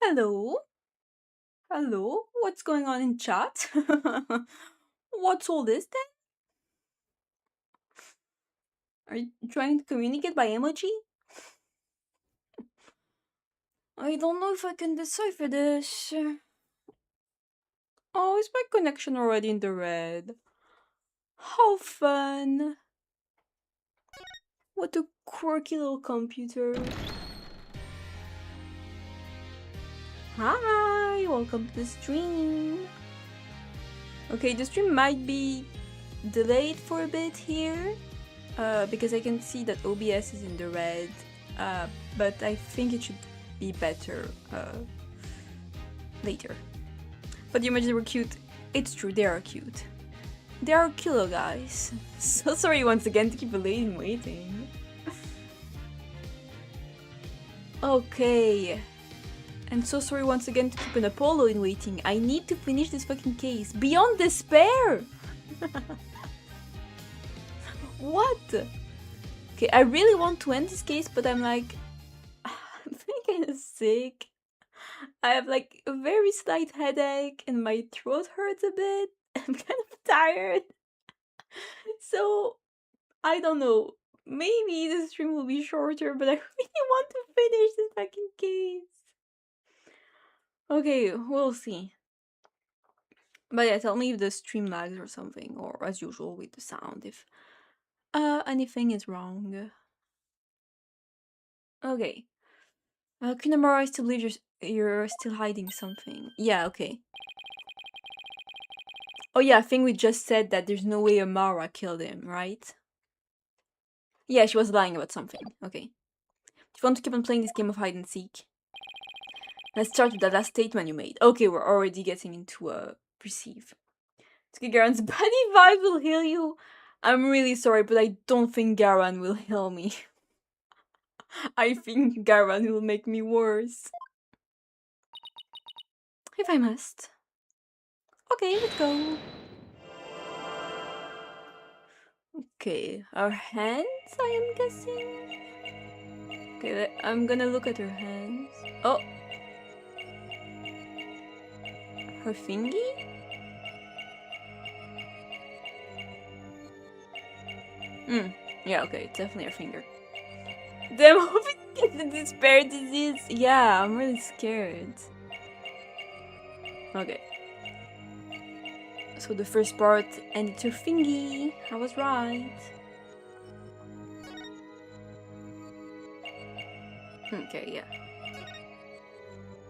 Hello? Hello? What's going on in chat? What's all this then? Are you trying to communicate by emoji? I don't know if I can decipher this. Oh, is my connection already in the red? How fun! What a quirky little computer. Hi, welcome to the stream. Okay, the stream might be delayed for a bit here, because I can see that OBS is in the red, but I think it should be better later. But the images were cute. It's true, they are cute. They are killer guys. So sorry once again to keep a lady waiting. Okay. And so sorry once again to keep an Apollo in waiting. I need to finish this fucking case. Beyond despair! What? Okay, I really want to end this case, but I'm like... I'm feeling kind of sick. I have like a very slight headache and my throat hurts a bit. I'm kind of tired. So, I don't know. Maybe the stream will be shorter, but I really want to finish this fucking case. Okay, we'll see. But yeah, tell me if the stream lags or something, or as usual with the sound, if anything is wrong. Okay. Kunamara, I still believe you're still hiding something. Yeah, okay. Oh yeah, I think we just said that there's no way Amara killed him, right? Yeah, she was lying about something. Okay. Do you want to keep on playing this game of hide and seek? Let's start with that last statement you made. Okay, we're already getting into perceive. Queen Garan's body vibe will heal you. I'm really sorry, but I don't think Garan will heal me. I think Garan will make me worse. If I must. Okay, let's go. Okay, our hands, I am guessing. Okay, I'm gonna look at her hands. Oh! Her fingy? Yeah, okay, it's definitely her finger. Damn, I hope it gets the despair disease. Yeah, I'm really scared. Okay. So the first part, and it's her fingy. I was right. Okay, yeah.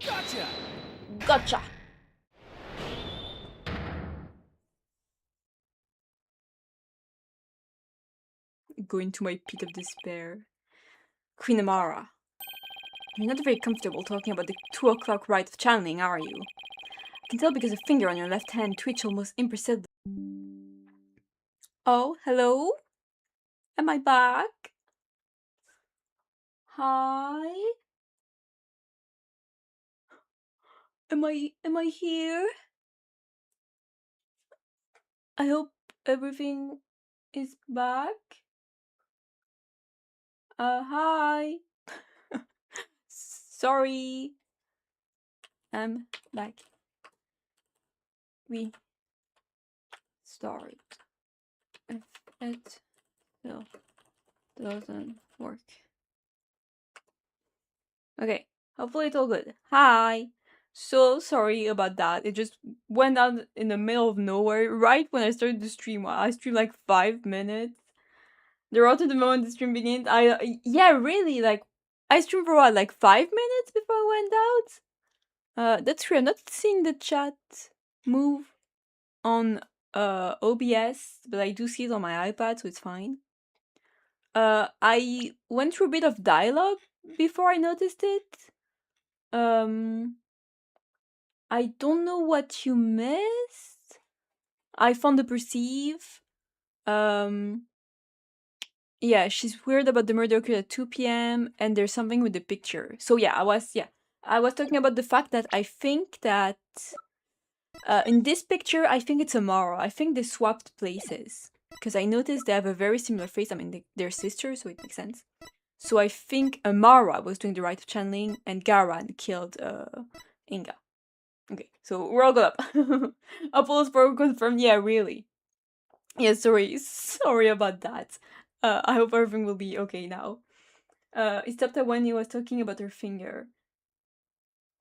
Gotcha! Gotcha! Go into my pit of despair. Queen Amara. You're not very comfortable talking about the 2 o'clock rite of channeling, are you? I can tell because the finger on your left hand twitched almost imperceptibly. Oh, hello? Am I back? Hi? Am I here? I hope everything is back. Hi. Sorry. I'm back. We start. If it still doesn't work. Okay, hopefully it's all good. Hi. So sorry about that. It just went out in the middle of nowhere right when I started the stream. I streamed like 5 minutes. Thereafter the moment the stream begins, yeah, really, like I streamed for what, like 5 minutes before I went out? That's true. I'm not seeing the chat move on OBS, but I do see it on my iPad, so it's fine. I went through a bit of dialogue before I noticed it. I don't know what you missed. I found the perceive. Yeah, she's weird about the murder occurred at 2 p.m. and there's something with the picture. So yeah, I was talking about the fact that I think that in this picture, I think it's Amara. I think they swapped places because I noticed they have a very similar face. I mean, they're sisters, so it makes sense. So I think Amara was doing the rite of channeling and Garan killed Inga. Okay, so we're all good up. Apollo's program confirmed. Yeah, really. Yeah, sorry about that. I hope everything will be okay now. It stopped when he was talking about her finger.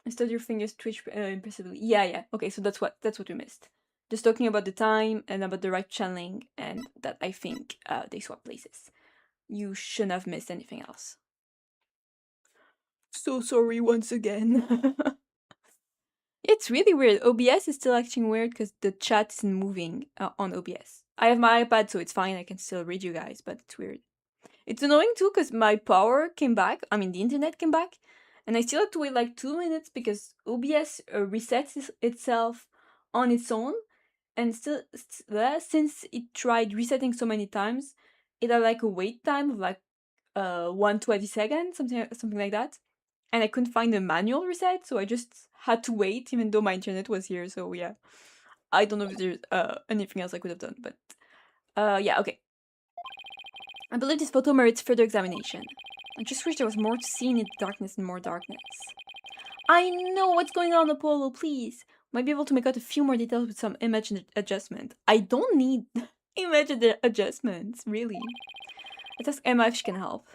Instead, your fingers twitch impressively. Yeah. Okay, so that's what we missed. Just talking about the time and about the right channeling, and that I think they swap places. You shouldn't have missed anything else. So sorry once again. It's really weird. OBS is still acting weird because the chat isn't moving on OBS. I have my iPad, so it's fine. I can still read you guys, but it's weird. It's annoying too because my power came back. I mean, the internet came back, and I still had to wait like 2 minutes because OBS resets itself on its own. And still, since it tried resetting so many times, it had like a wait time of like 120 seconds, something like that. And I couldn't find a manual reset, so I just had to wait, even though my internet was here. So yeah, I don't know if there's anything else I could have done, but yeah, okay. I believe this photo merits further examination. I just wish there was more to see in its darkness and more darkness. I know what's going on, Apollo, please. Might be able to make out a few more details with some image adjustment. I don't need image adjustments, really. Let's ask Emma if she can help.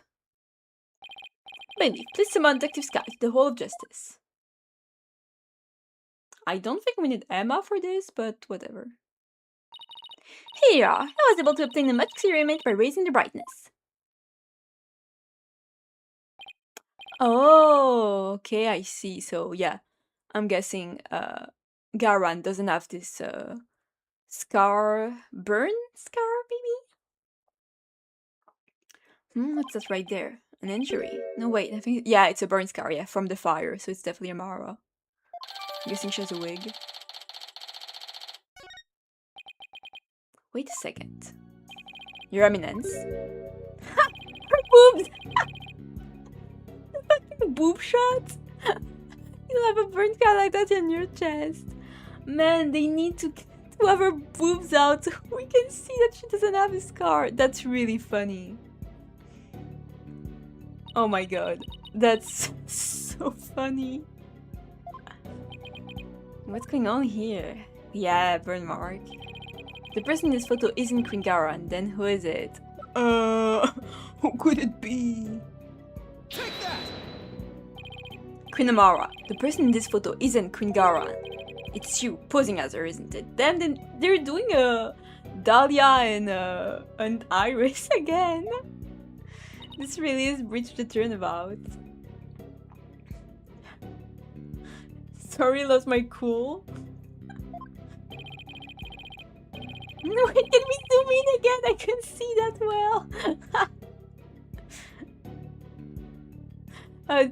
Maybe. Please summon Detective Sky to the Hall of Justice. I don't think we need Emma for this, but whatever. Here, I was able to obtain a much clearer image by raising the brightness. Oh, okay, I see. So yeah, I'm guessing Garan doesn't have this burn scar, maybe? What's that right there? An injury? No, wait, I think, yeah, it's a burn scar, yeah, from the fire, so it's definitely Amara. I'm guessing she has a wig. Wait a second. Your Eminence. Ha! Her boobs! Fucking boob shot? You have a burn scar like that on your chest. Man, they need to have her boobs out so we can see that she doesn't have a scar. That's really funny. Oh my god. That's so funny. What's going on here? Yeah, burn mark. The person in this photo isn't Queen Garan, then who is it? Who could it be? Take that! Queen Amara. The person in this photo isn't Queen Garan. It's you, posing as her, isn't it? Then they're doing a Dahlia and Iris again. This really is Breach the Turnabout. Sorry, lost my cool. No, wait, can we zoom in again? I couldn't see that well.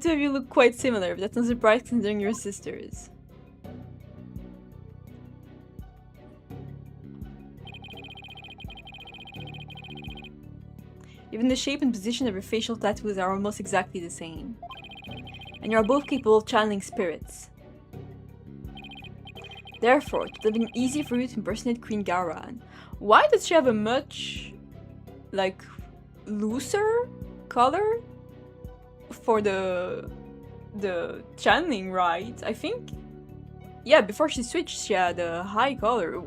Two of you look quite similar, but that's not a surprise considering you're sisters. Even the shape and position of your facial tattoos are almost exactly the same. And you are both capable of channeling spirits. Therefore, it would have been easy for you to impersonate Queen Garan. Why does she have a much, like, looser color for the channeling, right? I think, yeah, before she switched, she had a high color.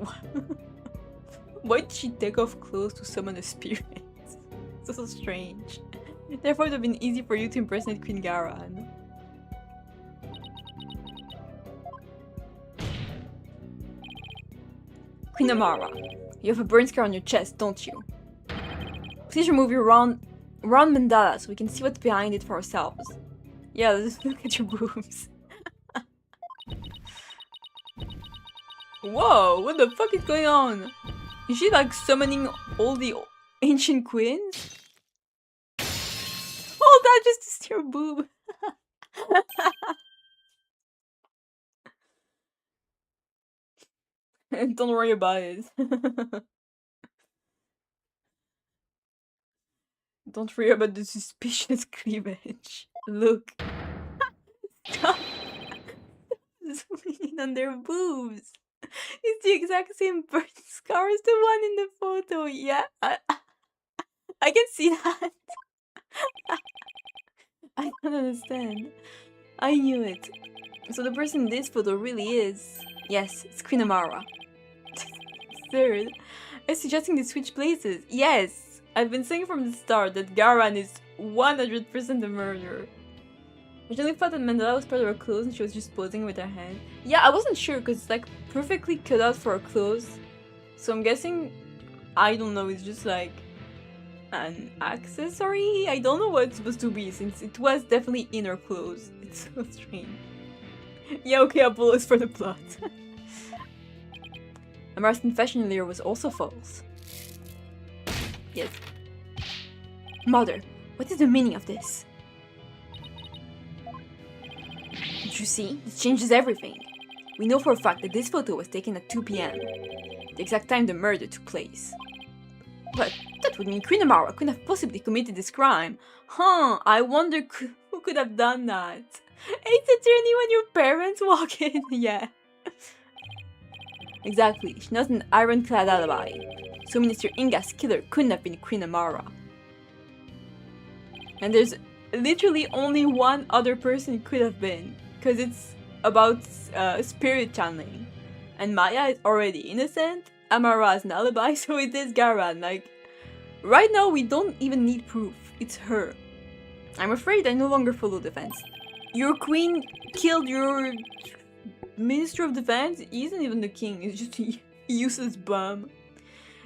Why did she take off clothes to summon a spirit? So strange. Therefore, it would have been easy for you to impersonate Queen Garan. Queen Amara, you have a burn scar on your chest, don't you? Please remove your round mandala so we can see what's behind it for ourselves. Yeah, let's look at your boobs. Whoa, what the fuck is going on? Is she like summoning all the ancient queens? Oh, that just is your boob. Don't worry about it. Don't worry about the suspicious cleavage. Look. Stop zooming in on their boobs. It's the exact same burn scar as the one in the photo. Yeah, I can see that. I don't understand. I knew it. So the person in this photo really is... Yes, it's Queen Amara. Third, I'm suggesting they switch places. Yes! I've been saying from the start that Garan is 100% the murderer. I really thought that Mandela was part of her clothes and she was just posing with her hand. Yeah, I wasn't sure because it's like perfectly cut out for her clothes. So I'm guessing, I don't know, it's just like an accessory? I don't know what it's supposed to be since it was definitely in her clothes. It's so strange. Yeah, okay, Apollo's for the plot. Amara's confession earlier was also false. Yes. Mother, what is the meaning of this? Did you see? This changes everything. We know for a fact that this photo was taken at 2 PM, the exact time the murder took place. But that would mean Queen Amara couldn't have possibly committed this crime. Huh, I wonder who could have done that. It's attorney when your parents walk in. Yeah. Exactly, she knows an ironclad alibi. So Minister Inga's killer couldn't have been Queen Amara. And there's literally only one other person it could have been. Because it's about spirit channeling. And Maya is already innocent. Amara has an alibi, so it is Garan. Like, right now we don't even need proof. It's her. I'm afraid I no longer follow defense. Your queen killed your Minister of Defense? He isn't even the king, he's just a useless bum.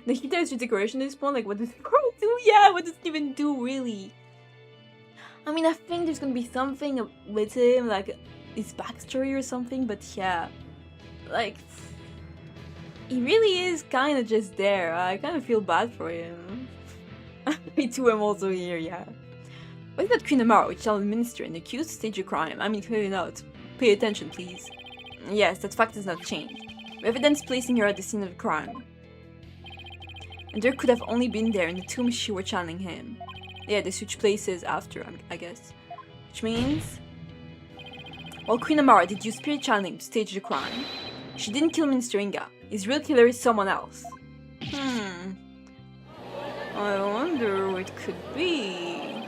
Nahida is your decoration at this point, like what does it do? Yeah, what does it even do, really? I mean, I think there's gonna be something with him, like his backstory or something, but yeah. Like, he really is kinda just there. I kinda feel bad for him. Me too, I'm also here, yeah. What is that Queen Amara, which shall administer and accused to stage a crime? I mean, clearly not. Pay attention, please. Yes, that fact has not changed. Evidence placing her at the scene of the crime. And Dhurke could have only been there in the tomb she were channeling him. Yeah, they switched places after, I guess. Which means... While Queen Amara did use spirit channeling to stage the crime, she didn't kill Minister Inga. His real killer is someone else. I wonder who it could be.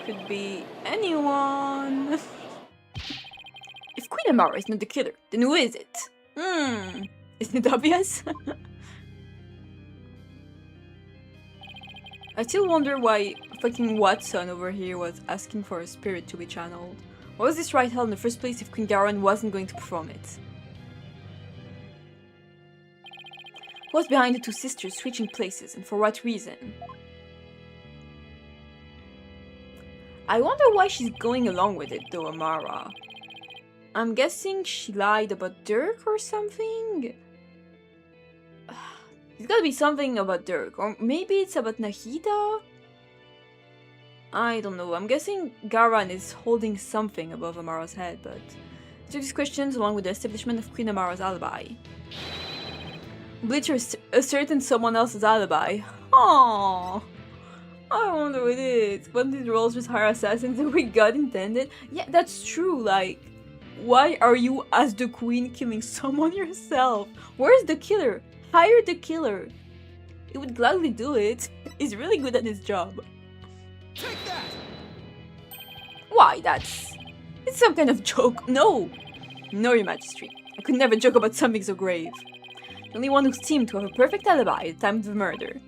Could be anyone. If Queen Amara is not the killer, then who is it? Isn't it obvious? I still wonder why fucking Watson over here was asking for a spirit to be channeled. Why was this right held in the first place if Queen Garan wasn't going to perform it? Who was behind the two sisters switching places and for what reason? I wonder why she's going along with it though, Amara. I'm guessing she lied about Dhurke or something? It's gotta be something about Dhurke, or maybe it's about Nahida? I don't know, I'm guessing Garan is holding something above Amara's head, but... So these questions along with the establishment of Queen Amara's alibi. Bleacher ascertain someone else's alibi. Aww. I wonder what it is. One of these roles just hire assassins and we got intended? Yeah, that's true, like... Why are you, as the queen, killing someone yourself? Where's the killer? Hire the killer. He would gladly do it. He's really good at his job. Take that! Why, it's some kind of joke. No! No, your majesty. I could never joke about something so grave. The only one who seemed to have a perfect alibi at the time of the murder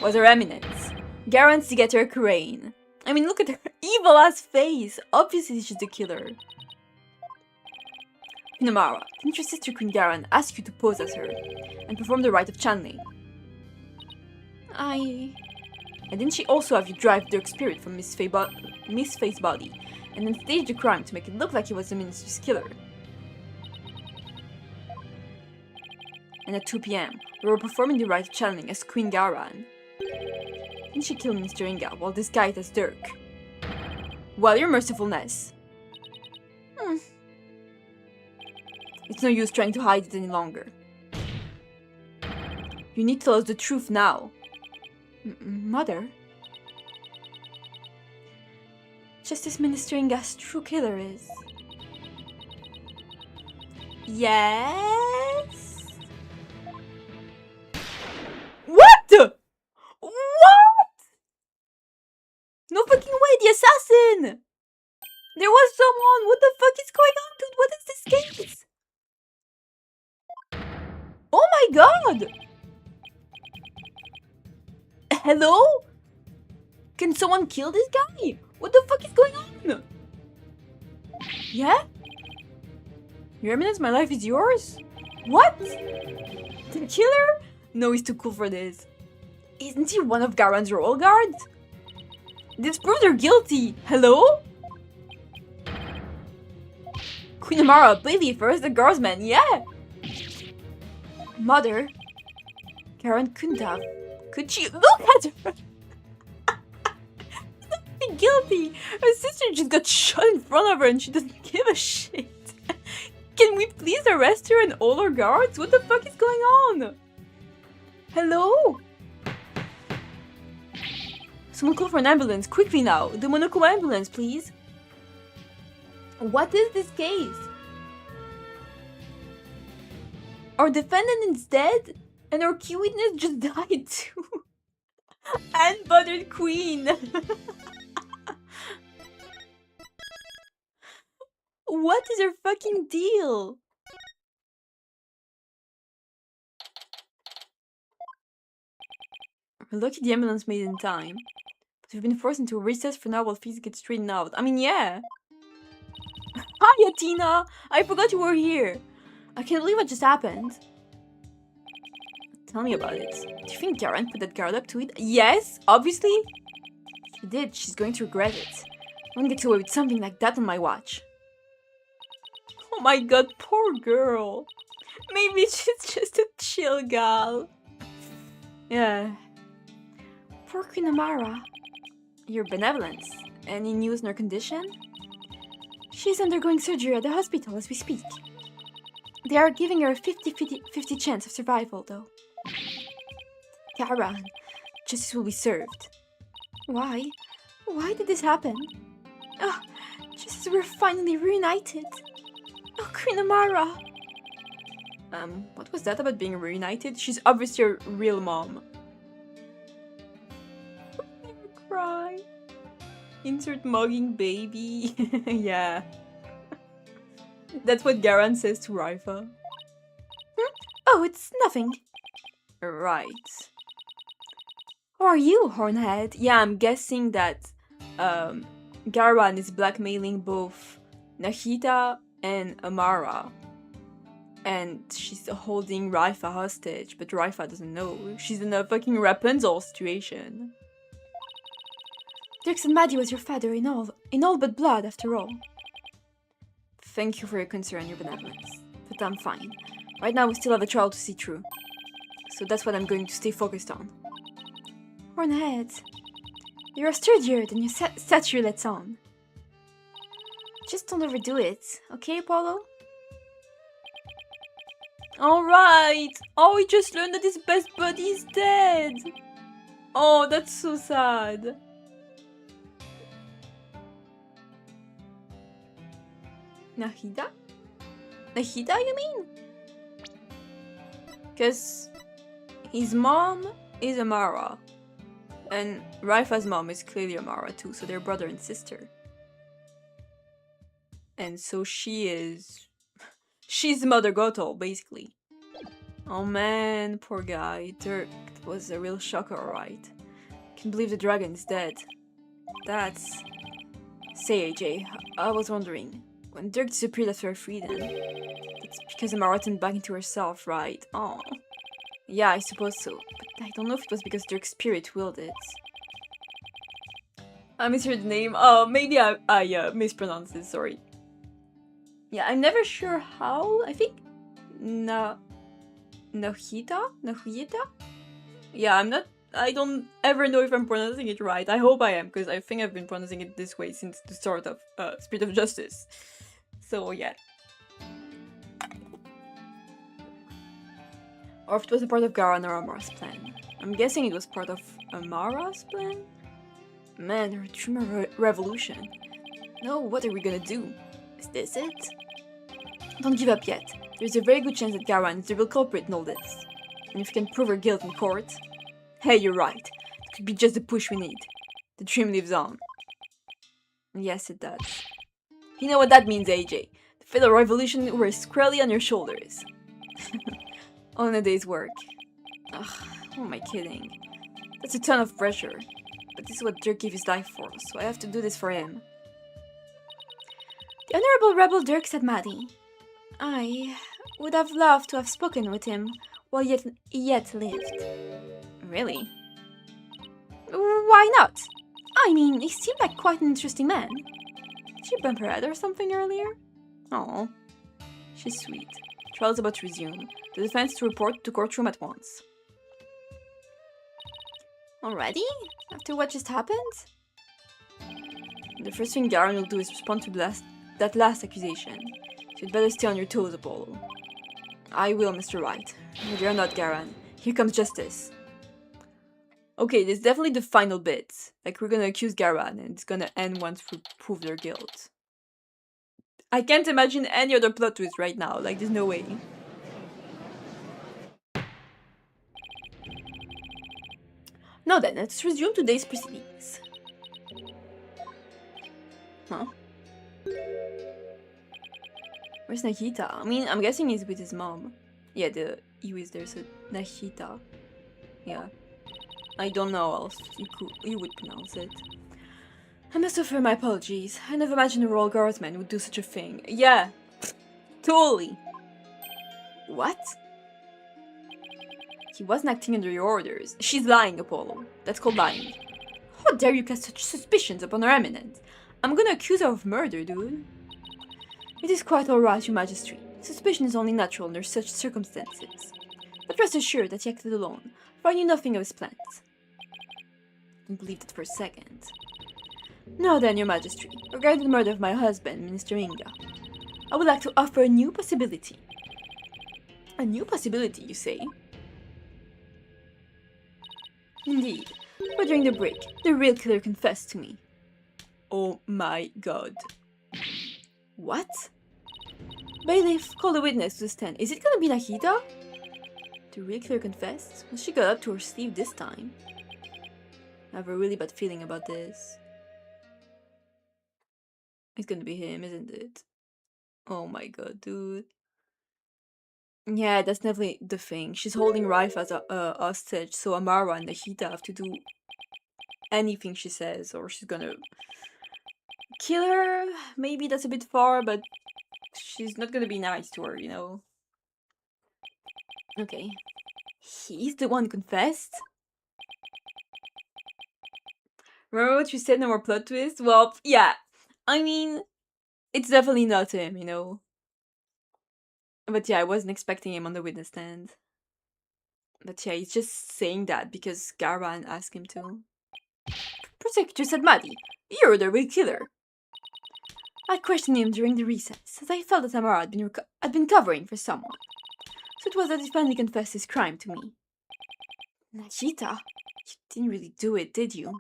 was Her Eminence, Garan to get her Crane. I mean, look at her evil-ass face. Obviously, she's the killer. Queen Amara, didn't your sister Queen Garan ask you to pose as her and perform the rite of channeling? And didn't she also have you drive Dhurke's spirit from Miss Faye's body and then stage the crime to make it look like he was the minister's killer? And at 2 PM, we were performing the rite of channeling as Queen Garan. Didn't she kill Minister Inga while disguised as Dhurke? Well, your mercifulness. It's no use trying to hide it any longer. You need to tell us the truth now. Mother? Justice Minister Inga's true killer is... Yes? What? What? No fucking way, the assassin! There was someone! What the fuck is going on god! Hello? Can someone kill this guy? What the fuck is going on? Yeah? Your Eminence, my life is yours? What? The killer? No, he's too cool for this. Isn't he one of Garan's royal guards? This proves they're guilty. Hello? Queen Amara, baby, first the guardsman, yeah! Mother? Garan couldn't have. Could she? Look at her! She's guilty! Her sister just got shot in front of her and she doesn't give a shit. Can we please arrest her and all our guards? What the fuck is going on? Hello? Someone call for an ambulance, quickly now. The Monaco ambulance, please. What is this case? Our defendant is dead, and our key witness just died too. Unbuttered queen. What is her fucking deal? We're lucky the ambulance made it in time. But we've been forced into a recess for now while things get straightened out. I mean, yeah. Hi, Tina! I forgot you were here. I can't believe what just happened. Tell me about it. Do you think Garan put that guard up to it? Yes, obviously. If she did, she's going to regret it. I won't get away with something like that on my watch. Oh my god, poor girl. Maybe she's just a chill gal. Yeah. Poor Queen Amara. Your benevolence. Any news on her condition? She's undergoing surgery at the hospital as we speak. They are giving her a 50-50 chance of survival, though. Garan, justice will be served. Why? Why did this happen? Oh, just as we're finally reunited. Oh, Queen Amara. What was that about being reunited? She's obviously your real mom. Never cry. Insert mugging baby. Yeah. That's what Garan says to Raifa. Oh, it's nothing. Right. Who are you, Hornhead? Yeah, I'm guessing that Garan is blackmailing both Nahida and Amara. And she's holding Raifa hostage, but Raifa doesn't know. She's in a fucking Rapunzel situation. Dhurke and Maddie was your father in all but blood, after all. Thank you for your concern and your benevolence, but I'm fine. Right now we still have a trial to see through, so that's what I'm going to stay focused on. Hornhead, you're sturdier than your stature lets on. Just don't overdo it, okay, Apollo? Alright! Oh, we just learned that his best buddy is dead! Oh, that's so sad. Nahida? Nahida, you mean? Because his mom is Amara. And Raifa's mom is clearly Amara too, so they're brother and sister. And so she's Mother Gothel, basically. Oh man, poor guy. Dhurke was a real shocker, alright. Can't believe the dragon is dead. That's... Say, AJ, I was wondering, when Dhurke disappeared after her freedom, it's because Amara turned back into herself, right? Oh. Yeah, I suppose so. But I don't know if it was because Dhurke's spirit willed it. I misheard the name. Oh, maybe I mispronounced it, sorry. Yeah, I'm never sure how. I think... Nahida? Yeah, I don't ever know if I'm pronouncing it right. I hope I am, because I think I've been pronouncing it this way since the start of Spirit of Justice. So, yeah. Or if it was a part of Garan or Amara's plan. I'm guessing it was part of Amara's plan? Man, her Turnabout Revolution. No, what are we gonna do? Is this it? Don't give up yet. There's a very good chance that Garan is the real culprit in all this. And if you can prove her guilt in court... Hey, you're right. It could be just the push we need. The dream lives on. Yes, it does. You know what that means, AJ. The Federal Revolution rests squarely on your shoulders. All in a day's work. Ugh, who am I kidding? That's a ton of pressure. But this is what Dhurke gave his life for, so I have to do this for him. The Honorable Rebel Dhurke, said Maddie. I would have loved to have spoken with him while yet lived. Really? Why not? I mean, he seemed like quite an interesting man. Did she bump her head or something earlier? Oh, she's sweet. Trial is about to resume. The defense to report to courtroom at once. Already? After what just happened? The first thing Garan will do is respond to that last accusation. So you'd better stay on your toes, Apollo. I will, Mr. Wright. But you're not Garan. Here comes justice. Okay, this is definitely the final bit. Like, we're gonna accuse Garan, and it's gonna end once we prove their guilt. I can't imagine any other plot twist right now. Like, there's no way. Now then, let's resume today's proceedings. Huh? Where's Nahita? I mean, I'm guessing he's with his mom. Yeah, the U is there, so Nahita. Yeah. I don't know how else you would pronounce it. I must offer my apologies. I never imagined a royal guardsman would do such a thing. Yeah, totally. What? He wasn't acting under your orders. She's lying, Apollo. That's called lying. How dare you cast such suspicions upon her eminence? I'm gonna accuse her of murder, dude. It is quite alright, your majesty. Suspicion is only natural under such circumstances. But rest assured that he acted alone, for I knew nothing of his plans. Don't believe that for a second. Now then, your majesty, regarding the murder of my husband, Minister Inga, I would like to offer a new possibility. A new possibility, you say? Indeed, but during the break, the real killer confessed to me. Oh my god. What? Bailiff, call the witness to the stand. Is it gonna be Nahita? The real killer confessed? Well, she got up to her sleeve this time. I have a really bad feeling about this. It's gonna be him, isn't it? Oh my god, dude. Yeah, that's definitely the thing. She's holding Rife as a hostage, so Amara and Nahita have to do anything she says, or she's gonna kill her. Maybe that's a bit far, but she's not gonna be nice to her, you know? Okay. He's the one who confessed? Remember what you said, no more plot twist? Well, yeah. I mean, it's definitely not him, you know? But yeah, I wasn't expecting him on the witness stand. But yeah, he's just saying that because Garan asked him to. Prosecutor said, Maddie, you're the real killer. I questioned him during the recess, as I felt that Amara had been covering for someone. So it was that he finally confessed his crime to me. Nahita, you didn't really do it, did you?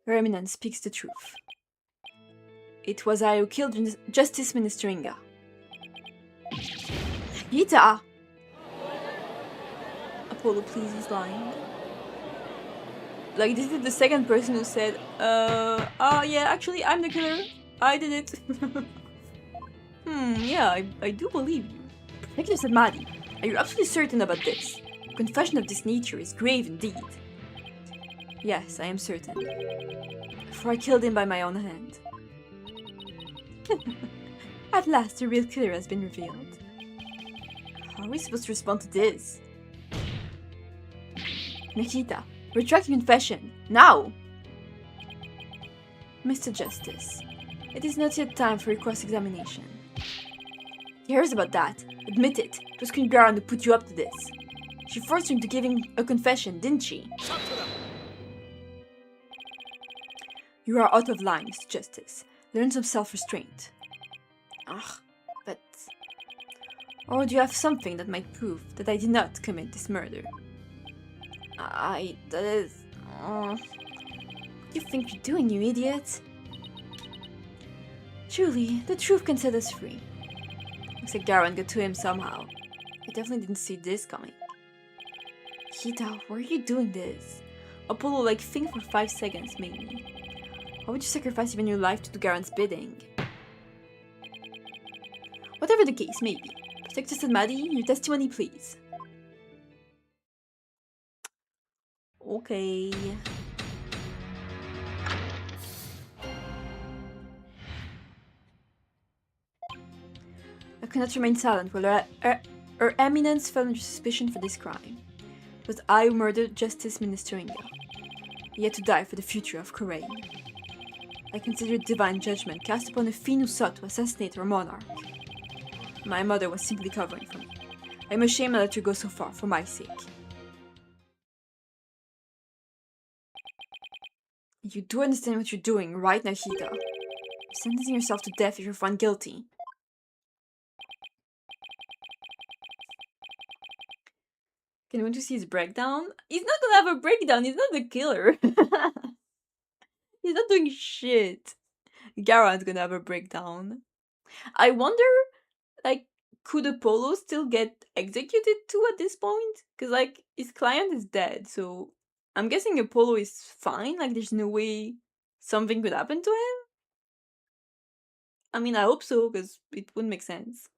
Her Eminence speaks the truth. It was I who killed Justice Minister Inga. Nahita! Apollo, please, he's lying. Like, this is the second person who said, yeah, actually, I'm the killer. I did it. Yeah, I do believe you. Prosecutor said, Maddie, are you absolutely certain about this? A confession of this nature is grave indeed. Yes, I am certain. For I killed him by my own hand. At last, the real killer has been revealed. How are we supposed to respond to this? Nahita, retract your confession, now! Mr. Justice, it is not yet time for your cross-examination. He hears about that. Admit it. It was Queen Garan who put you up to this. She forced him to give him a confession, didn't she? You are out of line, Mr. Justice. Learn some self-restraint. Ugh, but... Or do you have something that might prove that I did not commit this murder? That is... What do you think you're doing, you idiot? Truly, the truth can set us free. Looks like Garan got to him somehow. I definitely didn't see this coming. Kita, why are you doing this? Apollo, like, think for 5 seconds, maybe. Why would you sacrifice even your life to do Garan's bidding? Whatever the case may be, Texas and Maddie, your testimony, please. Okay. I cannot remain silent while Her Eminence fell under suspicion for this crime. It was I who murdered Justice Minister Inga. He had to die for the future of Queen. I consider it divine judgment cast upon a fiend who sought to assassinate our monarch. My mother was simply covering for me. I am ashamed I let her go so far for my sake. You do understand what you're doing, right, Nahida? You're sentencing yourself to death if you're found guilty. Can you want to see his breakdown? He's not gonna have a breakdown, he's not the killer. He's not doing shit. Garan's gonna have a breakdown. I wonder, like, could Apollo still get executed too at this point? Because, like, his client is dead, so I'm guessing Apollo is fine. Like, there's no way something could happen to him. I mean, I hope so, because it wouldn't make sense.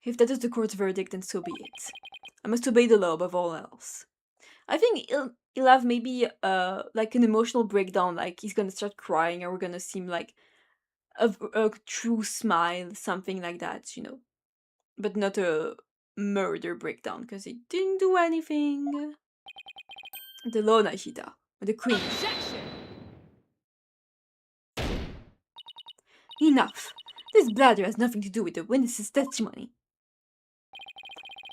If that is the court's verdict, then so be it. I must obey the law above all else. I think he'll have maybe like an emotional breakdown, like he's gonna start crying, or we're gonna see him like a true smile, something like that, you know. But not a murder breakdown, because he didn't do anything. The law, Nahida. The queen. Enough! This bladder has nothing to do with the witness's testimony.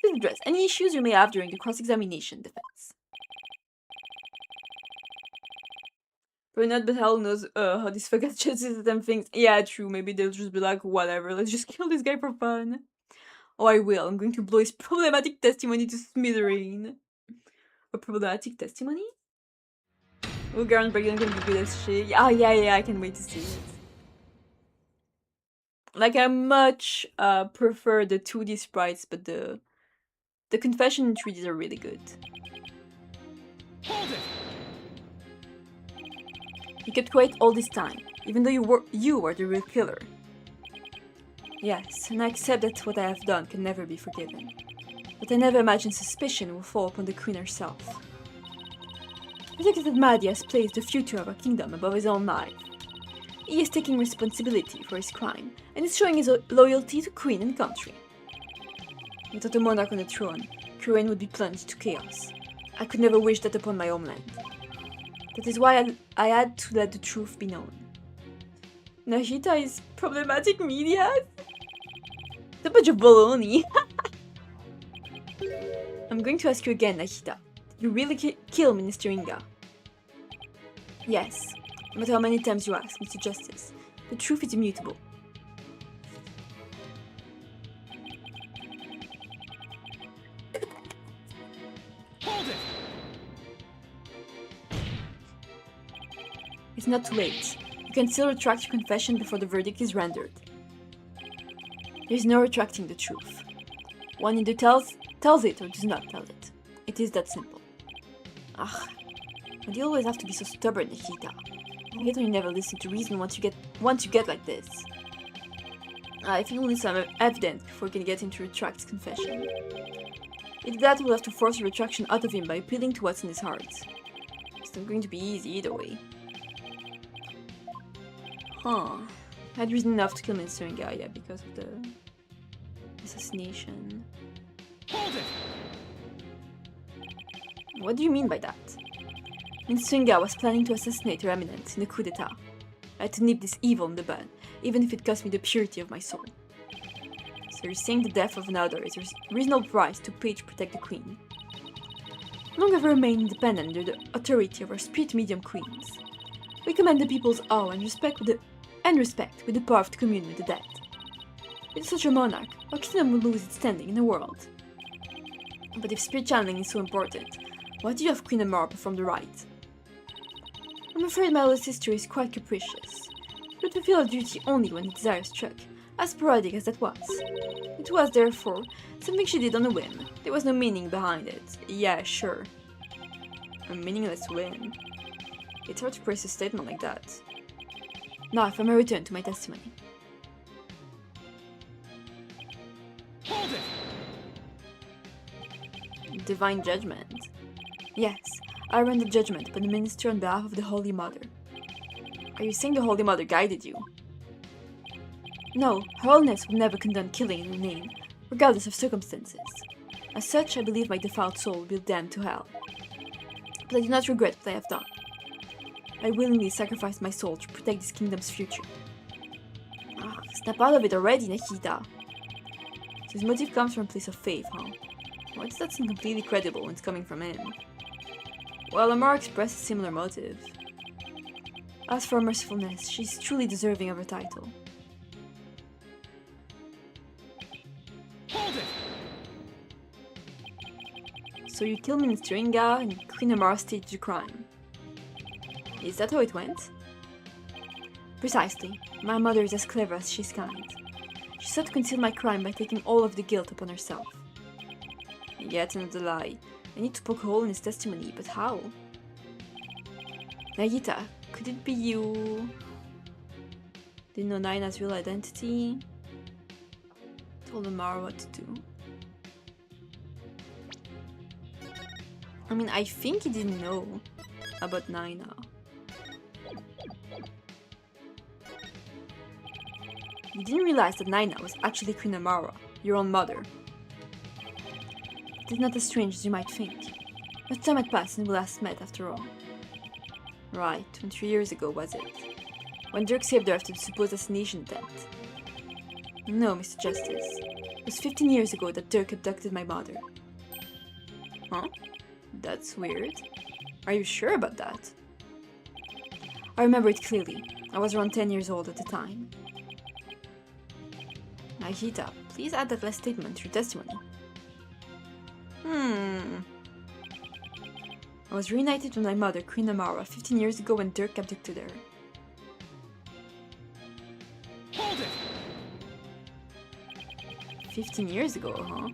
Please address any issues you may have during the cross-examination, defense. Bernard Bethel knows how these fuckers justice system thinks. Yeah, true, maybe they'll just be like, whatever, let's just kill this guy for fun. Oh, I will. I'm going to blow his problematic testimony to smithereen. A problematic testimony? Oh, Garan Bregan gonna be good as shit. Yeah, I can't wait to see it. Like, I much prefer the 2D sprites, but the confession in 3Ds are really good. Hold it! You kept quiet all this time, even though you were the real killer. Yes, and I accept that what I have done can never be forgiven. But I never imagined suspicion will fall upon the queen herself. I think that Mahdi has placed the future of our kingdom above his own life. He is taking responsibility for his crime, and is showing his loyalty to queen and country. Without a monarch on the throne, Queen would be plunged to chaos. I could never wish that upon my homeland. That is why I had to let the truth be known. Nahida is problematic media? It's a bunch of baloney. I'm going to ask you again, Nahida. Did you really kill Minister Inga? Yes. No matter how many times you ask, Mr. Justice, the truth is immutable. Hold it! It's not too late. You can still retract your confession before the verdict is rendered. There is no retracting the truth. One either tells it or does not tell it. It is that simple. Ugh. Why do you always have to be so stubborn, Nahida? I hate when you never listen to reason once you get like this. I think we'll need some evidence before we can get him to retract his confession. If that, we'll have to force a retraction out of him by appealing to what's in his heart. It's not going to be easy either way. Huh. I had reason enough to kill Minister Inga, yeah, because of the assassination. Hold it! What do you mean by that? Minister Inga was planning to assassinate Her Eminence in a coup d'etat. I had to nip this evil in the bud, even if it cost me the purity of my soul. So you're saying the death of another is a reasonable price to pay to protect the queen. Long ever remain independent under the authority of our spirit medium queens. We command the people's awe and respect with the power to commune with the dead. With such a monarch, our kingdom will lose its standing in the world. But if spirit channeling is so important, why do you have Queen Amara perform the rite? I'm afraid my little sister is quite capricious. She would fulfill her duty only when the desire struck, as sporadic as that was. It was, therefore, something she did on a whim. There was no meaning behind it. Yeah, sure. A meaningless whim. It's hard to praise a statement like that. Now, if I may return to my testimony. Hold it! Divine judgment. Yes, I run the judgment, but minister on behalf of the Holy Mother. Are you saying the Holy Mother guided you? No, Her Holiness would never condone killing in her name, regardless of circumstances. As such, I believe my defiled soul will be damned to hell. But I do not regret what I have done. I willingly sacrificed my soul to protect this kingdom's future. Snap out of it already, Nikita. So his motive comes from a place of faith, huh? Why does that seem completely credible when it's coming from him? Well, Amara expressed a similar motive. As for her mercifulness, she's truly deserving of her title. Hold it! So you killed Minister Inga and Queen Amara staged the crime. Is that how it went? Precisely. My mother is as clever as she's kind. She sought to conceal my crime by taking all of the guilt upon herself. Yet another lie. I need to poke a hole in his testimony, but how? Nagita, could it be you? Didn't know Naina's real identity? Told Amara what to do. I mean, I think he didn't know about Naina. You didn't realize that Naina was actually Queen Amara, your own mother. It is not as strange as you might think. Much time had passed since we last met, after all. Right, 23 years ago, was it? When Dhurke saved her after the supposed assassination attempt. No, Mr. Justice. It was 15 years ago that Dhurke abducted my mother. Huh? That's weird. Are you sure about that? I remember it clearly. I was around 10 years old at the time. Nagita, please add that last statement to your testimony. I was reunited with my mother, Queen Amara, 15 years ago when Dhurke abducted her. Hold it! 15 years ago, huh?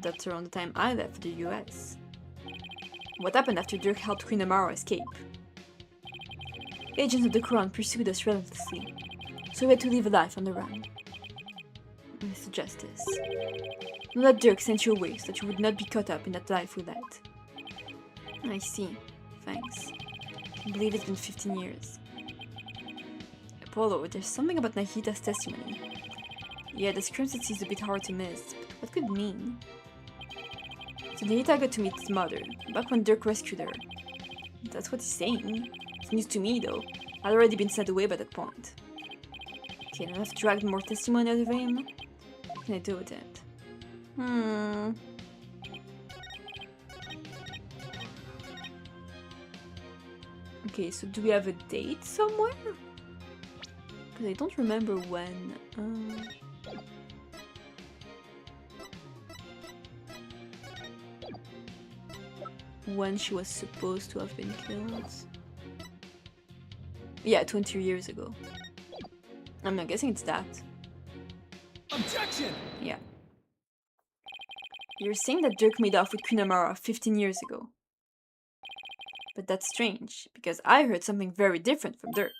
That's around the time I left for the US. What happened after Dhurke helped Queen Amara escape? Agents of the Crown pursued us relentlessly, so we had to live a life on the run. Mr. Justice, know that Dhurke sent you away so that you would not be caught up in that life we led. I see. Thanks. I believe it's been 15 years. Apollo, there's something about Nagita's testimony. Yeah, the discrepancy is a bit hard to miss, but what could it mean? So Nagita got to meet his mother, back when Dhurke rescued her. That's what he's saying. It's news to me, though. I'd already been sent away by that point. Okay, now I've dragged more testimony out of him. What can I do with it? Okay, so do we have a date somewhere? Because I don't remember when. When she was supposed to have been killed. Yeah, 20 years ago. I'm not guessing it's that. Objection! Yeah. You're saying that Dhurke made off with Queen Amara 15 years ago. But that's strange, because I heard something very different from Dhurke.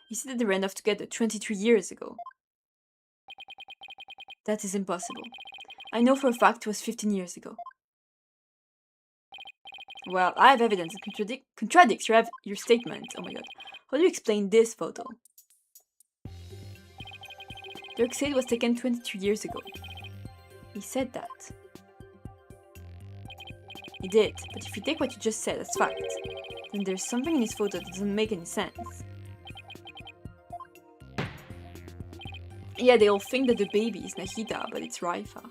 He said that they ran off together 23 years ago. That is impossible. I know for a fact it was 15 years ago. Well, I have evidence that contradicts your statement. Oh my god. How do you explain this photo? Dhurke said it was taken 23 years ago. He said that. He did, but if you take what you just said as fact, then there's something in his photo that doesn't make any sense. Yeah, they all think that the baby is Nagita, but it's Raifa.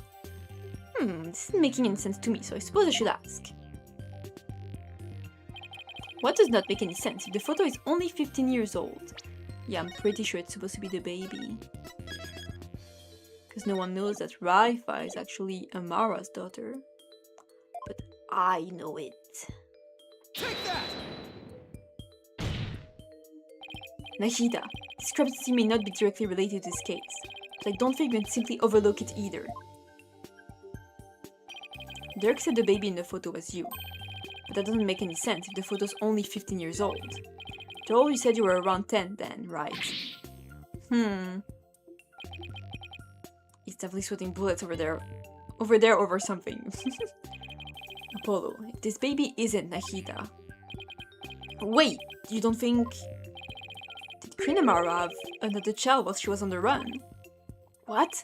This isn't making any sense to me, so I suppose I should ask. What does not make any sense if the photo is only 15 years old? Yeah, I'm pretty sure it's supposed to be the baby. Because no one knows that Raifa is actually Amara's daughter. But I know it. Take that! Nagita, discrepancy may not be directly related to this case, but I don't think you can simply overlook it either. Dhurke said the baby in the photo was you, but that doesn't make any sense if the photo's only 15 years old. After all, you said you were around 10 then, right? He's definitely sweating bullets over there over something. Apollo, if this baby isn't Nahida. Wait, you don't think... Did Krinamara have another child while she was on the run? What?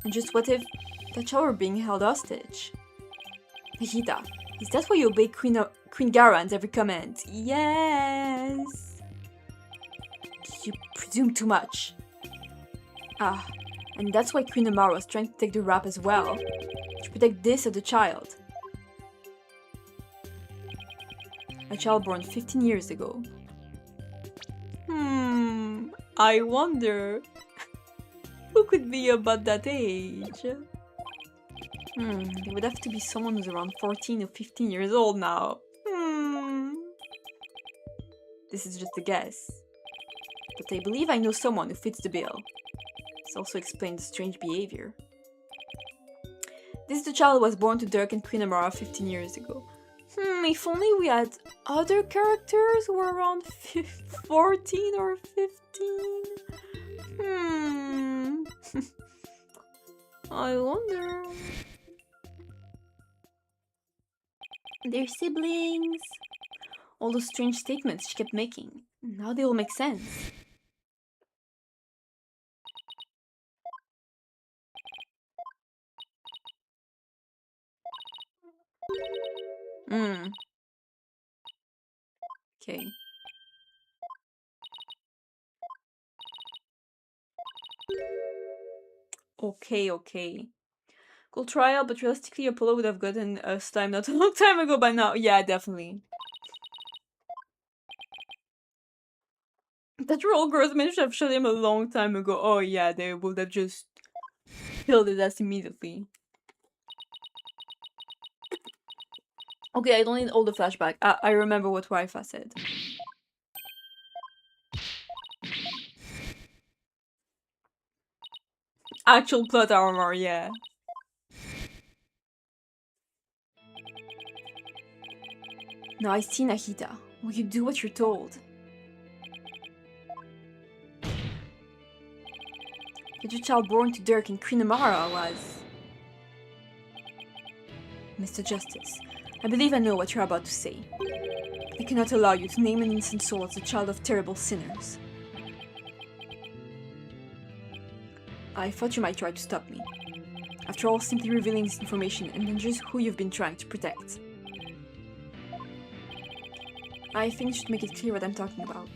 And just what if that child were being held hostage? Nahida, is that why you obey Queen Garan's every command? Yes! You presume too much. Ah, and that's why Queen Amara was trying to take the rap as well. To protect this of the child. A child born 15 years ago. I wonder who could be about that age? It would have to be someone who's around 14 or 15 years old now. This is just a guess. But I believe I know someone who fits the bill. This also explains the strange behavior. This is the child who was born to Dhurke and Queen Amara 15 years ago. If only we had other characters who were around 14 or 15. I wonder. They're siblings. All those strange statements she kept making. Now they all make sense. Okay. Okay. Cool trial, but realistically Apollo would have gotten us time not a long time ago by now. Yeah, definitely. That roll girls managed to have shot him a long time ago. Oh yeah, they would have just killed his ass immediately. Okay, I don't need all the flashback. I remember what Wi-Fi said. Actual plot armor, yeah. Now I see, Nahida. Will you do what you're told? That your child born to Dhurke and Queen Amara was... Mr. Justice, I believe I know what you're about to say. I cannot allow you to name an innocent soul as the child of terrible sinners. I thought you might try to stop me. After all, simply revealing this information endangers who you've been trying to protect. I think you should make it clear what I'm talking about.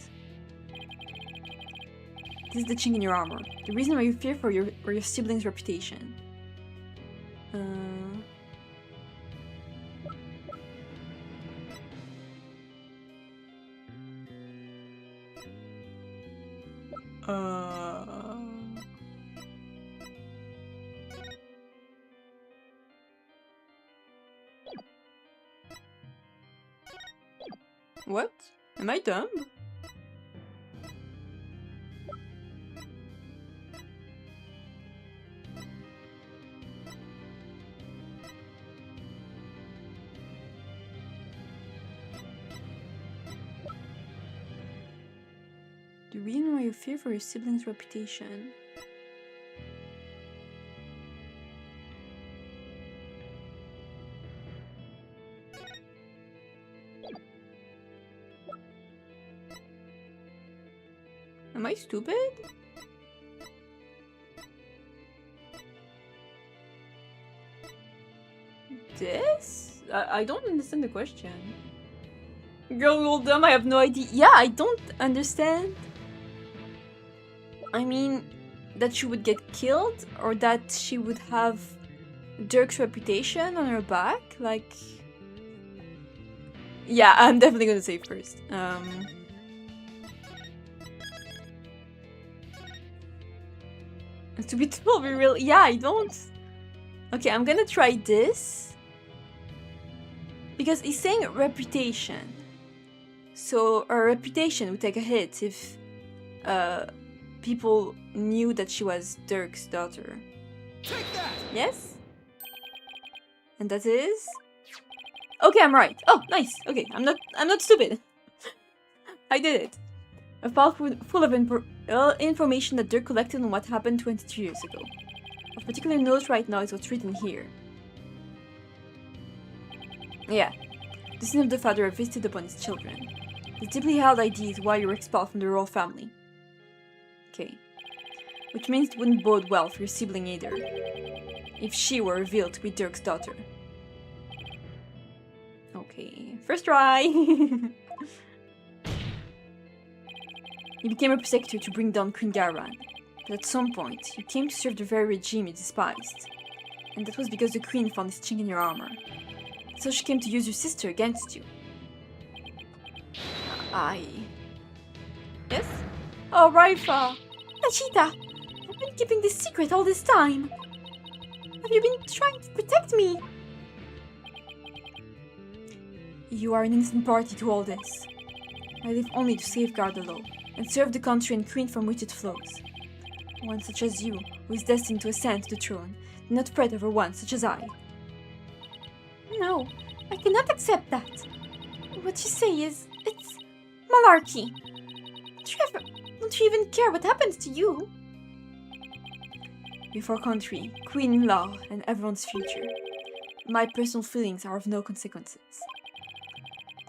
This is the chink in your armor. The reason why you fear for your sibling's reputation. What? Am I dumb? The reason why you fear for your sibling's reputation. Am I stupid? This? I don't understand the question. Girl, all dumb, I have no idea. Yeah, I don't understand. I mean, that she would get killed or that she would have Dhurke's reputation on her back? Like... Yeah, I'm definitely gonna say first. To be totally real, yeah, I don't... Okay, I'm gonna try this. Because he's saying reputation. So her reputation would take a hit if people knew that she was Dhurke's daughter. Take that! Yes? And that is... Okay, I'm right. Oh, nice. Okay, I'm not stupid. I did it. A file full of information that Dhurke collected on what happened 22 years ago. Of particular note right now is what's written here. Yeah, the sin of the father visited upon his children. The deeply held idea is why you were expelled from the royal family. Okay. Which means it wouldn't bode well for your sibling either, if she were revealed to be Dhurke's daughter. Okay, first try! You became a persecutor to bring down Queen Garan, but at some point, you came to serve the very regime you despised. And that was because the queen found this chink in your armor. So she came to use your sister against you. Yes? Oh, Raifa! Nachita! I've been keeping this secret all this time! Have you been trying to protect me? You are an innocent party to all this. I live only to safeguard the law, and serve the country and queen from which it flows. One such as you, who is destined to ascend to the throne, do not fret over one such as I. No, I cannot accept that. What you say is, it's malarkey. Don't you even care what happens to you? Before country, queen, law, and everyone's future, my personal feelings are of no consequences.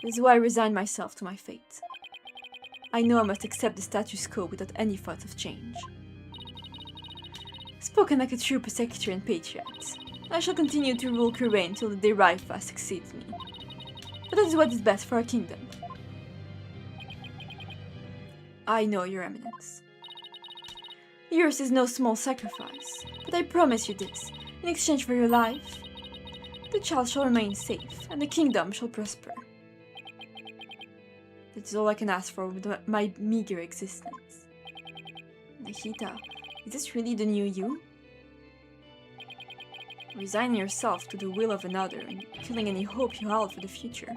This is why I resign myself to my fate. I know I must accept the status quo without any thought of change. Spoken like a true persecutor and patriot, I shall continue to rule Quran until the day Raifa succeeds me. But that is what is best for our kingdom. I know, Your Eminence. Yours is no small sacrifice, but I promise you this, in exchange for your life. The child shall remain safe, and the kingdom shall prosper. That is all I can ask for with my meager existence. Nahita, is this really the new you? Resigning yourself to the will of another and killing any hope you held for the future.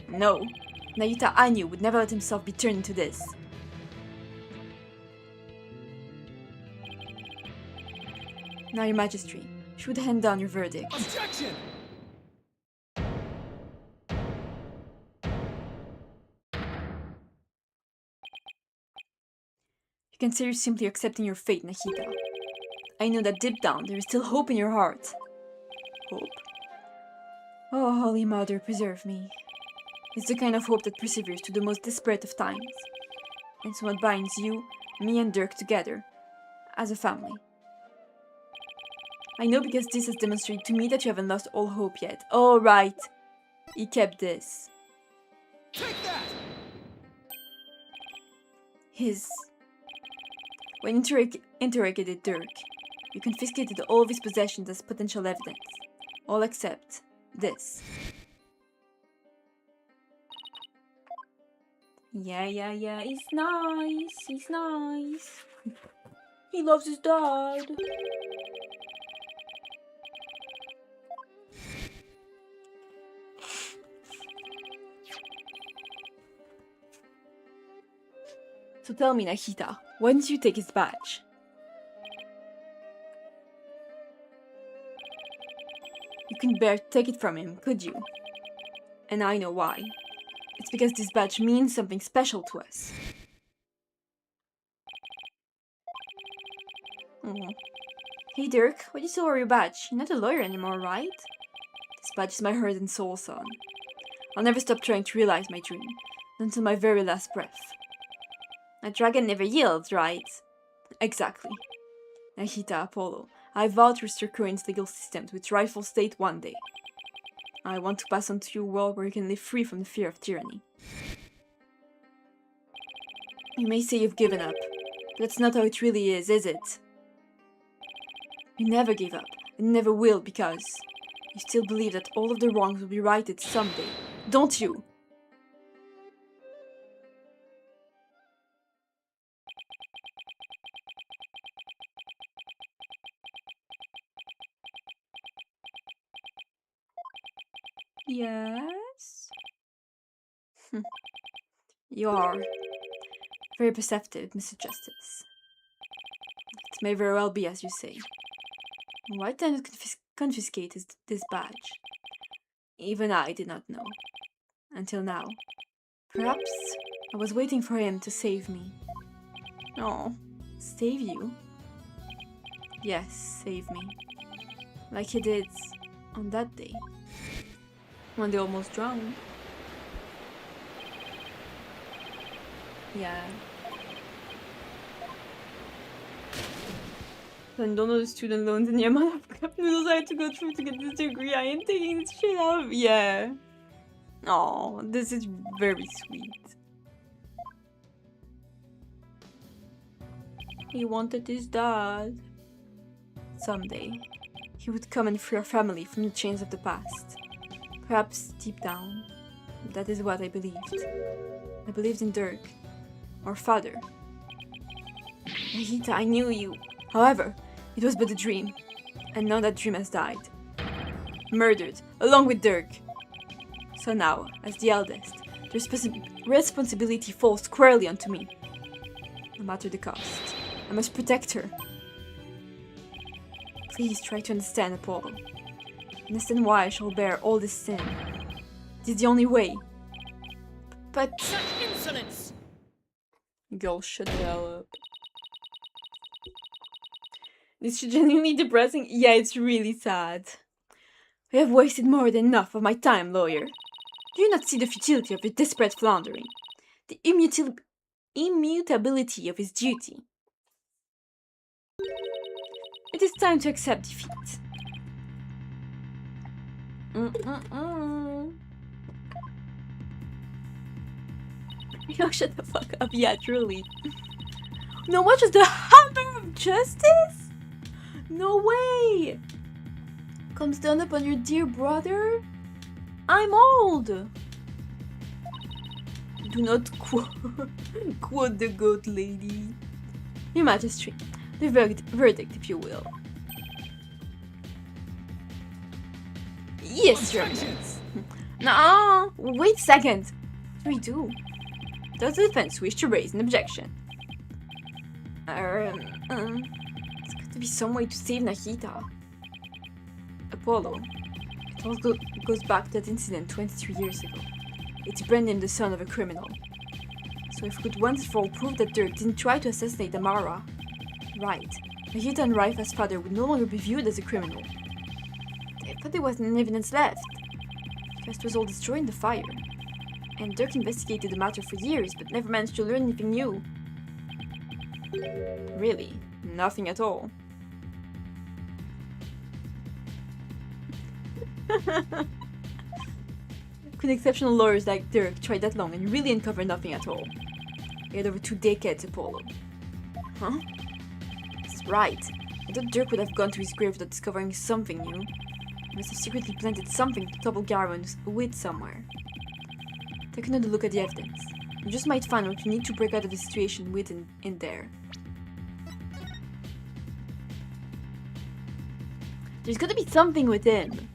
No, Nahita I knew would never let himself be turned into this. Now, Your Majesty, should hand down your verdict. Objection! You consider simply accepting your fate, Nahita. I know that deep down there is still hope in your heart. Hope? Oh, Holy Mother, preserve me. It's the kind of hope that perseveres to the most desperate of times. It's what binds you, me and Dhurke together, as a family. I know because this has demonstrated to me that you haven't lost all hope yet. Oh, right. He kept this. Take that! His... When interrogated Dhurke, you confiscated all of his possessions as potential evidence. All except this. Yeah, he's nice. He loves his dad. So tell me, Nahita, why didn't you take his badge? You couldn't bear to take it from him, could you? And I know why. It's because this badge means something special to us. Oh. Hey Dhurke, why do you still wear your badge? You're not a lawyer anymore, right? This badge is my heart and soul, son. I'll never stop trying to realize my dream, until my very last breath. A dragon never yields, right? Exactly. Nahita Apollo, I vow to restore Korean's legal system to its rightful state one day. I want to pass on to you a world where you can live free from the fear of tyranny. You may say you've given up, but that's not how it really is it? You never gave up, and never will because you still believe that all of the wrongs will be righted someday, don't you? Yes? You are very perceptive, Mr. Justice. It may very well be as you say. Why did I confiscate this badge? Even I did not know. Until now. Perhaps I was waiting for him to save me. Oh, save you? Yes, save me. Like he did on that day. When they almost drowned. Yeah. And don't know the student loans and the amount of cup noodles I had to go through to get this degree. I ain't taking this shit out of. Yeah. Oh, this is very sweet. He wanted his dad. Someday, he would come and free our family from the chains of the past. Perhaps deep down, that is what I believed. I believed in Dhurke, our father. Nahita, I knew you. However, it was but a dream, and now that dream has died. Murdered, along with Dhurke. So now, as the eldest, the responsibility falls squarely onto me. No matter the cost, I must protect her. Please try to understand, Apollo. Understand why I shall bear all this sin. It is the only way. But... Such insolence! Girl, shut the hell up. This is genuinely depressing. Yeah, it's really sad. I have wasted more than enough of my time, lawyer. Do you not see the futility of his desperate floundering? The immutability of his duty? It is time to accept defeat. Yo, shut the fuck up. Yeah, truly. No, what is the hammer of justice? No way! Comes down upon your dear brother? I'm old! Do not quote the goat lady. Your Majesty, the verdict, if you will. Yes, Your Eminence. No, wait a second. What do we do? Does the defense wish to raise an objection? It's got to be some way to save Nahita. Apollo. It all goes back to that incident 23 years ago. It's Brendan, the son of a criminal. So if we could once for all prove that Dhurke didn't try to assassinate Amara, right, Nahita and Raifa's father would no longer be viewed as a criminal. I thought there wasn't any evidence left. The rest was all destroyed in the fire. And Dhurke investigated the matter for years, but never managed to learn anything new. Really? Nothing at all. Could exceptional lawyers like Dhurke try that long and really uncover nothing at all? He had over 2 decades, Apollo. Huh? That's right. I thought Dhurke would have gone to his grave without discovering something new. He must have secretly planted something to topple Garan's wit somewhere. Take another look at the evidence. You just might find what you need to break out of the situation with in there. There's gotta be something with him.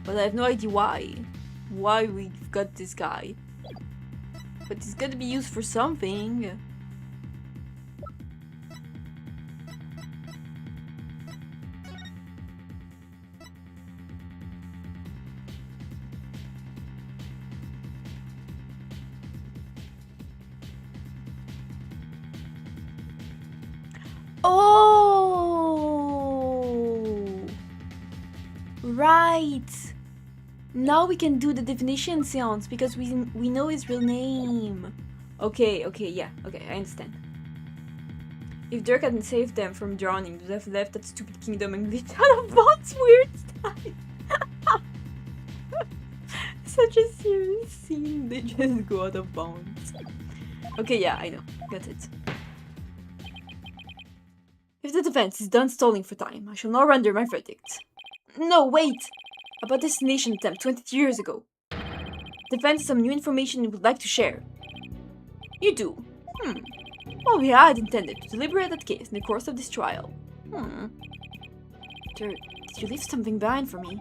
But I have no idea why. Why we've got this guy. But it's gotta be used for something. Oh! Right! Now we can do the definition seance because we know his real name. Okay, yeah, okay, I understand. If Dhurke hadn't saved them from drowning, they would have left that stupid kingdom and lived out of bounds weird style. Such a serious scene, they just go out of bounds. Okay, yeah, I know, got it. If the defense is done stalling for time, I shall now render my verdict. No, wait! About the assassination attempt 20 years ago. Defense has some new information you would like to share. You do? Well, we had intended to deliberate that case in the course of this trial. Did you leave something behind for me?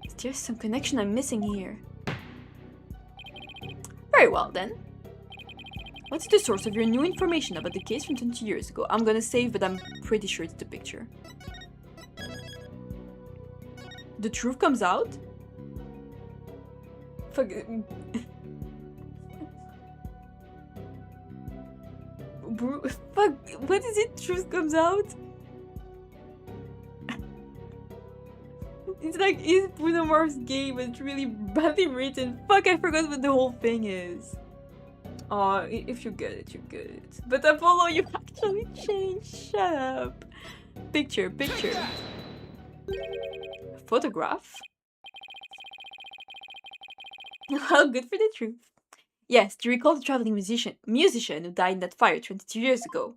Is there some connection I'm missing here? Very well, then. What's the source of your new information about the case from 20 years ago? I'm gonna save, but I'm pretty sure it's the picture. The truth comes out? Fuck. Fuck, what is it? Truth comes out? It's like, is Bruno Mars gay, but it's really badly written. Fuck, I forgot what the whole thing is. Aw, if you get it, you get it. But Apollo, you actually changed. Shut up. Picture. Photograph? How good for the truth. Yes, do you recall the traveling musician who died in that fire 22 years ago?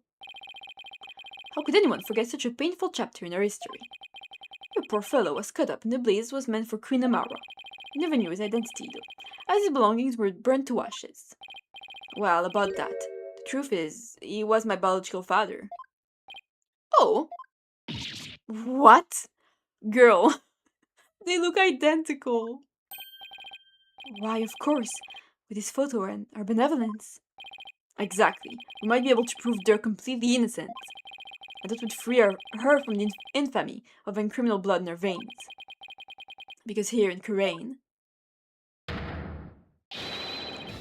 How could anyone forget such a painful chapter in our history? The poor fellow was cut up in the blaze was meant for Queen Amara. We never knew his identity, though, as his belongings were burnt to ashes. Well, about that, the truth is, he was my biological father. Oh? What? Girl, they look identical. Why, of course, with his photo and our benevolence. Exactly. We might be able to prove they're completely innocent. And that would free her from the infamy of having criminal blood in her veins. Because here in Karain,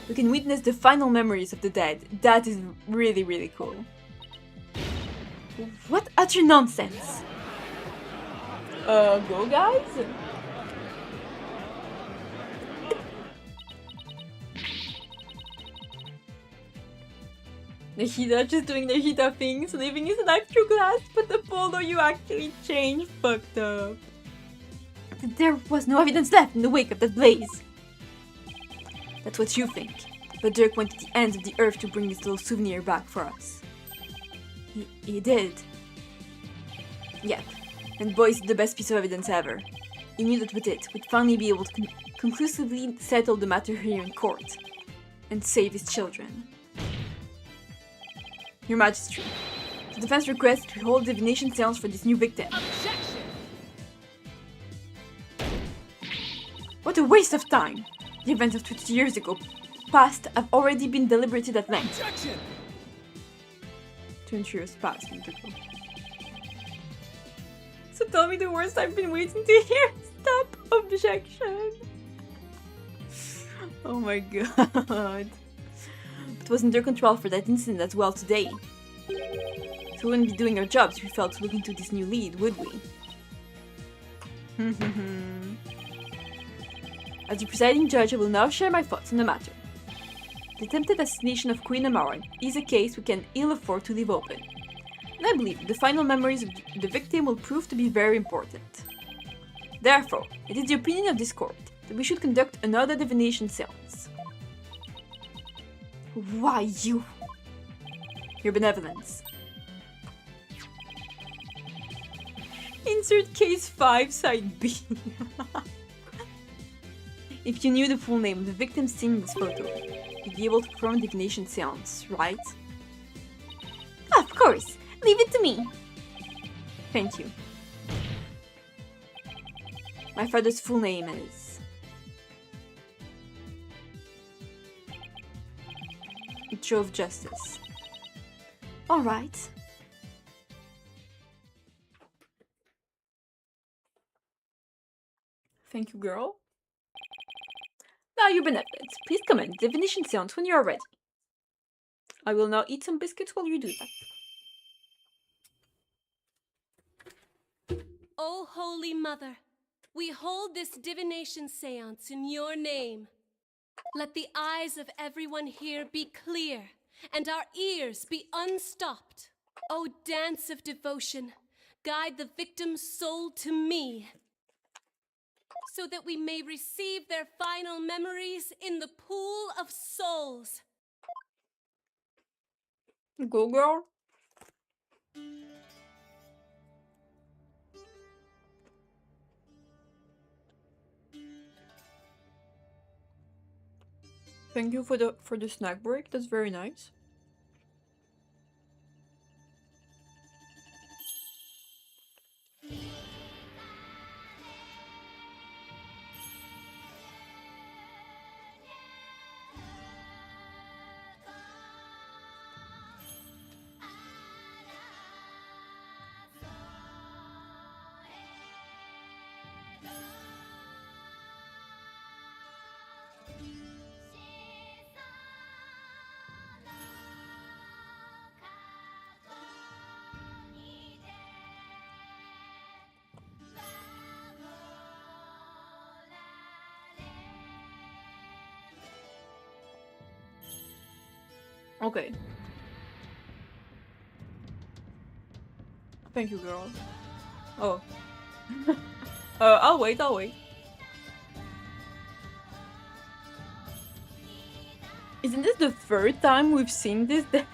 we can witness the final memories of the dead. That is really, really cool. What utter nonsense! Go guys? Nahida just doing Nahida things, living his life through glass, but the photo you actually changed fucked up. There was no evidence left in the wake of that blaze. That's what you think, but Dhurke went to the ends of the earth to bring this little souvenir back for us. He did. Yep, and boy, is it the best piece of evidence ever. He knew that with it, we'd finally be able to conclusively settle the matter here in court, and save his children. Your Majesty, the defense requests to hold divination seance for this new victim. Objection! What a waste of time! The events of 20 years ago past have already been deliberated at length. Objection! 20 years past. So tell me the worst I've been waiting to hear. Stop. Objection. Oh my god. It was in their control for that incident as well today. So we wouldn't be doing our jobs if we failed to look into this new lead, would we? As the presiding judge, I will now share my thoughts on the matter. The attempted assassination of Queen Garan is a case we can ill afford to leave open, and I believe the final memories of the victim will prove to be very important. Therefore, it is the opinion of this court that we should conduct another divination seance. Why you? Your benevolence. Insert case 5, side B. If you knew the full name of the victim seen in this photo, you'd be able to perform a divination seance, right? Of course! Leave it to me! Thank you. My father's full name is... Drove Justice. Alright. Thank you, girl. Now, your benevolence, please commence divination seance when you are ready. I will now eat some biscuits while you do that. O Holy Mother, we hold this divination seance in your name. Let the eyes of everyone here be clear, and our ears be unstopped. O dance of devotion, guide the victim's soul to me, so that we may receive their final memories in the pool of souls. Go, girl. Thank you for the snack break. That's very nice. Okay. Thank you, girl. Oh. I'll wait, I'll wait. Isn't this the third time we've seen this dance?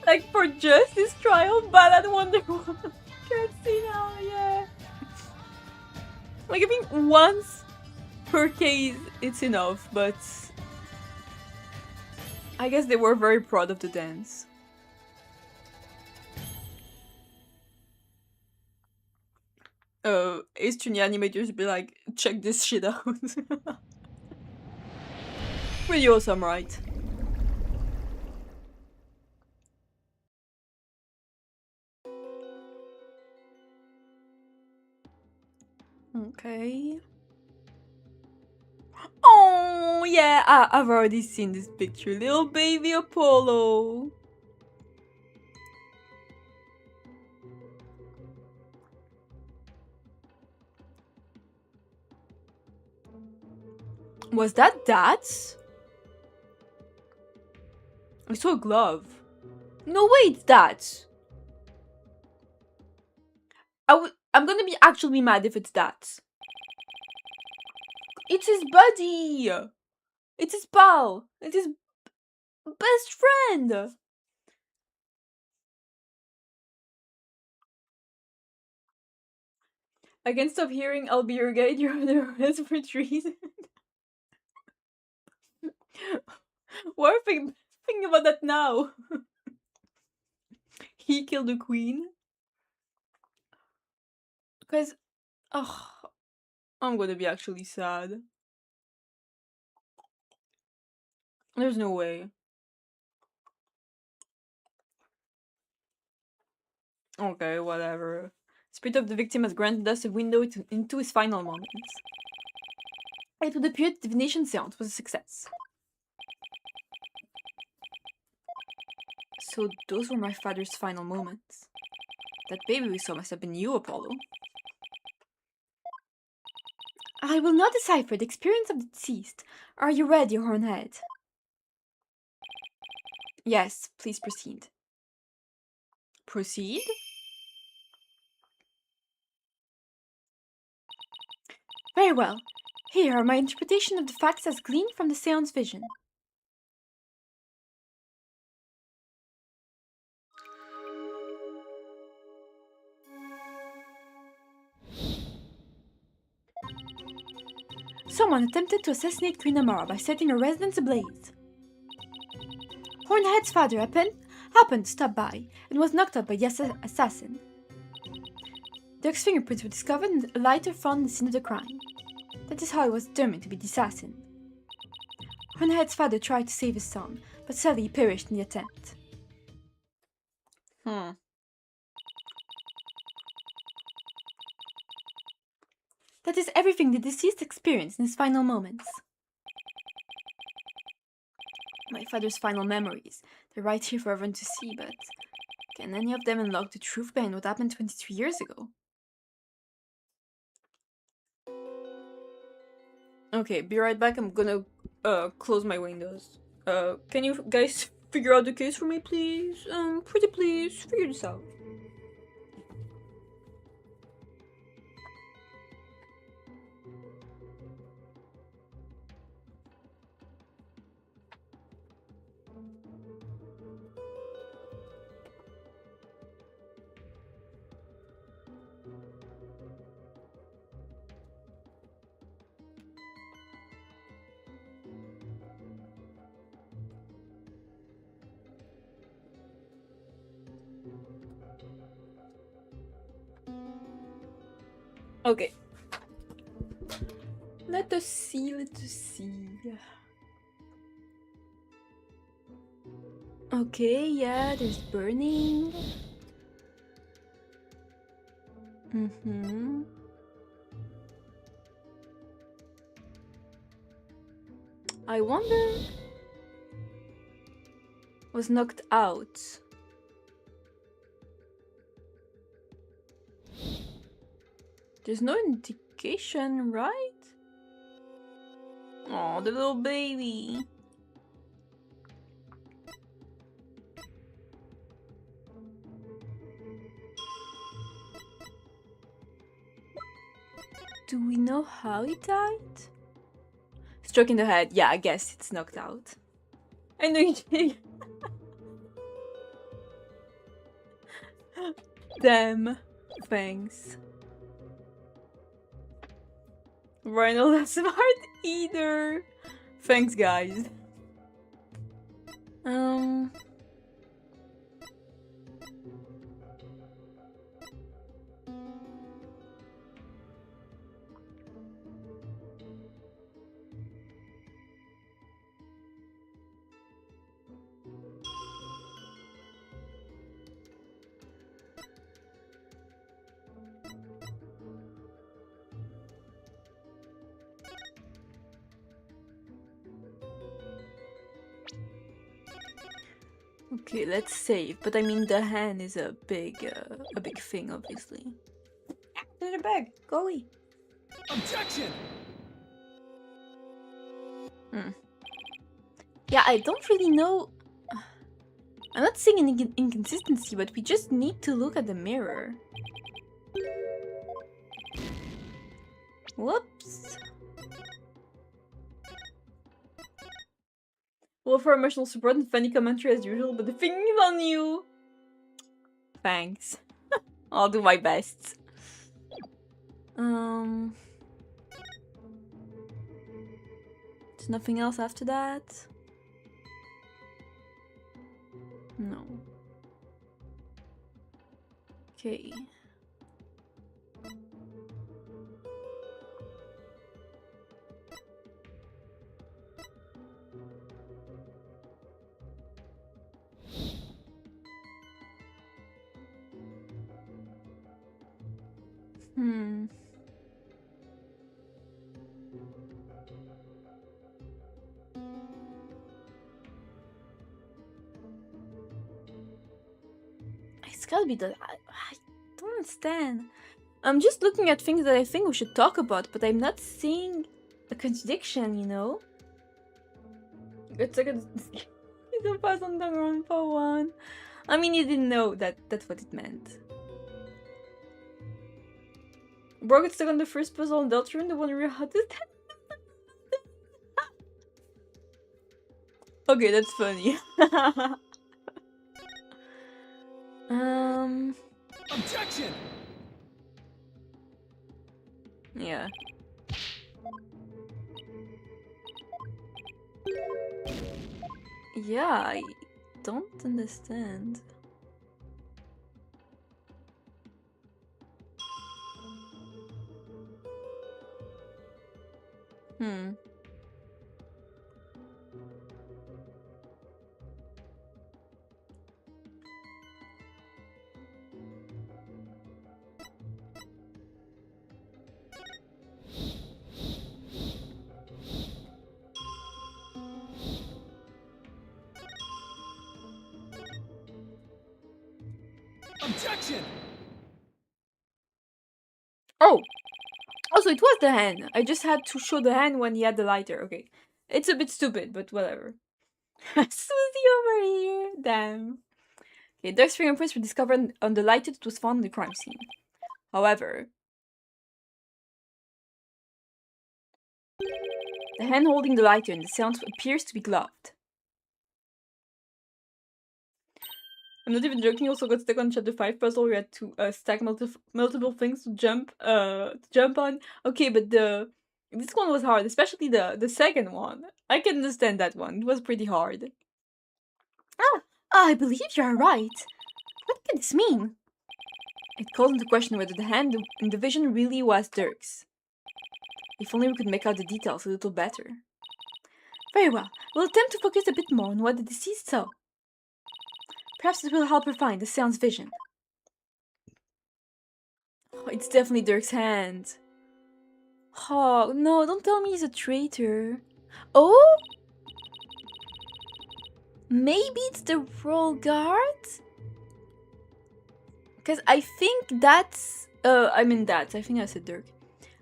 Like, for just this trial, Ballad Wonderwoman. Can't see now, yeah. Like, I think once per case, it's enough, but I guess they were very proud of the dance. Eastern animators be like, check this shit out. Pretty awesome, right? Okay. Oh, yeah, I've already seen this picture. Little baby Apollo. Was that that? I saw a glove. No, wait, that. I'm gonna be actually mad if it's that. It's his buddy. It's his pal. It's his best friend. I can't stop hearing I'll be your guide, you're on the rest for trees. Why are you thinking about that now? He killed the queen? Guys, oh, I'm gonna be actually sad. There's no way. Okay, whatever. Spirit of the victim has granted us a window into his final moments. It would appear the divination seance was a success. So those were my father's final moments. That baby we saw must have been you, Apollo. I will not decipher the experience of the deceased. Are you ready, Hornhead? Yes, please proceed. Proceed? Very well. Here are my interpretation of the facts as gleaned from the seance vision. Someone attempted to assassinate Queen Amara by setting her residence ablaze. Hornhead's father happened to stop by and was knocked out by the assassin. Dhurke's fingerprints were discovered and a lighter found in the scene of the crime. That is how he was determined to be the assassin. Hornhead's father tried to save his son, but sadly he perished in the attempt. That is everything the deceased experienced in his final moments. My father's final memories. They're right here for everyone to see, but can any of them unlock the truth behind what happened 23 years ago? Okay, be right back. I'm gonna close my windows. Can you guys figure out the case for me, please? Pretty please, figure this out. Okay. Let us see, let us see. Okay, yeah, there's burning. I wonder... was knocked out. There's no indication, right? Oh, the little baby. Do we know how he died? Struck in the head. Yeah, I guess it's knocked out. I know you did. Damn. Thanks. Rhino not smart either. Thanks, guys. Okay, let's save. But I mean, the hand is a big thing, obviously. There's a bag. Go away. Objection! Yeah, I don't really know. I'm not seeing an inconsistency, but we just need to look at the mirror. Whoops. Well, for emotional support and funny commentary as usual, but the thing is on you. Thanks. I'll do my best. There's nothing else after that? No. Okay. It's gotta be I don't understand. I'm just looking at things that I think we should talk about, but I'm not seeing a contradiction, you know? It's like it's a pass on the run for one. I mean, you didn't know that's what it meant. Bro gets stuck on the first puzzle in Deltarune, the one where how did that? Okay, that's funny. Objection! Yeah. Yeah, I don't understand. Objection! Oh! Also, it was the hand. I just had to show the hand when he had the lighter. Okay. It's a bit stupid, but whatever. Susie over here. Damn. Okay, Doug's fingerprints were discovered on the lighter that was found in the crime scene. However, the hand holding the lighter in the sound appears to be gloved. I'm not even joking. Also got stuck on chapter 5 puzzle. We had to stack multiple things to jump on. Okay, but this one was hard, especially the second one. I can understand that one. It was pretty hard. Ah, I believe you are right. What can this mean? It calls into question whether the hand in the vision really was Dhurke's. If only we could make out the details a little better. Very well. We'll attempt to focus a bit more on what the deceased saw. Perhaps it will help refine the seance vision. Oh, it's definitely Dhurke's hand. Oh, no, don't tell me he's a traitor. Oh? Maybe it's the royal guard? Because I think that's... I think I said Dhurke.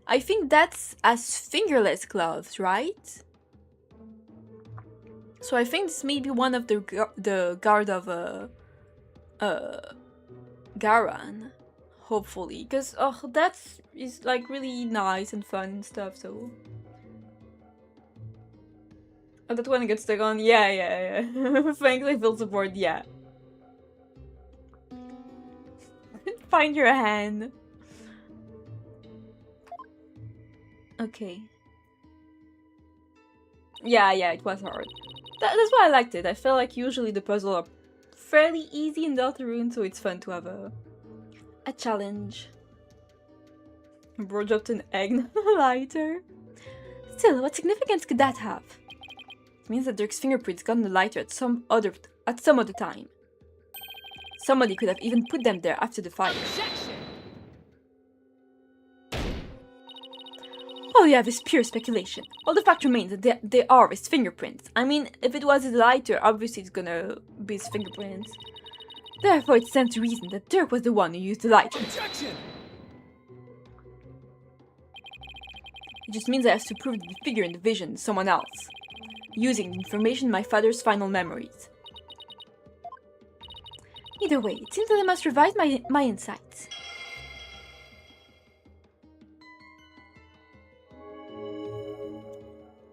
I think that's as fingerless gloves, right? So I think this may be one of the guard of Garan hopefully, because that is like really nice and fun and stuff. So that one gets stuck on. Yeah. Thanks, I feel support. Yeah. Find your hand. Okay. Yeah, it was hard. That's why I liked it. I felt like usually the puzzles are fairly easy in Deltarune, so it's fun to have a challenge. Bro dropped an egg, not a lighter. Still, what significance could that have? It means that Dhurke's fingerprints got on the lighter at some other time. Somebody could have even put them there after the fire. All you have is pure speculation. All the fact remains that they are his fingerprints. I mean, if it was his lighter, obviously it's gonna be his fingerprints. Therefore, it stands to reason that Dhurke was the one who used the lighter. Objection! It just means I have to prove that the figure in the vision is someone else, using the information in my father's final memories. Either way, it seems that I must revise my insights.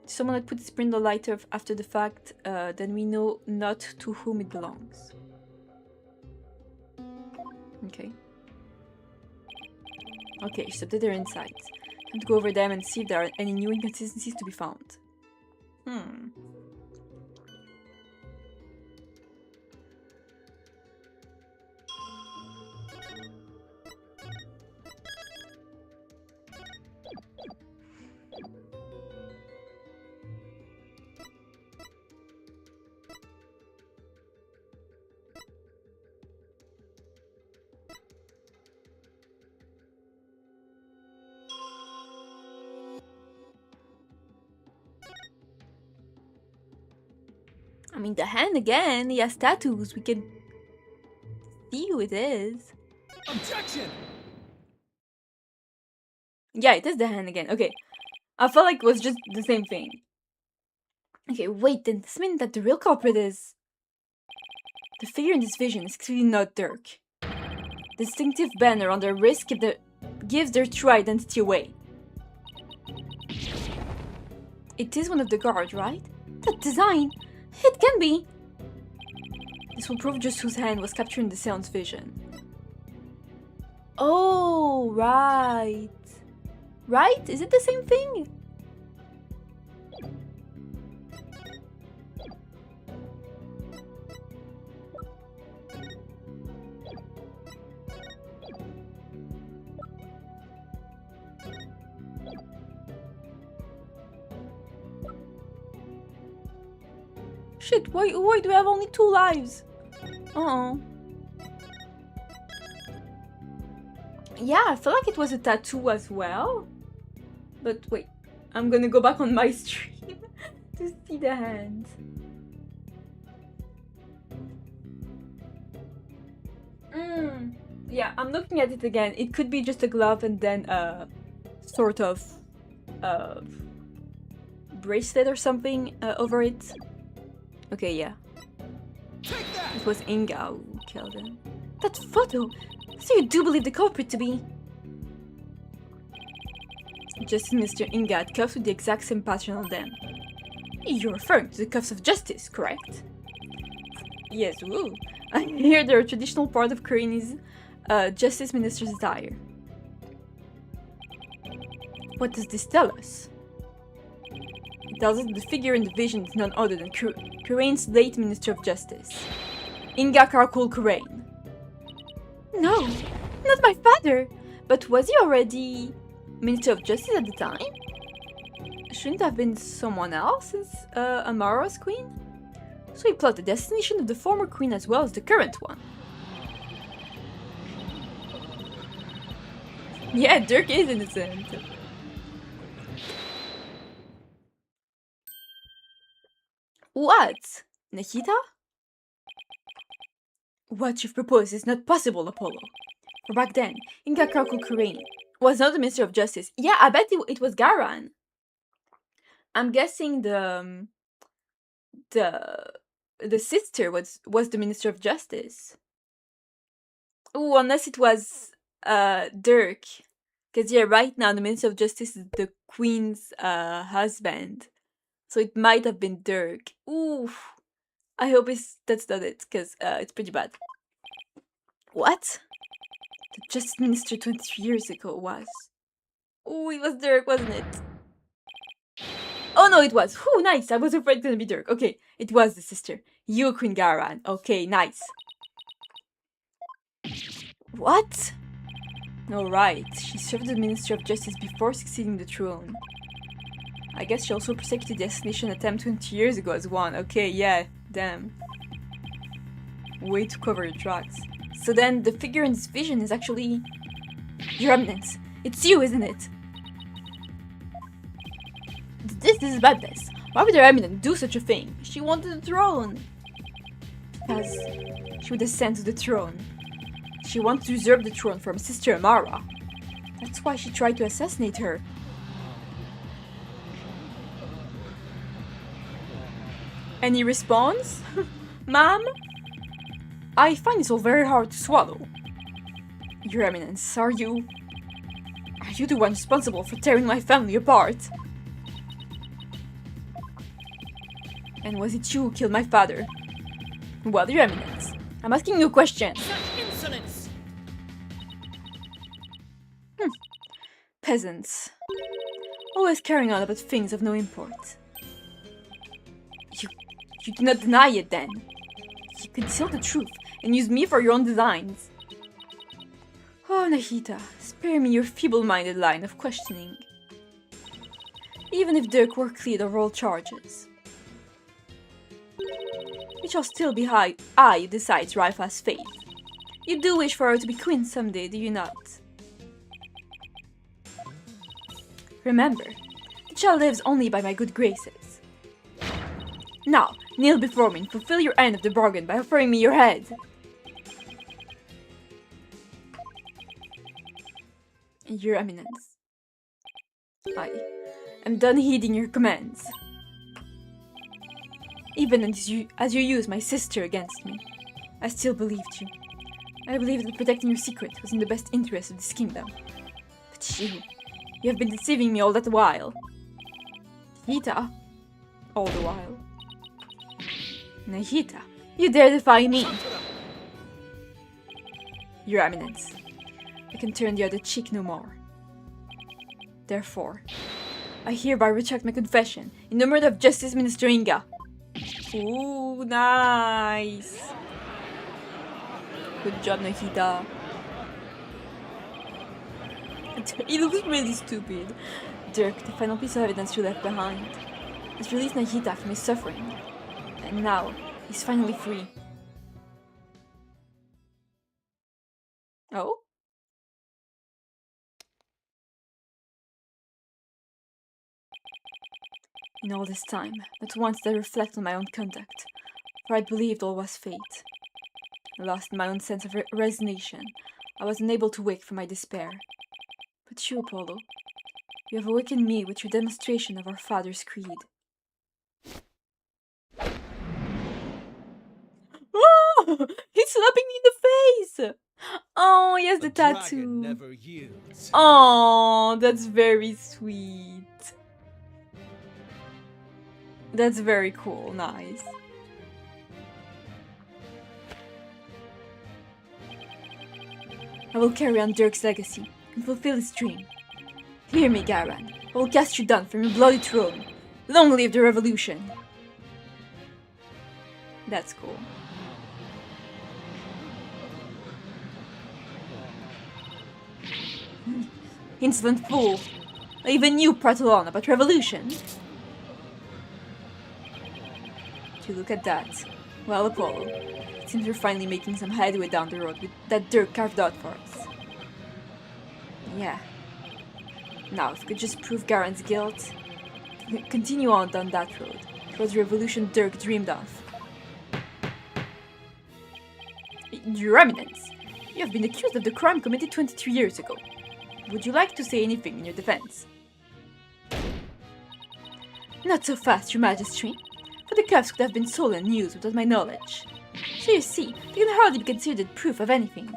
Someone had put this print on the lighter after the fact, then we know not to whom it belongs. Okay. Okay, she's updated her insights. Time to go over them and see if there are any new inconsistencies to be found. I mean, the hand again, he has tattoos, we can see who it is. Objection! Yeah, it is the hand again, okay. I felt like it was just the same thing. Okay, wait, then this means that the real culprit is... The figure in this vision is clearly not Dhurke. The distinctive banner on their wrist gives their true identity away. It is one of the guards, right? That design! It can be! This will prove just whose hand was capturing the seance vision. Oh, right. Right? Is it the same thing? Shit, why do we have only 2 lives? Uh-oh. Yeah, I feel like it was a tattoo as well. But wait, I'm gonna go back on my stream to see the hand. Yeah, I'm looking at it again. It could be just a glove and then a sort of bracelet or something over it. Okay, yeah. It was Inga who killed him. That photo! So you do believe the culprit to be... Justice Mr. Inga had cuffs with the exact same pattern on them. You're referring to the cuffs of justice, correct? Yes, woo. I hear they're a traditional part of Korean's justice minister's attire. What does this tell us? It tells us that the figure in the vision is none other than Korean's late Minister of Justice, Inga Karkul Korean. No, not my father! But was he already Minister of Justice at the time? Shouldn't have been someone else as Amara's queen? So he plotted the assassination of the former queen as well as the current one. Yeah, Dhurke is innocent. What? Nikita? What you've proposed is not possible, Apollo. For back then, Inga Karkul Korean was not the Minister of Justice. Yeah, I bet it was Garan. I'm guessing the sister was the Minister of Justice. Oh, unless it was Dhurke. Because, yeah, right now the Minister of Justice is the Queen's husband. So it might have been Dhurke. Oof. I hope that's not it, because it's pretty bad. What? The Justice Minister 23 years ago was. Oh, it was Dhurke, wasn't it? Oh no, it was. Whew, nice. I was afraid it was gonna be Dhurke. Okay, it was the sister. You, Queen Garan. Okay, nice. What? Alright, she served as Minister of Justice before succeeding the throne. I guess she also prosecuted the assassination attempt 20 years ago as one. Okay, yeah, damn. Way to cover your tracks. So then, the figure in this vision is actually... Your Eminence. It's you, isn't it? This is madness. Why would Her Eminence do such a thing? She wanted the throne. Because she would ascend to the throne. She wanted to usurp the throne from Sister Amara. That's why she tried to assassinate her. Any response? Ma'am? I find this all very hard to swallow. Your Eminence, are you the one responsible for tearing my family apart? And was it you who killed my father? Well, Your Eminence, I'm asking you a question. Such insolence! Peasants. Always carrying on about things of no import. You do not deny it then. You conceal the truth and use me for your own designs. Oh, Nahita, spare me your feeble-minded line of questioning. Even if Dhurke were cleared of all charges, it shall still be I who decides Raifa's fate. You do wish for her to be queen someday, do you not? Remember, the child lives only by my good graces. Now, kneel before me and fulfill your end of the bargain by offering me your head. Your Eminence, I am done heeding your commands. Even as you used my sister against me, I still believed you. I believed that protecting your secret was in the best interest of this kingdom. But you have been deceiving me all that while. Nahita, all the while. Nahita, you dare defy me! Your Eminence, I can turn the other cheek no more. Therefore, I hereby retract my confession in the murder of Justice Minister Inga. Ooh, nice! Good job, Nahita. He looks really stupid. Dhurke, the final piece of evidence you left behind, has released Nahita from his suffering. And now, he's finally free. Oh? In all this time, not once did I reflect on my own conduct, for I believed all was fate. Lost in my own sense of resignation, I was unable to wake from my despair. But you, Apollo, you have awakened me with your demonstration of our father's creed. Oh! He's slapping me in the face! Oh, he has the tattoo. Oh, that's very sweet. That's very cool, nice. I will carry on Dhurke's legacy and fulfill his dream. Hear me, Garan. I will cast you down from your bloody throne. Long live the revolution! That's cool. Insolent fool! Even you prattle on about revolution? Would you look at that? Well, Apollo, it seems we're finally making some headway down the road with that Dhurke carved out for us. Yeah. Now, if we could just prove Garen's guilt, we could continue on down that road towards the revolution Dhurke dreamed of. Your Eminence, you have been accused of the crime committed 23 years ago. Would you like to say anything in your defense? Not so fast, Your Majesty, for the cuffs could have been stolen and used without my knowledge. So you see, they can hardly be considered proof of anything.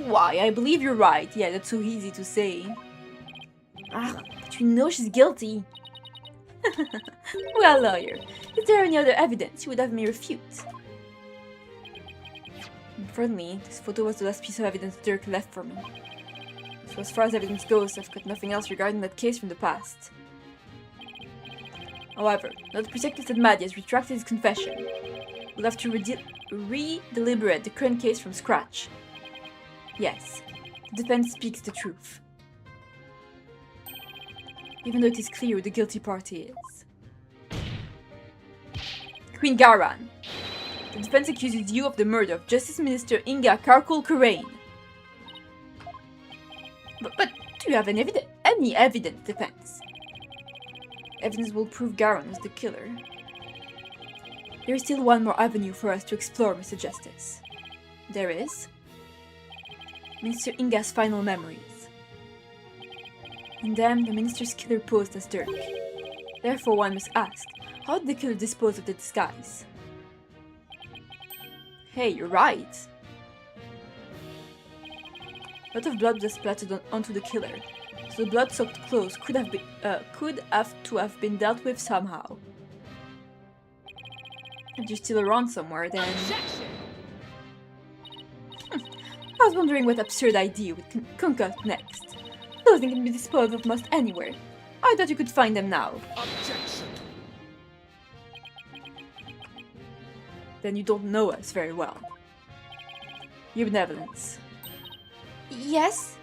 Why, I believe you're right. Yeah, that's so easy to say. Ah, but you know she's guilty. Well, lawyer, is there any other evidence you would have me refute? Unfortunately, this photo was the last piece of evidence Dhurke left for me. So as far as evidence goes, I've got nothing else regarding that case from the past. However, now that Protective said Maddie has retracted his confession, we'll have to re-deliberate the current case from scratch. Yes, the defense speaks the truth. Even though it is clear who the guilty party is. Queen Garan. The defense accuses you of the murder of Justice Minister Inga Karkul-Karain. But do you have any evidence, defense? Evidence will prove Garan was the killer. There is still one more avenue for us to explore, Mr. Justice. There is Minister Inga's final memories. In them, the minister's killer posed as Dhurke. Therefore, one must ask, how did the killer dispose of the disguise? Hey, you're right. A lot of blood was splattered onto the killer, so the blood-soaked clothes could have to have been dealt with somehow. If you're still around somewhere, then... I was wondering what absurd idea would concoct next. Clothing can be disposed of most anywhere. I thought you could find them now. Objection. Then you don't know us very well. Your benevolence. Yes?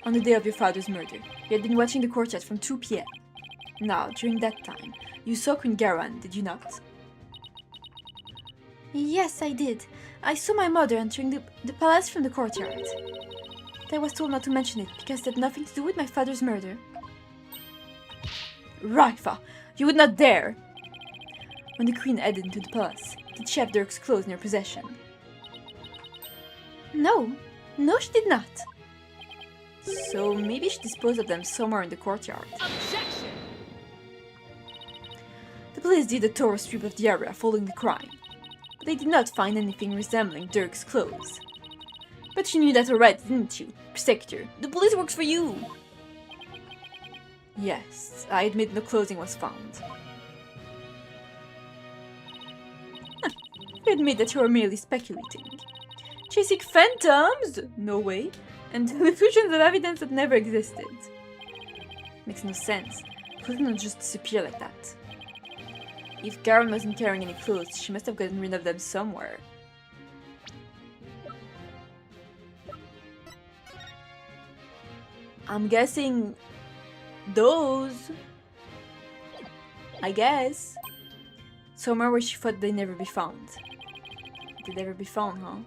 On the day of your father's murder, you had been watching the courtyard from 2 p.m. Now, during that time, you saw Queen Garan, did you not? Yes, I did. I saw my mother entering the palace from the courtyard. I was told not to mention it because it had nothing to do with my father's murder. Raifa, you would not dare! When the queen headed into the palace, did she have Dhurke's clothes in her possession? No, she did not. So maybe she disposed of them somewhere in the courtyard. Objection. The police did a thorough sweep of the area following the crime, but they did not find anything resembling Dhurke's clothes. But you knew that already, didn't you, Protector? The police works for you! Yes, I admit no clothing was found. You admit that you are merely speculating. Chasing phantoms? No way. And illusions of evidence that never existed. Makes no sense. Clothes don't just disappear like that. If Garan wasn't carrying any clothes, she must have gotten rid of them somewhere. I'm guessing those. I guess. Somewhere where she thought they'd never be found. They'd never be found, huh?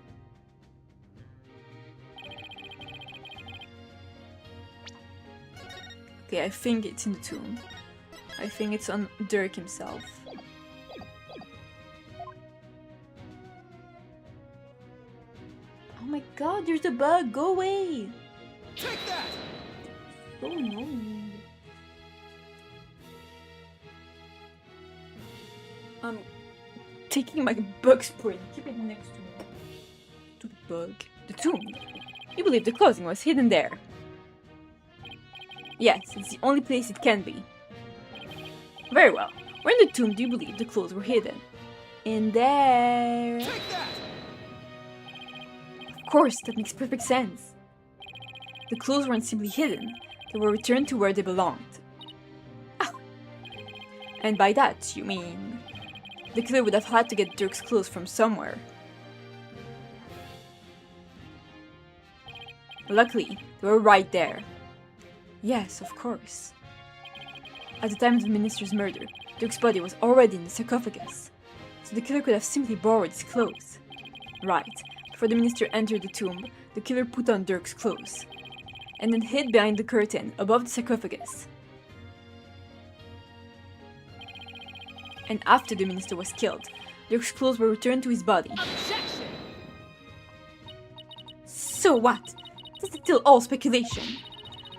Okay, I think it's in the tomb. I think it's on Dhurke himself. Oh my god, there's a bug! Go away! Take that! Oh no. I'm taking my bug spray. Keep it next to the bug. The tomb. You believe the clothing was hidden there? Yes, it's the only place it can be. Very well. Where in the tomb do you believe the clothes were hidden? In there. Take that! Of course, that makes perfect sense. The clothes weren't simply hidden. They were returned to where they belonged. Ah. And by that, you mean... the killer would have had to get Dhurke's clothes from somewhere. Luckily, they were right there. Yes, of course. At the time of the minister's murder, Dhurke's body was already in the sarcophagus, so the killer could have simply borrowed his clothes. Right, before the minister entered the tomb, the killer put on Dhurke's clothes, and then hid behind the curtain above the sarcophagus. And after the minister was killed, Dhurke's clothes were returned to his body. Objection! So what? This is still all speculation.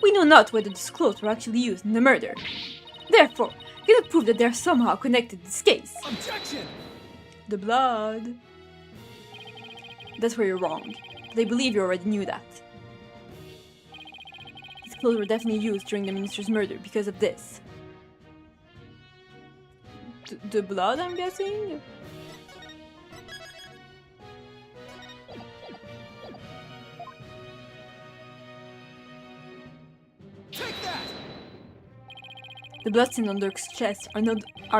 We know not whether these clothes were actually used in the murder. Therefore, we cannot prove that they are somehow connected to this case. Objection! The blood. That's where you're wrong. But I believe you already knew that. These clothes were definitely used during the minister's murder because of this. The blood, I'm guessing? Take that! The bloodstains on Dhurke's chest are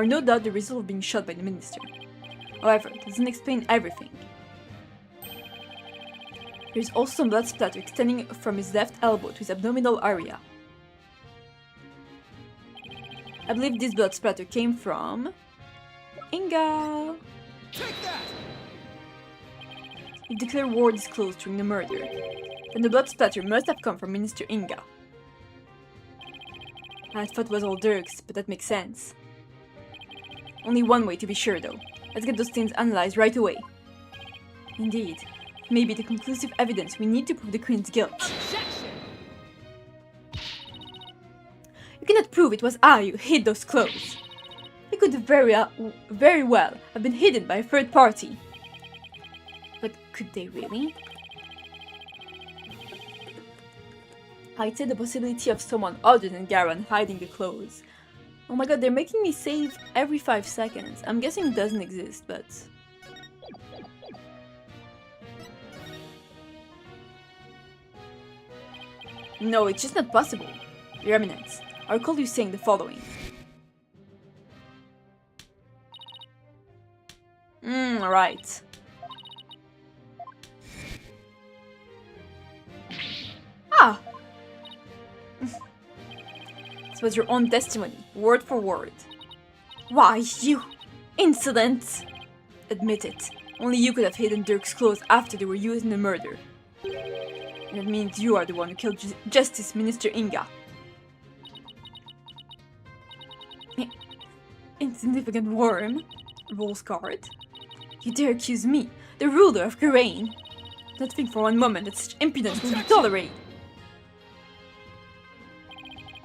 no doubt the result of being shot by the minister. However, it doesn't explain everything. There is also some blood splatter extending from his left elbow to his abdominal area. I believe this blood splatter came from Inga. Take that! If the clear ward is closed during the murder, then the blood splatter must have come from Minister Inga. I thought it was all Dhurke's, but that makes sense. Only one way to be sure though. Let's get those stains analyzed right away. Indeed, maybe the conclusive evidence we need to prove the Queen's guilt. Objection! You cannot prove it was I who hid those clothes. They could very well have been hidden by a third party. But could they really? I'd say the possibility of someone other than Garan hiding the clothes. Oh my god, they're making me save every 5 seconds. I'm guessing it doesn't exist, but... No, it's just not possible. Your Eminence, I recall you saying the following. Right. Ah! This was your own testimony, word for word. Why, you insolent! Admit it. Only you could have hidden Dhurke's clothes after they were used in the murder. And that means you are the one who killed Justice Minister Inga. Insignificant worm. Rolls card. You dare accuse me, the ruler of Garan. Not think for one moment that such impudence will be tolerated.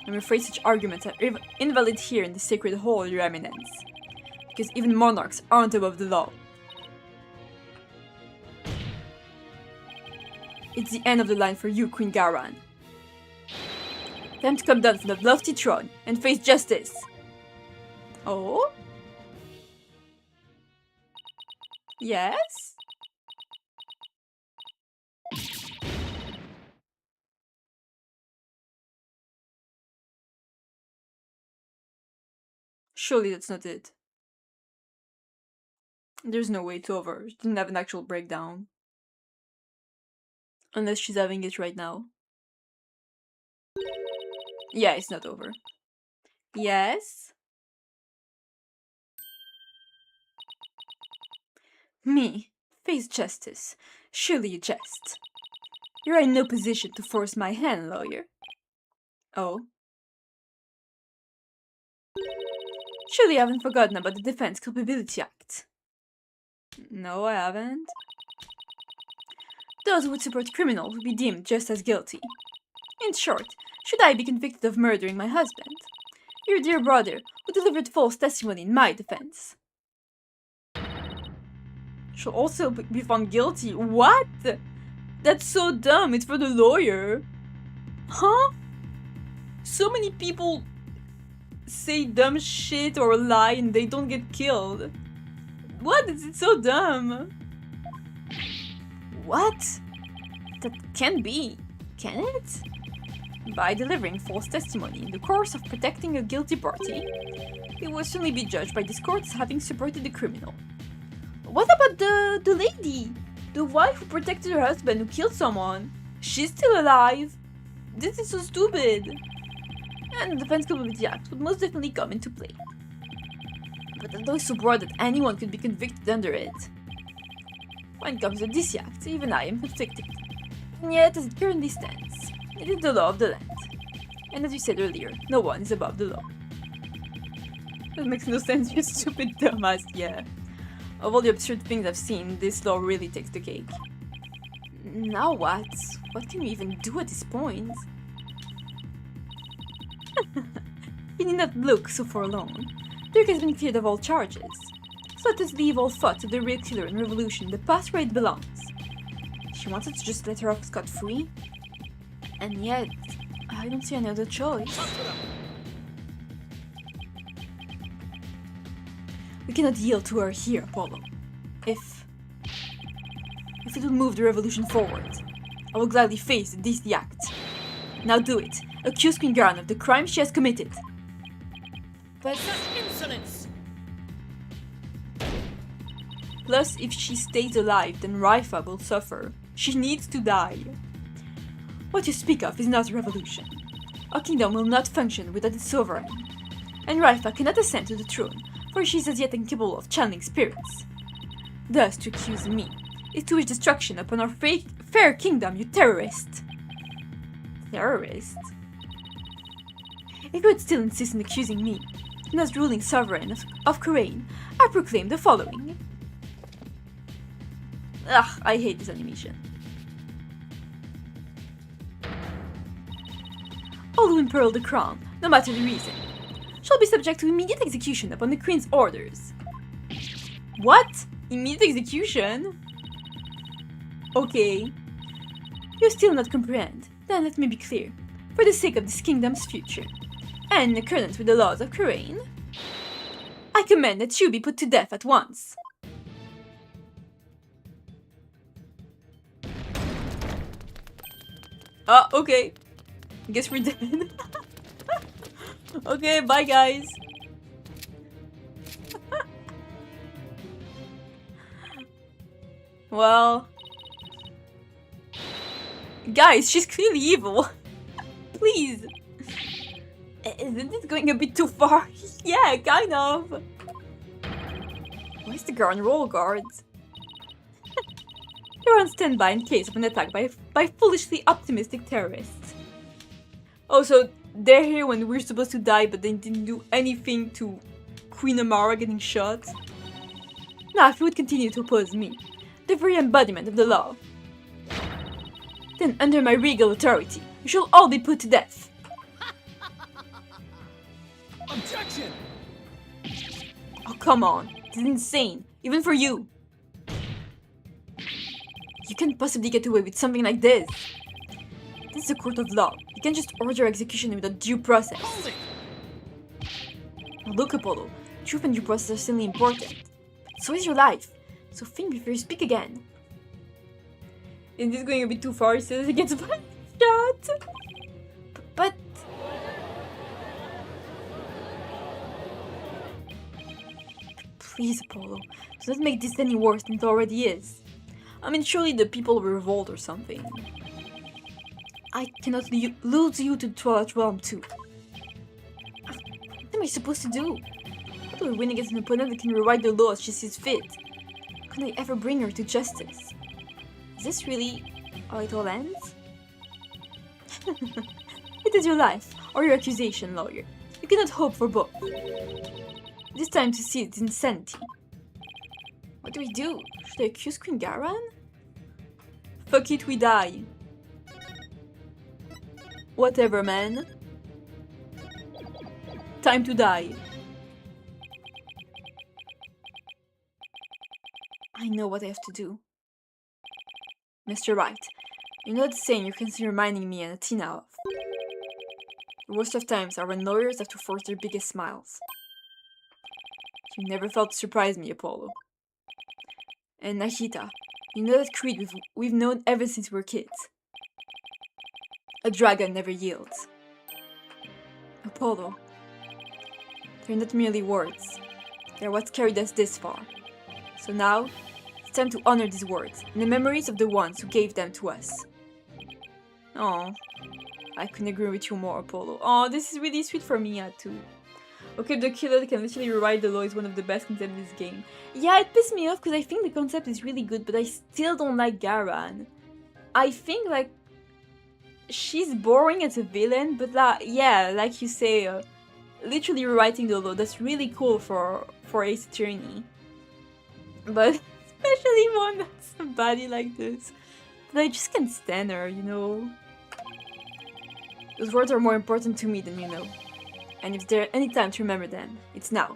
I'm afraid such arguments are invalid here in the sacred hall, Your Eminence. Because even monarchs aren't above the law. It's the end of the line for you, Queen Garan. Time to come down from the lofty throne and face justice. Oh? Yes? Surely that's not it. There's no way it's over. She didn't have an actual breakdown. Unless she's having it right now. Yeah, it's not over. Yes? Me, face justice. Surely you jest. You're in no position to force my hand, lawyer. Oh? Surely you haven't forgotten about the Defense Culpability Act. No, I haven't. Those who would support criminals would be deemed just as guilty. In short, should I be convicted of murdering my husband, your dear brother, who delivered false testimony in my defense, shall also be found guilty. What? That's so dumb. It's for the lawyer. Huh? So many people say dumb shit or lie and they don't get killed. What? It's so dumb. What? That can't be. Can it? By delivering false testimony in the course of protecting a guilty party, it will certainly be judged by this court as having supported the criminal. What about the lady? The wife who protected her husband who killed someone? She's still alive. This is so stupid. And the Defense Culpability Act would most definitely come into play. But the law is so broad that anyone could be convicted under it. When it comes to this act, even I am conflicted. And yet, as it currently stands, it is the law of the land. And as you said earlier, no one is above the law. That makes no sense, you stupid dumbass, yeah. Of all the absurd things I've seen, this law really takes the cake. Now what? What can we even do at this point? You need not look so forlorn. Dhurke has been cleared of all charges. So let us leave all thoughts of the real killer and revolution in the past where it belongs. She wanted to just let her off scot-free. And yet, I don't see any other choice. We cannot yield to her here, Apollo. If it will move the revolution forward, I will gladly face the act. Now do it. Accuse Queen Garan of the crime she has committed. But Such insolence! plus, if she stays alive, then Raifa will suffer. She needs to die. What you speak of is not a revolution. Our kingdom will not function without its sovereign. And Raifa cannot ascend to the throne, for she is as yet incapable of channeling spirits. Thus, to accuse me is to wish destruction upon our fair kingdom, you terrorist. Terrorist? If you would still insist on accusing me, then as ruling sovereign of Karain, I proclaim the following. Ugh, I hate this animation. All who imperil the crown, no matter the reason, shall be subject to immediate execution upon the Queen's orders. What? Immediate execution? Okay. You still not comprehend? Then let me be clear. For the sake of this kingdom's future, and in accordance with the laws of Karain, I command that you be put to death at once. Ah, okay. Guess we're dead. Okay, bye guys. Well, guys, she's clearly evil. Please. Isn't this going a bit too far? Yeah, kind of. Where's the girl on roll guards? You're on standby in case of an attack by foolishly optimistic terrorists. Oh, so they're here when we're supposed to die, but they didn't do anything to Queen Amara getting shot? Now, if you would continue to oppose me, the very embodiment of the law, then under my regal authority, you shall all be put to death. Objection! Oh, come on. This is insane. Even for you. You can't possibly get away with something like this. This is a court of law. You can't just order execution without due process. Hold it! Now look, Apollo. Truth and due process are still important. So is your life. So think before you speak again. Is this going a bit too far? He says he gets shot. But... Please, Apollo. Do not make this any worse than it already is. I mean, surely the people will revolt or something. I cannot lose you to the Twilight Realm too. What am I supposed to do? How do I win against an opponent that can rewrite the law as she sees fit? Can I ever bring her to justice? Is this really how it all ends? It is your life, or your accusation, lawyer. You cannot hope for both. It is time to see its insanity. What do we do? Should I accuse Queen Garan? Fuck it, we die. Whatever, man. Time to die. I know what I have to do. Mr. Wright, you're not saying you're constantly reminding me and Athena of. The worst of times are when lawyers have to force their biggest smiles. You never felt to surprise me, Apollo. And Nahita, you know that creed we've known ever since we were kids. A dragon never yields. Apollo, they're not merely words. They're what carried us this far. So now, it's time to honor these words and the memories of the ones who gave them to us. Oh, I couldn't agree with you more, Apollo. Oh, this is really sweet for Mia too. Okay, the killer that can literally rewrite the law is one of the best concepts in this game. Yeah, it pissed me off because I think the concept is really good, but I still don't like Garan. I think, like, she's boring as a villain, but yeah, like you say, literally rewriting the law, that's really cool for Ace Attorney. But especially one that's a baddie like this. But I just can't stand her, you know? Those words are more important to me than you know. And if there's any time to remember them, it's now.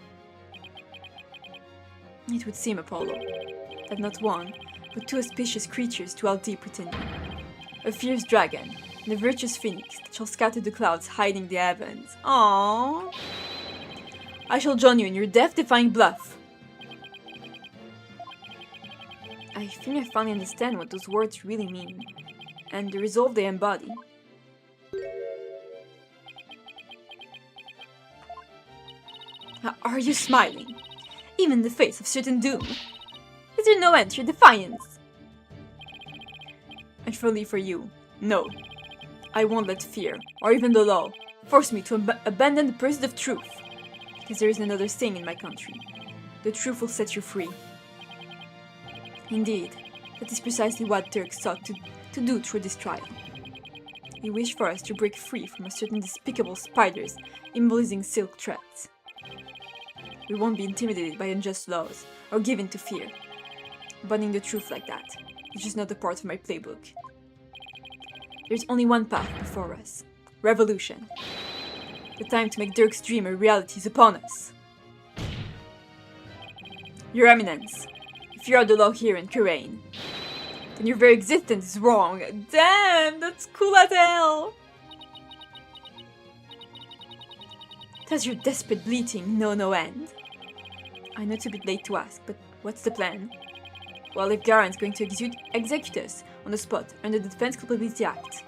It would seem, Apollo, that not one, but two auspicious creatures dwell deep within you. A fierce dragon, and a virtuous phoenix that shall scatter the clouds hiding the heavens. Aww. I shall join you in your death-defying bluff. I think I finally understand what those words really mean, and the resolve they embody. Are you smiling? Even in the face of certain doom? Is there no end to your defiance? Unfortunately for you, no. I won't let fear, or even the law, force me to abandon the pursuit of truth. Because there is another saying in my country. The truth will set you free. Indeed, that is precisely what Dhurke sought to do through this trial. He wished for us to break free from a certain despicable spiders embolizing silk threads. We won't be intimidated by unjust laws, or given to fear. Abandoning the truth like that is just not a part of my playbook. There's only one path before us. Revolution. The time to make Dhurke's dream a reality is upon us. Your Eminence, if you are the law here in Garan, then your very existence is wrong. Damn, that's cool as hell! Does your desperate bleating know no end? I know it's a bit late to ask, but what's the plan? Well, if Garan's going to execute us on the spot under the Defense Culpability Act,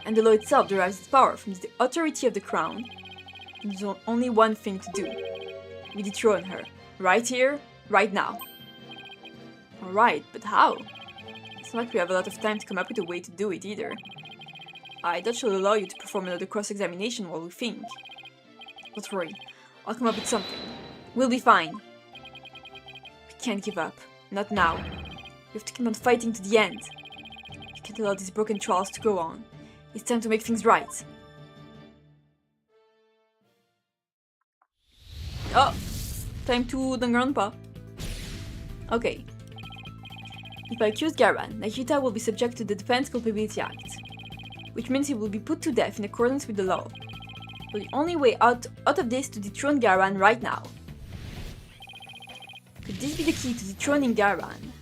and the law itself derives its power from the authority of the crown, there's only one thing to do. We dethrone her. Right here, right now. Alright, but how? It's not like we have a lot of time to come up with a way to do it either. I doubt she'll allow you to perform another cross-examination while we think. Don't worry, I'll come up with something. We'll be fine. We can't give up. Not now. We have to keep on fighting to the end. We can't allow these broken trials to go on. It's time to make things right. Oh! Time to the grandpa. Okay. If I accuse Garan, Nikita will be subject to the Defense Culpability Act, which means he will be put to death in accordance with the law. So the only way out of this is to dethrone Garan right now. Could this be the key to dethroning Garan?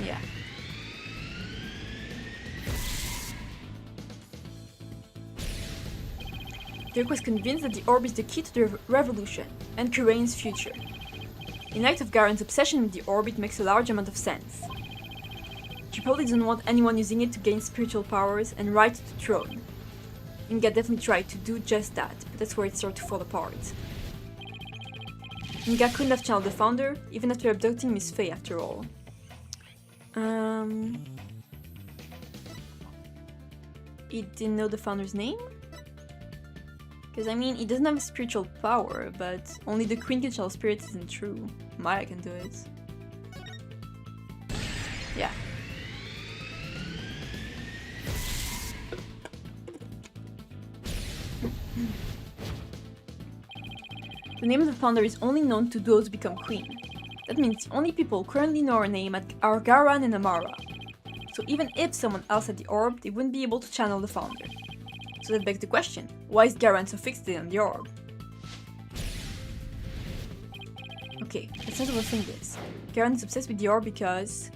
Yeah. Dhurke was convinced that the orb is the key to the revolution and Garan's future. In light of Garan's obsession with the orb, it makes a large amount of sense. She probably doesn't want anyone using it to gain spiritual powers and right to the throne. Inga definitely tried to do just that, but that's where it started to fall apart. Inga couldn't have channeled the founder, even after abducting Miss Faye after all. He didn't know the founder's name? Because I mean, he doesn't have spiritual power, but only the Queen can channel spirits isn't true. Maya can do it. Yeah. The name of the founder is only known to those who become queen. That means the only people who currently know her name are Garan and Amara. So even if someone else had the orb, they wouldn't be able to channel the founder. So that begs the question, why is Garan so fixated on the orb? Okay, let's not overthink this. Garan is obsessed with the orb because...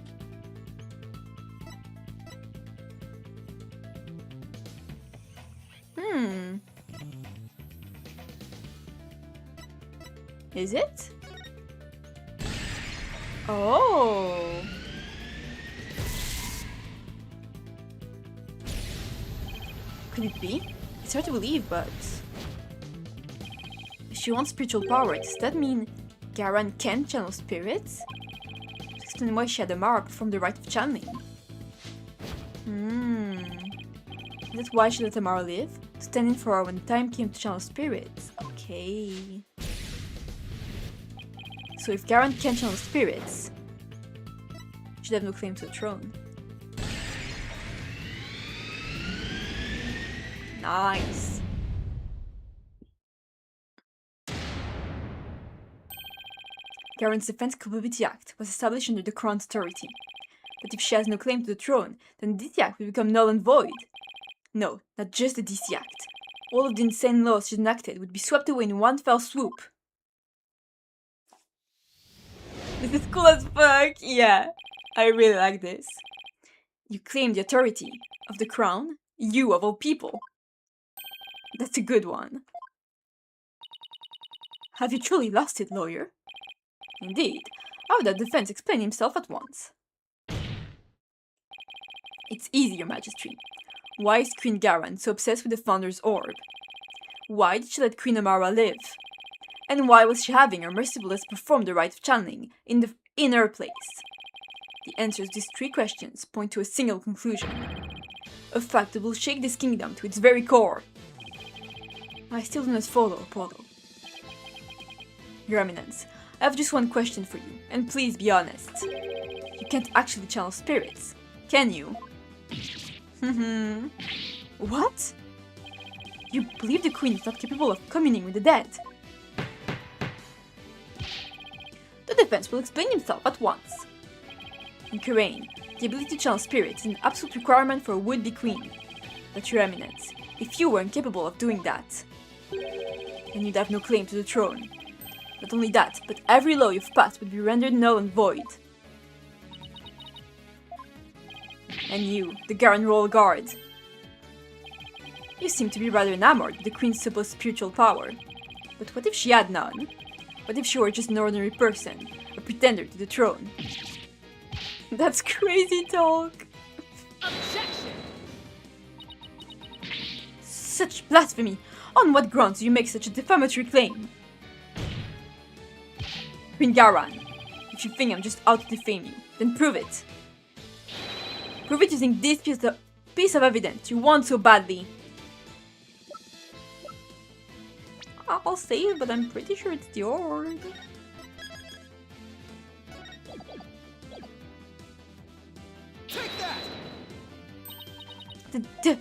Is it? Oh! Could it be? It's hard to believe, but... If she wants spiritual power, does that mean Garan can channel spirits? Explain why she had Amara perform the rite of channeling. Is that why she let Amara live? To stand in for her when the time came to channel spirits? Okay... So if Garan can channel spirits, she should have no claim to the throne. Nice. Garan's Defense Culpability Act was established under the Crown's authority. But if she has no claim to the throne, then the DC Act will become null and void. No, not just the DC Act. All of the insane laws she enacted would be swept away in one fell swoop. This is cool as fuck! Yeah, I really like this. You claim the authority of the Crown, you of all people. That's a good one. Have you truly lost it, lawyer? Indeed. How would that defense explain himself at once? It's easy, your majesty. Why is Queen Garan so obsessed with the Founder's Orb? Why did she let Queen Amara live? And why was she having her mercifulness perform the rite of channeling in her place? The answers to these three questions point to a single conclusion. A fact that will shake this kingdom to its very core. I still do not follow, Apollo. Your Eminence, I have just one question for you, and please be honest. You can't actually channel spirits, can you? What? You believe the Queen is not capable of communing with the dead? The defense will explain himself at once. In Karain, the ability to channel spirits is an absolute requirement for a would-be queen. But your Eminence, if you were incapable of doing that, then you'd have no claim to the throne. Not only that, but every law you've passed would be rendered null and void. And you, the Garan Royal Guard. You seem to be rather enamored with the Queen's supposed spiritual power. But what if she had none? What if she were just an ordinary person, a pretender to the throne? That's crazy talk! Objection! Such blasphemy! On what grounds do you make such a defamatory claim? Queen Garan, if you think I'm just out to defame you, then prove it. Prove it using this piece of evidence you want so badly. I'll say it, but I'm pretty sure it's the orb. Take that!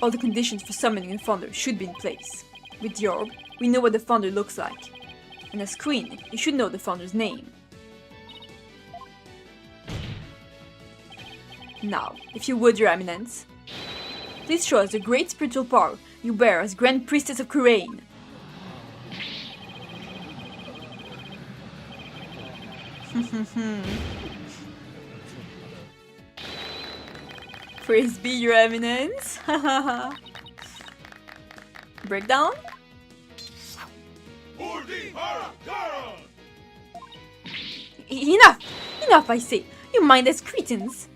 All the conditions for summoning the Thunder should be in place. With the orb, we know what the Thunder looks like. And as Queen, you should know the Founder's name. Now, if you would, Your Eminence, please show us the great spiritual power you bear as Grand Priestess of Karain. Praise be, Your Eminence. Breakdown? Enough! Enough, I say! You mindless cretins!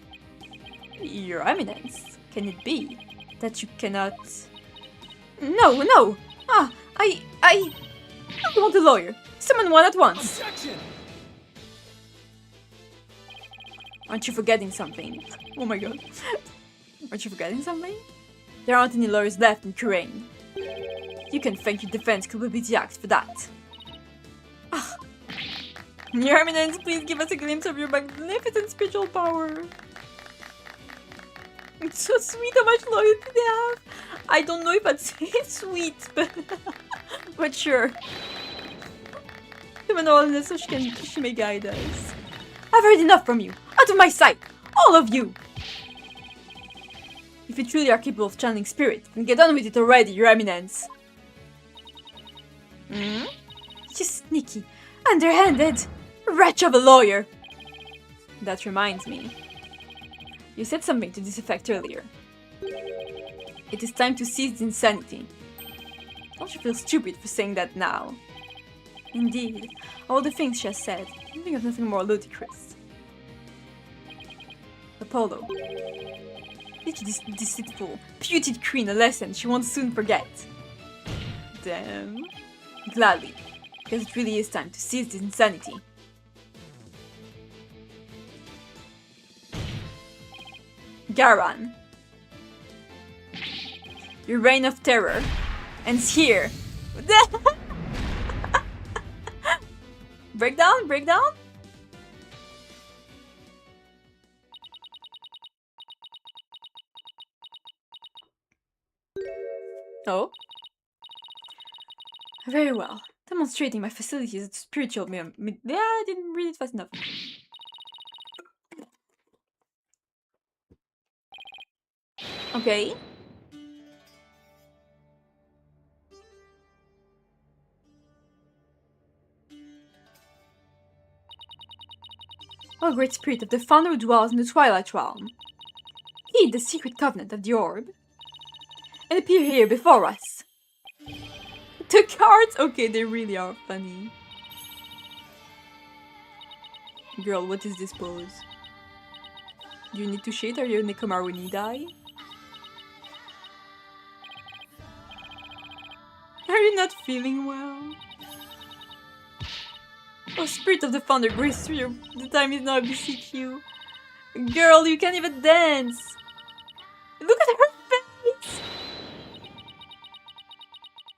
Your Eminence, can it be that you cannot... No, no! I want a lawyer! Summon one at once! Objection! Aren't you forgetting something? Oh my god. Aren't you forgetting something? There aren't any lawyers left in Karain. You can thank your Defense Culpability Act for that. Your Eminence, please give us a glimpse of your magnificent spiritual power. It's so sweet how much loyalty they have. I don't know if I'd say it's sweet, but sure. Come on, all so she may guide us. I've heard enough from you. Out of my sight, all of you. If you truly are capable of channeling spirit, then get on with it already, Your Eminence. You sneaky, underhanded wretch of a lawyer. That reminds me. You said something to this effect earlier. It is time to cease the insanity. Don't you feel stupid for saying that now? Indeed, all the things she has said, I think of nothing more ludicrous. Apollo. Teach this deceitful, puted queen a lesson she won't soon forget. Damn. Gladly, because it really is time to cease this insanity. Garan. Your reign of terror ends here. Breakdown? Breakdown? Oh? Very well. Demonstrating my facilities as a spiritual medium. Yeah, I didn't read it fast enough. Okay. O great spirit of the founder who dwells in the Twilight Realm, heed the secret covenant of the orb, and appear here before us. The cards? Okay, they really are funny. Girl, what is this pose? Do you need to shit? Are you Nekomar when you die? Are you not feeling well? Oh, spirit of the founder, grace through your... The time is now, I beseech you. Girl, you can't even dance! Look at her face!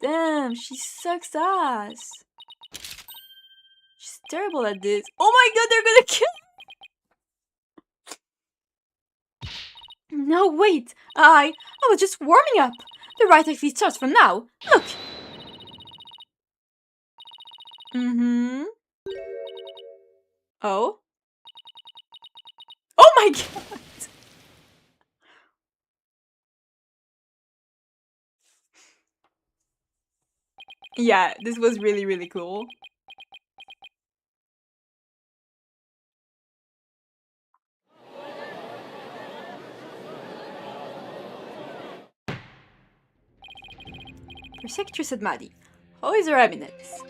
Damn, she sucks ass. She's terrible at this. Oh my god, they're gonna kill her! No, wait! I was just warming up! The right actually starts from now! Look! Mm-hmm. Oh? Oh my god! Yeah, this was really, really cool. Persecutress said Maddie, how is her eminence?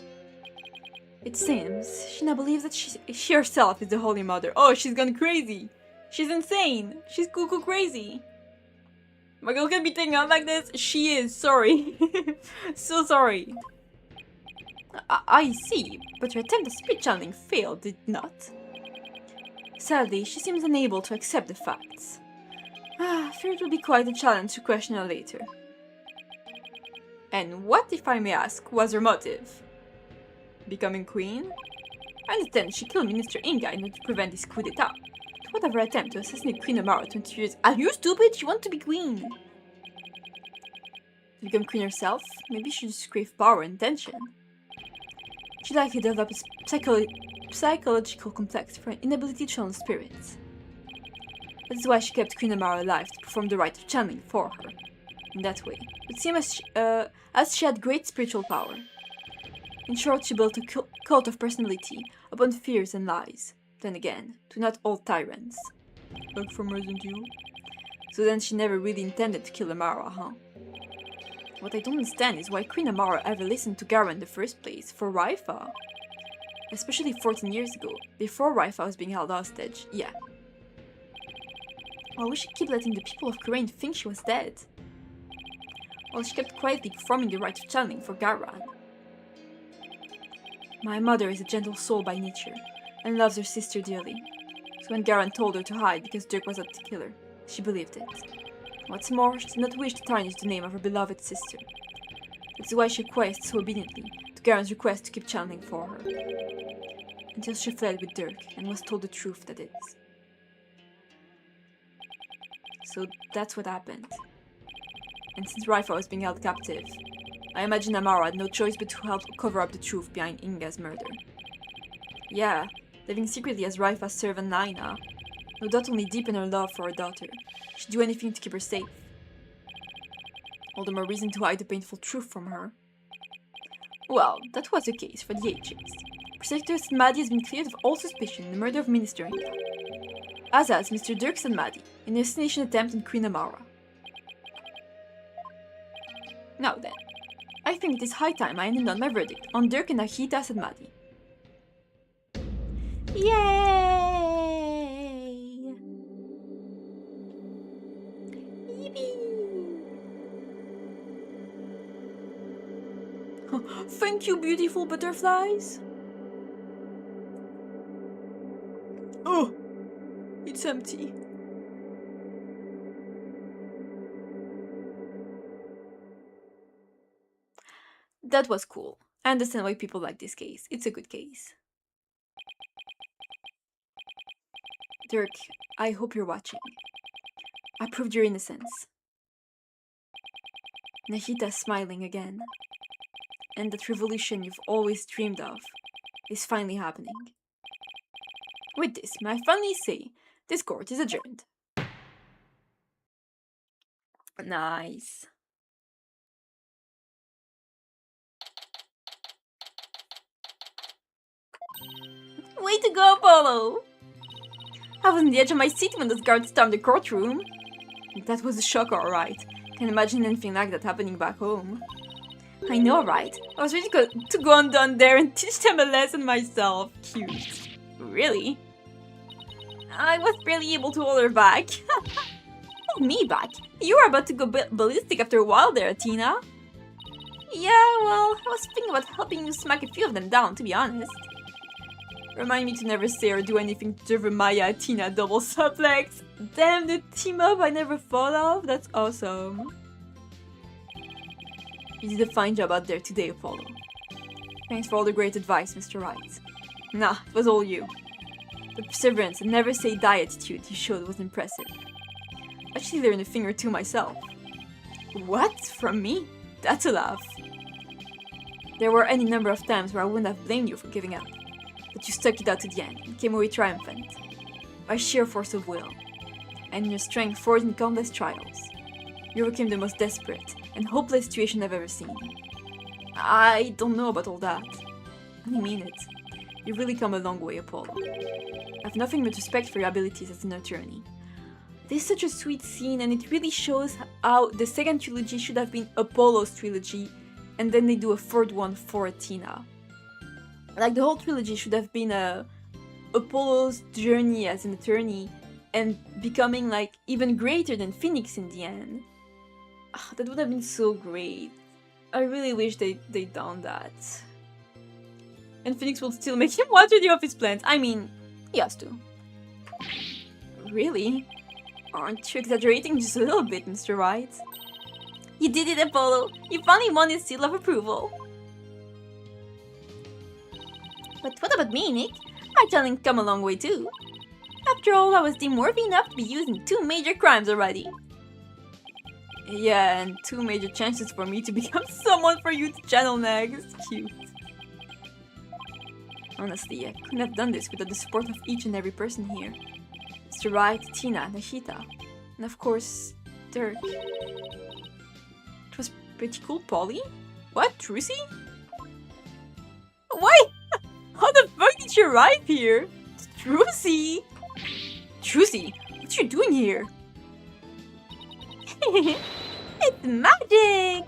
It seems she now believes that she herself is the Holy Mother. Oh, she's gone crazy. She's insane. She's cuckoo crazy. My girl can be taken out like this. She is. Sorry. So sorry. I see, but her attempt at speech channeling failed, did not? Sadly, she seems unable to accept the facts. I fear it will be quite a challenge to question her later. And what, if I may ask, was her motive? Becoming queen? I understand she killed Minister Inga in order to prevent this coup d'etat. To whatever attempt to assassinate Queen Amara 20 years. Are you stupid? She wants to be queen. To become queen herself, maybe she just crave power and attention. She likely developed a psychological complex for an inability to channel spirits. That's why she kept Queen Amara alive to perform the rite of channeling for her. In that way, it seemed as she had great spiritual power. In short, she built a cult of personality upon fears and lies. Then again, to not all tyrants. Like from Resident Evil. So then she never really intended to kill Amara, huh? What I don't understand is why Queen Amara ever listened to Garan in the first place, for Raifa. Especially 14 years ago, before Raifa was being held hostage, yeah. Why would she keep letting the people of Kurain think she was dead? While she kept quietly performing the rite of channeling for Garan. My mother is a gentle soul by nature, and loves her sister dearly. So when Garan told her to hide because Dhurke was out to kill her, she believed it. What's more, she did not wish to tarnish the name of her beloved sister. That's why she acquiesced so obediently to Garan's request to keep channeling for her. Until she fled with Dhurke and was told the truth, that is. So that's what happened. And since Raifa was being held captive, I imagine Amara had no choice but to help cover up the truth behind Inga's murder. Yeah, living secretly as Raifa's servant Naina, no doubt only deepened her love for her daughter. She'd do anything to keep her safe. All the more reason to hide the painful truth from her. Well, that was the case for the ages. Persecutress Maddie has been cleared of all suspicion in the murder of Minister Inga, as has Mr. Dhurke and Maddie in the assassination attempt on Queen Amara. Now then, I think it is high time I ended on my verdict on Dhurke and Akita said Maddie. Yay! Thank you, beautiful butterflies. Oh, it's empty. That was cool. I understand why people like this case. It's a good case. Dhurke, I hope you're watching. I proved your innocence. Nahita's smiling again. and that revolution you've always dreamed of is finally happening. With this, may I finally say, this court is adjourned. Nice. Way to go, Apollo! I was on the edge of my seat when those guards stormed the courtroom. That was a shock, alright. Can't imagine anything like that happening back home. I know, right? I was ready to go on down there and teach them a lesson myself. Cute. Really? I was barely able to hold her back. Hold me back? You were about to go ballistic after a while there, Tina. Yeah, well, I was thinking about helping you smack a few of them down, to be honest. Remind me to never say or do anything to the Maya Tina double suplex. Damn, the team up I never thought of. That's awesome. You did a fine job out there today, Apollo. Thanks for all the great advice, Mr. Wright. Nah, it was all you. The perseverance and never say die attitude you showed was impressive. I actually learned a thing or two myself. What? From me? That's a laugh. There were any number of times where I wouldn't have blamed you for giving up. But you stuck it out to the end and came away triumphant. By sheer force of will. And your strength forged in countless trials. You overcame the most desperate and hopeless situation I've ever seen. I don't know about all that. I mean it. You've really come a long way, Apollo. I have nothing but respect for your abilities as an attorney. This is such a sweet scene, and it really shows how the second trilogy should have been Apollo's trilogy, and then they do a third one for Athena. Like, the whole trilogy should have been Apollo's journey as an attorney, and becoming, like, even greater than Phoenix in the end. That would have been so great. I really wish they'd done that. And Phoenix will still make him water the office plants. I mean, he has to. Really? Aren't you exaggerating just a little bit, Mr. Wright? You did it, Apollo! You finally won his seal of approval! But what about me, Nick? My talent come a long way too. After all, I was deemed worthy enough to be used in 2 major crimes already. Yeah, and 2 major chances for me to become someone for you to channel next. Cute. Honestly, I couldn't have done this without the support of each and every person here. Mr. Wright, Tina, Nashita, and of course, Dhurke. It was pretty cool, Polly. What, Trucy? Why? How the fuck did you arrive here? Trucy! Trucy, what you doing here? It's magic!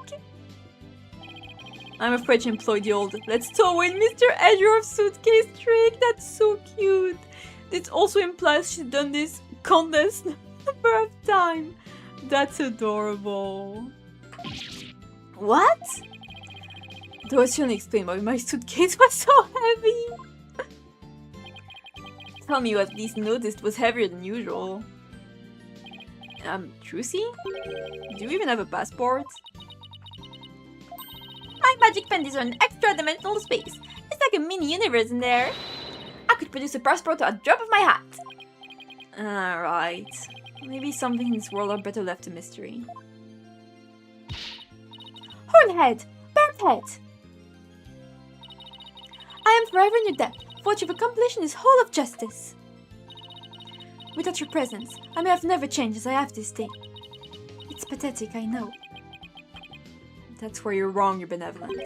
I'm afraid to employ the old "let's throw in Mr. Edger of suitcase" trick. That's so cute. It also implies she's done this countless number of times. That's adorable. What? Though she only explained why my suitcase was so heavy. Tell me you at least noticed was heavier than usual. Trucy? Do you even have a passport? My magic panties are an extra-dimensional space. It's like a mini-universe in there. I could produce a passport at a drop of my hat. Alright. Maybe something in this world are better left a mystery. Hornhead! Birthhead! I am forever in your debt for what you've accomplished in this whole of justice. Without your presence, I may have never changed as I have this day. It's pathetic, I know. That's where you're wrong, your benevolence.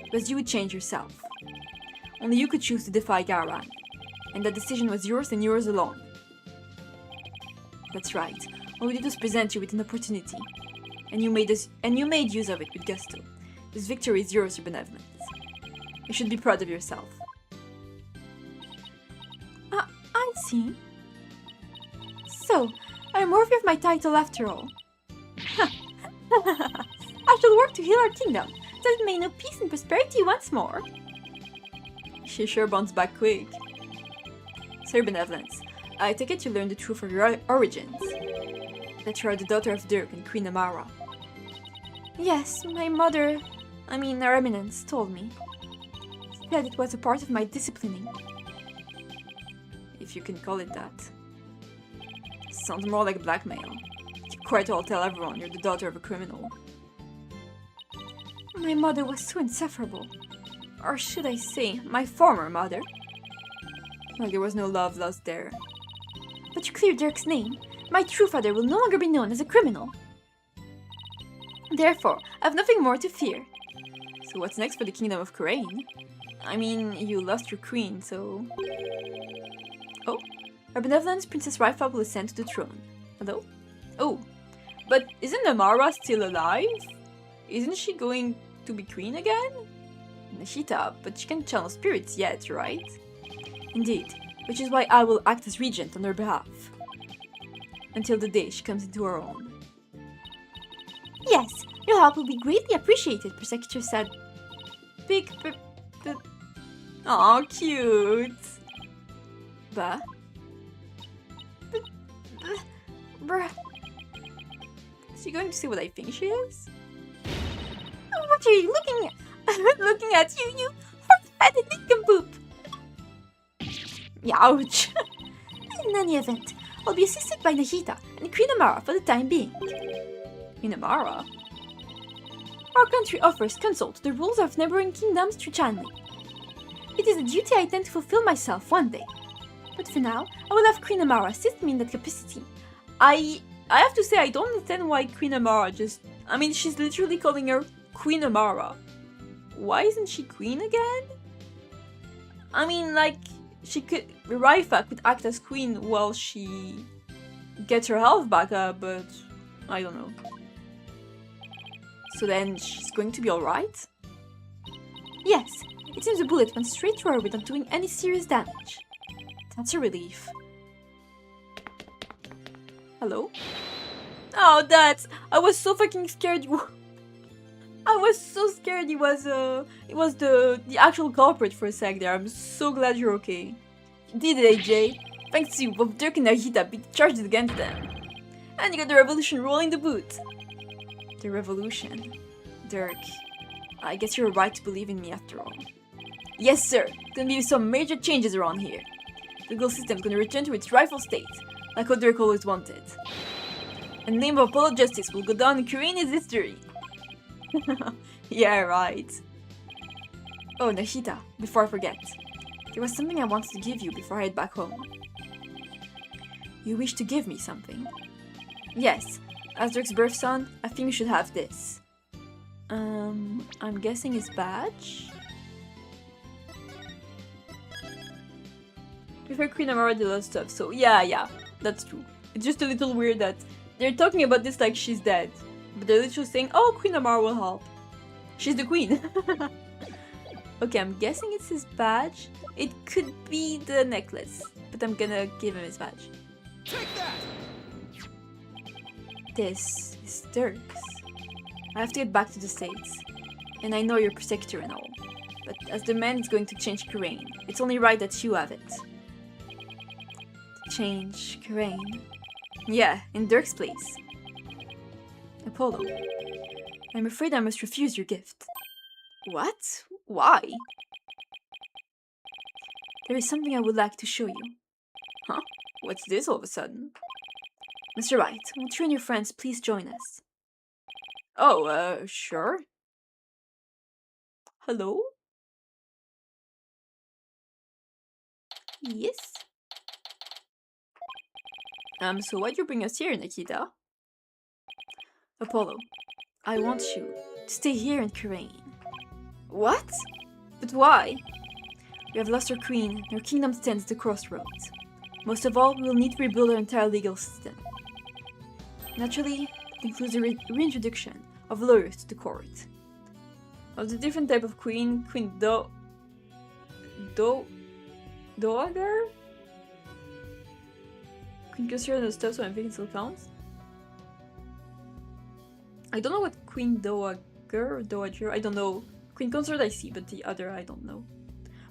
Because you would change yourself. Only you could choose to defy Garan. And that decision was yours and yours alone. That's right. All we did was present you with an opportunity. And you made use of it with gusto. This victory is yours, your benevolence. You should be proud of yourself. I see. So, I'm worthy of my title after all. I shall work to heal our kingdom, so it may know peace and prosperity once more. She sure bounces back quick. Sir Benevolence, I take it you learned the truth of your origins. That you are the daughter of Dhurke and Queen Amara. Yes, my mother, Her Eminence, told me. She said it was a part of my disciplining. If you can call it that. Sounds more like blackmail. You quite all tell everyone you're the daughter of a criminal. My mother was so insufferable. Or should I say, my former mother. Like there was no love lost there. But you cleared Dhurke's name. My true father will no longer be known as a criminal. Therefore, I have nothing more to fear. So what's next for the Kingdom of Garan? I mean, you lost your queen, so... Oh, Her Benevolence Princess Ryfa will ascend to the throne. Hello? Oh, but isn't Namara still alive? Isn't she going to be queen again? Nashita, but she can't channel spirits yet, right? Indeed, which is why I will act as regent on her behalf. Until the day she comes into her own. Yes, your help will be greatly appreciated, Prosecutor said. Aw, cute. Bruh. Bruh. Is she going to see what I think she is? What are you looking at? I'm not looking at you, you horse-headed nincompoop! Ouch! In any event, I'll be assisted by Nahita and Queen Amara for the time being. Queen Amara? Our country offers counsel to the rulers of neighboring kingdoms through channeling. It is a duty I intend to fulfill myself one day. But for now, I will have Queen Amara assist me in that capacity. I have to say I don't understand why Queen Amara just... I mean, she's literally calling her Queen Amara. Why isn't she queen again? I mean, like, she could... Ryfa could act as queen while she gets her health back up, but I don't know. So then she's going to be alright? Yes, it seems the bullet went straight through her without doing any serious damage. That's a relief. Hello? Oh, that's... I was so fucking scared you... I was so scared it was the actual culprit for a sec there. I'm so glad you're okay. You did it, AJ. Thanks to you, both Dhurke and Nahita beat charges against them. And you got the revolution rolling the boot. The revolution. Dhurke. I guess you're right to believe in me after all. Yes, sir. Gonna be some major changes around here. The legal system's gonna return to its rightful state, like what Dhurke always wanted. And the name of Apollo Justice will go down in Garani's history. Yeah, right. Oh, Nahita, before I forget. There was something I wanted to give you before I head back home. You wish to give me something? Yes, as Dhurke's birth son, I think you should have this. I'm guessing his badge? We've heard Queen Amara did a lot of stuff, so yeah, that's true. It's just a little weird that they're talking about this like she's dead. But they're literally saying, oh, Queen Amara will help. She's the queen. Okay, I'm guessing it's his badge. It could be the necklace, but I'm gonna give him his badge. Take that! This is Dhurke's. I have to get back to the States. And I know you're Prosecutor and all. But as the man is going to change Garan, it's only right that you have it. Change Garan. Yeah, in Dhurke's place. Apollo. I'm afraid I must refuse your gift. What? Why? There is something I would like to show you. Huh? What's this all of a sudden? Mr. Wright, won't you and your friends please join us? Oh, sure. Hello? Yes? So why'd you bring us here, Nikita? Apollo, I want you to stay here in Garan. What? But why? We have lost our queen, and our kingdom stands at the crossroads. Most of all, we will need to rebuild our entire legal system. Naturally, it includes the reintroduction of lawyers to the court. Of the different type of queen, Queen Dowager? Queen Consort and stuff, so I'm thinking it still counts. I don't know what Queen Dowager, I don't know. Queen Consort I see, but the other I don't know.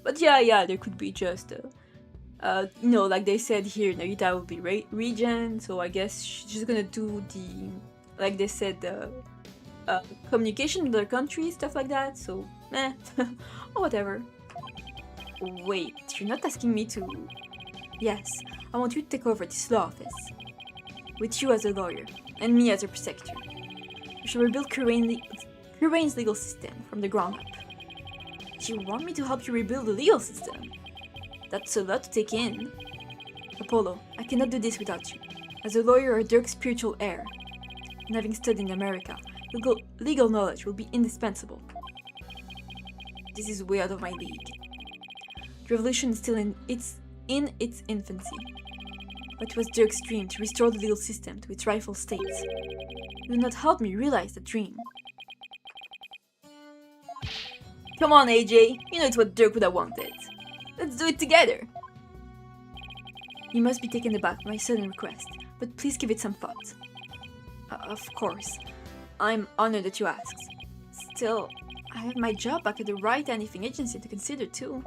But yeah, there could be just, you know, like they said here, Narita will be regent, so I guess she's gonna do the, like they said, communication with other countries, stuff like that, so, or whatever. Wait, you're not asking me to... Yes, I want you to take over this law office. With you as a lawyer, and me as a protector. We shall rebuild Garan Garan's legal system from the ground up. You want me to help you rebuild the legal system? That's a lot to take in. Apollo, I cannot do this without you. As a lawyer or Dhurke's spiritual heir, and having studied in America, legal knowledge will be indispensable. This is way out of my league. The revolution is still in its infancy, but it was Dhurke's dream to restore the legal system to its rightful state. You will not help me realize the dream. Come on, AJ, you know it's what Dhurke would have wanted. Let's do it together. You must be taken aback by my sudden request, but please give it some thought. Of course. I'm honored that you asked. Still, I have my job back at the Right Anything Agency to consider too.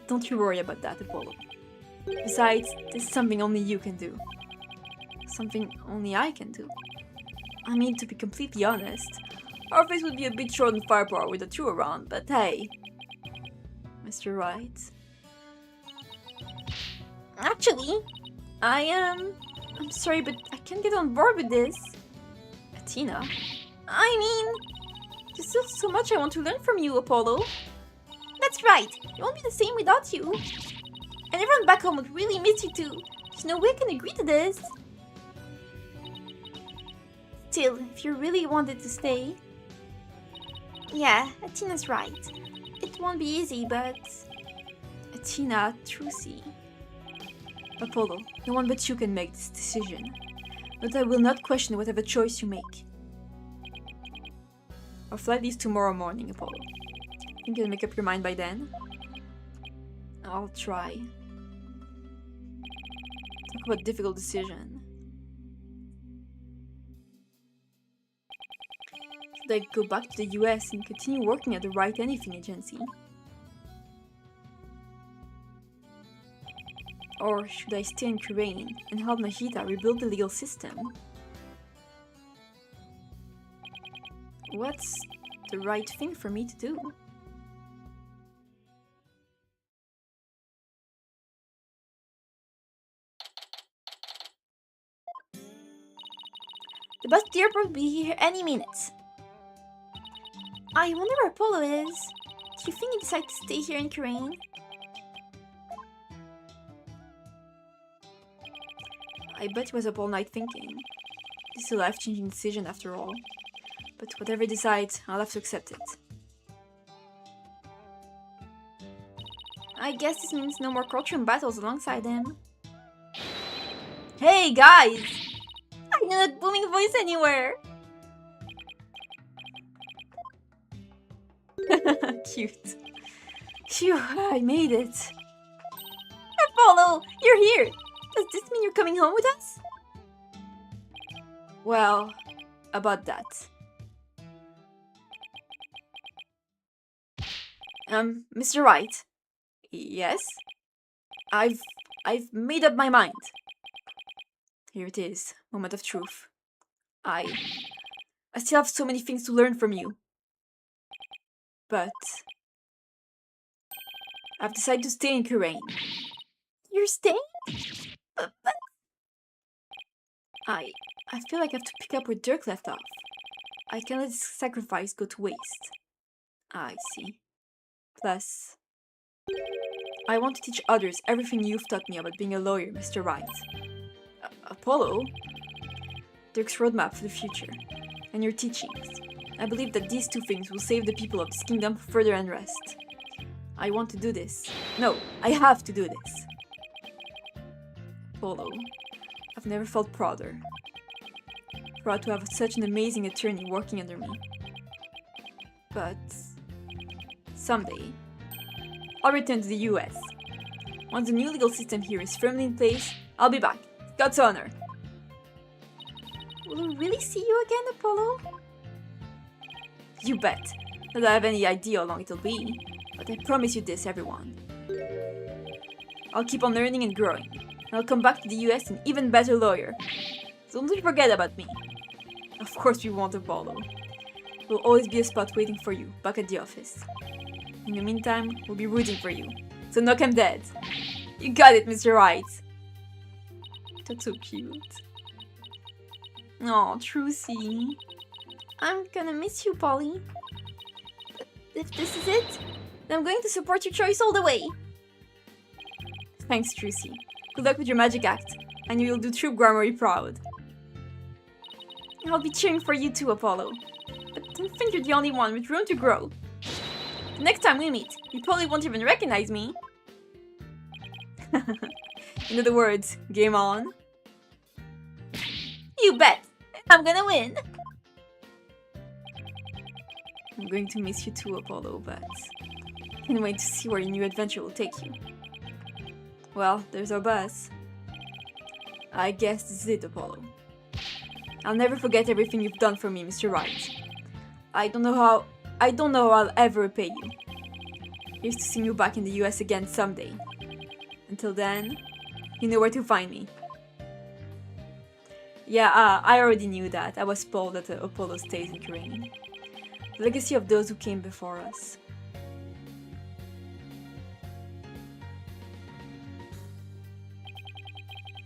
Don't you worry about that, Apollo. Besides, this is something only you can do. Something only I can do. I mean, to be completely honest, our face would be a bit short on firepower with the two around, but hey. Mr. Wright. Actually, I'm sorry, but I can't get on board with this. Athena? I mean, there's still so much I want to learn from you, Apollo. That's right, it won't be the same without you. And everyone back home would really miss you too. There's no way I can agree to this. Still, if you really wanted to stay... Yeah, Athena's right. It won't be easy, but... Athena, Trucy. Apollo, no one but you can make this decision. But I will not question whatever choice you make. Our flight leaves tomorrow morning, Apollo. Think you'll make up your mind by then? I'll try. Talk about difficult decision. Should I go back to the US and continue working at the Right Anything Agency? Or should I stay in Garan and help Najita rebuild the legal system? What's the right thing for me to do? The bus to the airport will be here any minute. I wonder where Apollo is. Do you think he decided to stay here in Garan? I bet he was up all night thinking. This is a life-changing decision after all. But whatever he decides, I'll have to accept it. I guess this means no more courtroom battles alongside him. Hey guys! I know that booming voice anywhere! Cute. Phew, I made it. Apollo, you're here! Does this mean you're coming home with us? Well, about that. Mr. Wright. Yes? I've made up my mind. Here it is, moment of truth. I still have so many things to learn from you. But I've decided to stay in Garan. You're staying? But I feel like I have to pick up where Dhurke left off. I can't let this sacrifice go to waste. I see. Plus, I want to teach others everything you've taught me about being a lawyer, Mr. Wright. Apollo? Dhurke's roadmap for the future, and your teachings. I believe that these two things will save the people of this kingdom from further unrest. I want to do this. No, I have to do this. Apollo, I've never felt prouder. Proud to have such an amazing attorney working under me. But someday, I'll return to the US. Once the new legal system here is firmly in place, I'll be back. God's honor. Will we really see you again, Apollo? You bet. Not that I have any idea how long it'll be, but I promise you this, everyone. I'll keep on learning and growing, and I'll come back to the US an even better lawyer. So don't forget about me. Of course we won't, Apollo. There'll always be a spot waiting for you back at the office. In the meantime, we'll be rooting for you. So knock 'em dead. You got it, Mr. Wright. That's so cute. Oh, Trucy. I'm gonna miss you, Polly. If this is it, then I'm going to support your choice all the way. Thanks, Trucy. Good luck with your magic act, and you will do Troop Grammary proud. I'll be cheering for you too, Apollo. But don't think you're the only one with room to grow. The next time we meet, you probably won't even recognize me. In other words, game on. You bet! I'm gonna win! I'm going to miss you too, Apollo, but can't wait to see where your new adventure will take you. Well, there's our bus. I guess this is it, Apollo. I'll never forget everything you've done for me, Mr. Wright. I don't know how I'll ever repay you. Here's to seeing you back in the US again someday. Until then, you know where to find me. Yeah, I already knew that. I was told that Apollo stays in Garan. The legacy of those who came before us.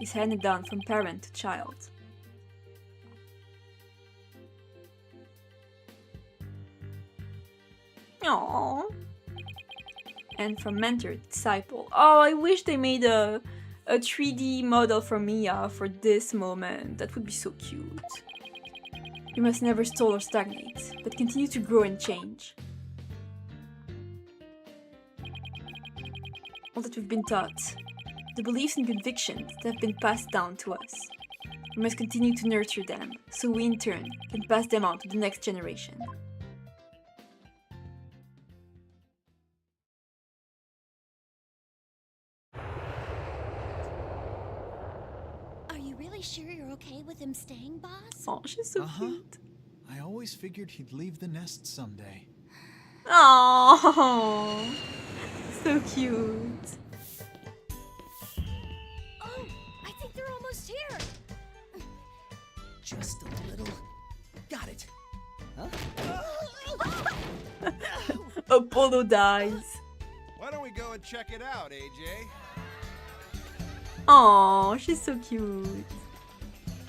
Is handed down from parent to child. Aww. And from mentor to disciple. Oh, I wish they made a 3D model for Mia for this moment. That would be so cute. You must never stall or stagnate, but continue to grow and change. All that we've been taught, the beliefs and convictions that have been passed down to us. We must continue to nurture them, so we in turn can pass them on to the next generation. Are you really sure you're okay with him staying, boss? Oh, she's so cute. I always figured he'd leave the nest someday. Oh, so cute. Oh, I think they're almost here. Just a little. Got it. Huh? Apollo dies. Why don't we go and check it out, AJ? Oh, she's so cute.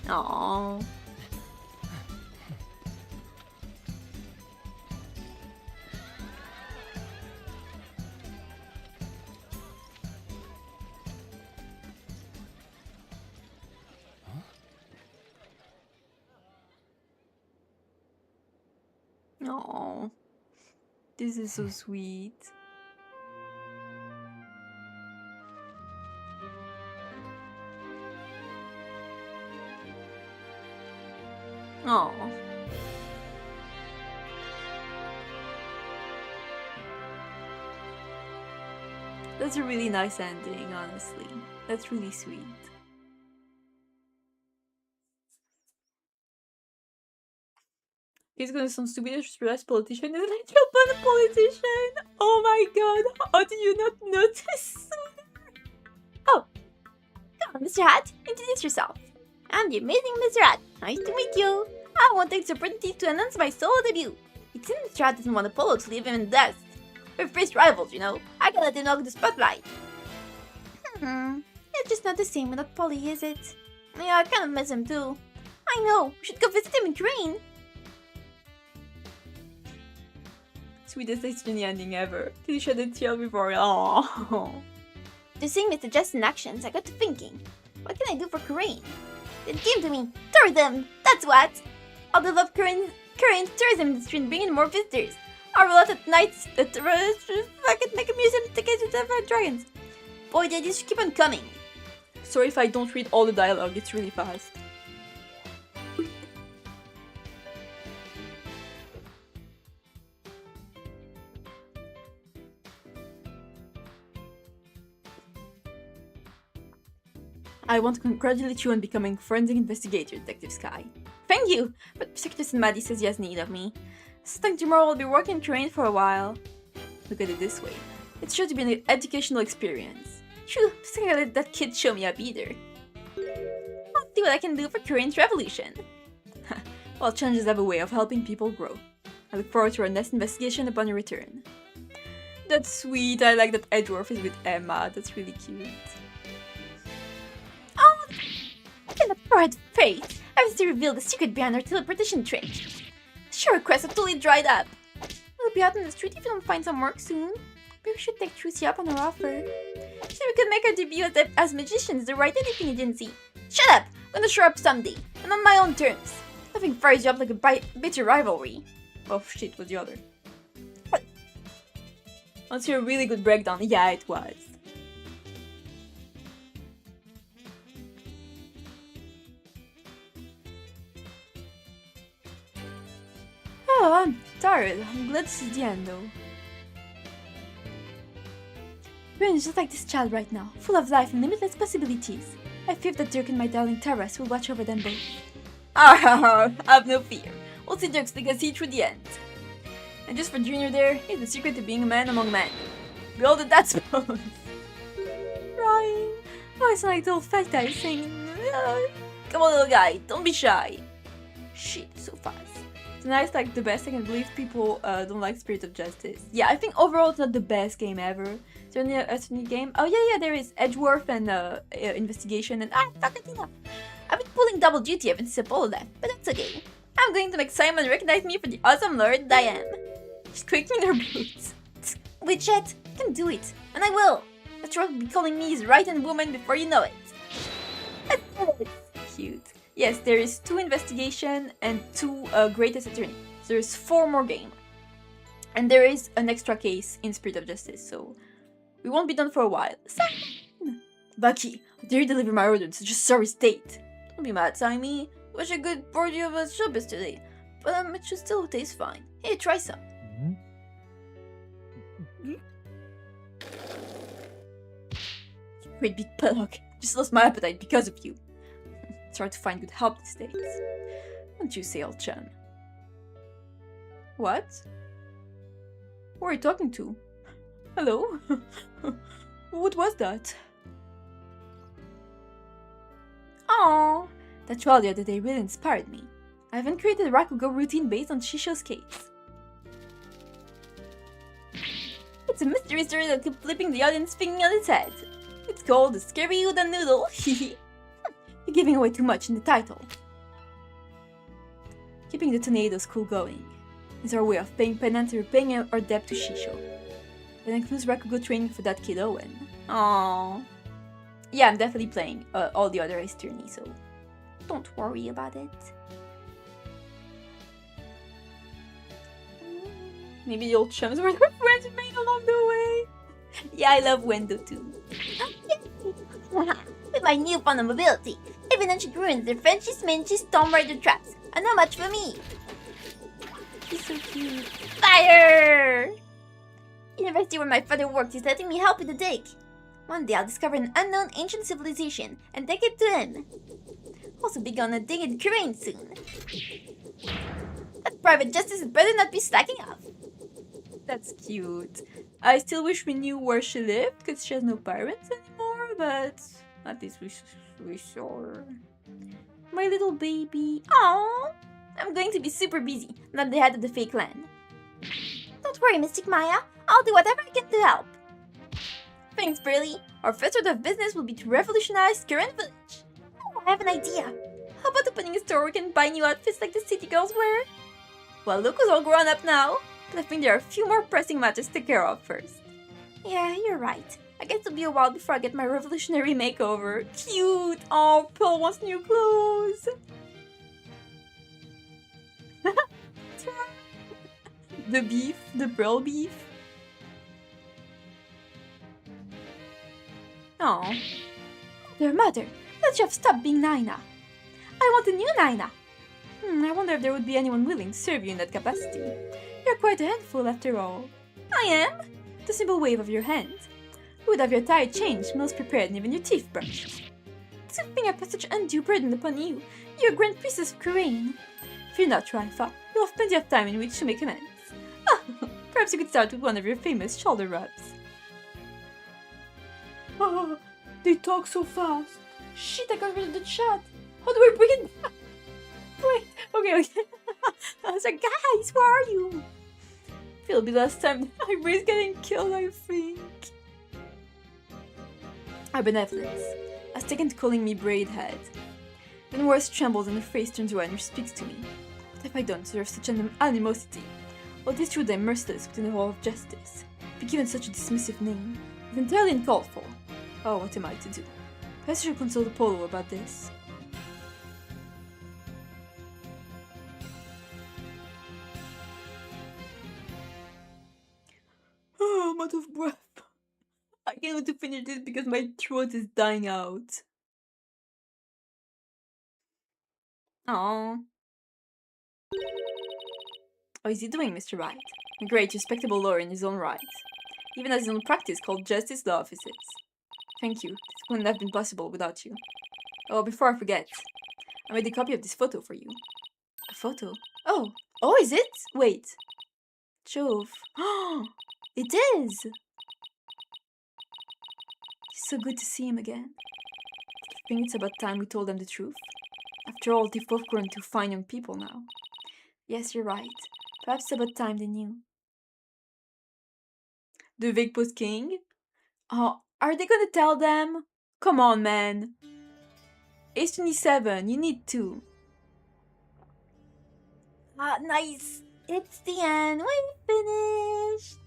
Oh. Oh, this is so sweet. Oh. That's a really nice ending, honestly. That's really sweet. He's gonna sound stupid. I just realized politician is an actual politician. Oh my god, how did you not notice? Oh, come on, Mr. Hat, introduce yourself. I'm the amazing Mr. Hat. Nice to meet you. I want to take this opportunity to announce my solo debut. It seems Mr. Hat doesn't want Apollo to leave him in the dust. We're fierce rivals, you know. I gotta let him knock the spotlight. It's just not the same without Polly, is it? Yeah, I kind of miss him too. I know. We should go visit him in Garan. Sweetest destiny ending ever. Did you shed a tear before? Oh. To seeing Mr. Justin's actions, I got to thinking, what can I do for Garan? Then it came to me, tourism! That's what! I'll develop Garan's tourism industry and bring in more visitors. I'll roll out at nights that I could make a museum to catch the dragons. Boy, they just keep on coming. Sorry if I don't read all the dialogue, it's really fast. I want to congratulate you on becoming forensic investigator, Detective Sky. Thank you! But Prosecutor Maddie says he has need of me. Starting tomorrow, I'll be working in Garan for a while. Look at it this way. It's sure to be an educational experience. Phew, just can't let that kid show me up either. I'll see what I can do for Garan's revolution. Well, challenges have a way of helping people grow. I look forward to our next investigation upon your return. That's sweet. I like that Edgeworth is with Emma. That's really cute. Oh, I cannot provide faith. I've to reveal the secret behind our teleportation trick. Sure, requests have totally dried up. We'll be out on the street if you don't find some work soon. Maybe we should take Trucy up on her offer. So we could make our debut as magicians, the right anything agency. Shut up! I'm gonna show up someday, and on my own terms. Nothing fires you up like a bitter rivalry. Oh shit, what's the other? Let's hear a really good breakdown. Yeah, it was. Oh, I'm tired. I'm glad this is the end, though. Rin is just like this child right now, full of life and limitless possibilities. I fear that Dhurke and my darling Taras will watch over them both. Have no fear. We'll see Dhurke's legacy through the end. And just for Junior there, here's the secret to being a man among men. Behold the dad pose. Crying. Oh, it's like the old fat guy saying, come on, little guy, don't be shy. Shit, so fast. It's nice, like the best. I can believe people don't like Spirit of Justice. Yeah, I think overall it's not the best game ever. Is there any other game? Oh yeah, there is Edgeworth and Investigation and Takatina. I've been pulling double duty ever since all of that, but that's okay. I'm going to make Simon recognize me for the awesome lord I am. She's quaking in her boots. Witchet, I can do it, and I will. After all, be calling me his right-hand woman before you know it. That's cute. Yes, there is 2 investigation and 2 greatest attorney. So there's 4 more games. And there is an extra case in Spirit of Justice, so we won't be done for a while. Simon! Bucky, how dare you deliver my order in such a sorry state? Don't be mad, Simon. Wish I could pour you of a showbiz today, but it should still taste fine. Hey, try some. Great big paddock. Just lost my appetite because of you. It's hard to find good help these days. Don't you say, old chum? What? Who are you talking to? Hello? What was that? Aww. That trial the other day really inspired me. I haven't created a Rakugo routine based on Shisho's case. It's a mystery story that keeps flipping the audience thinking on its head. It's called The Scary Udon Noodle. You're giving away too much in the title. Keeping the tornado school going is our way of paying penance and repaying our debt to Shisho. That includes Rakugo training for that kid Owen. Aww. Yeah, I'm definitely playing all the other Ace Attorney, so don't worry about it. Maybe the old chums were their friends made along the way. Yeah, I love Wendo too. With my newfound mobility, even when she ruins their Frenchies, Minchies, Tomb Raider traps, and not much for me. She's so cute. Fire! University where my father worked is letting me help with the dig. One day I'll discover an unknown ancient civilization and take it to him. Also begun a dig in Kurain soon. That private justice had better not be slacking off. That's cute. I still wish we knew where she lived, because she has no parents anymore, but at least we saw her. My little baby. Aww! I'm going to be super busy, not the head of the fake land. Don't worry, Mystic Maya. I'll do whatever I can to help. Thanks, Burly. Our first order of business will be to revolutionize current village. Oh, I have an idea. How about opening a store where we can buy new outfits like the city girls wear? Well, look who's all grown up now. But I think there are a few more pressing matters to take care of first. Yeah, you're right. I guess it'll be a while before I get my revolutionary makeover. Cute! Oh, Pearl wants new clothes. The beef, the Pearl beef. Oh, their mother. Let you have stopped being Naina. I want a new Naina. I wonder if there would be anyone willing to serve you in that capacity. You're quite a handful after all. I am? The simple wave of your hand. You would have your attire changed, meals prepared, and even your teeth brushed. Something I put such undue burden upon you. You're Grand Princess of Kurain. Fear not, Raifa. You'll have plenty of time in which to make amends. Perhaps you could start with one of your famous shoulder rubs. Oh, they talk so fast. Shit, I got rid of the chat. How do I bring it back? Wait, okay. I was like, guys, where are you? It'll be last time I risk getting killed, I think. Our benevolence has taken to calling me Braidhead. Then Wars trembles and her face turns away and she speaks to me. What have I done to deserve such animosity? All this truth I'm merciless within the hall of justice. Be given such a dismissive name is entirely uncalled for. Oh, what am I to do? Perhaps I should consult Apollo about this. Oh, I'm out of breath. I can't wait to finish this because my throat is dying out. Aww. How is he doing, Mr. Wright? A great, respectable lawyer in his own right. Even has his own practice called Justice Law Offices. Thank you. This wouldn't have been possible without you. Oh, before I forget, I made a copy of this photo for you. A photo? Oh, is it? Wait. Jove. Oh, it is! It's so good to see him again. I think it's about time we told them the truth. After all, they've both grown to fine young people now. Yes, you're right. Perhaps it's about time they knew. The Big Post King? Oh, are they gonna tell them? Come on, man. Age 27, you need to. Ah, nice. It's the end. We finished.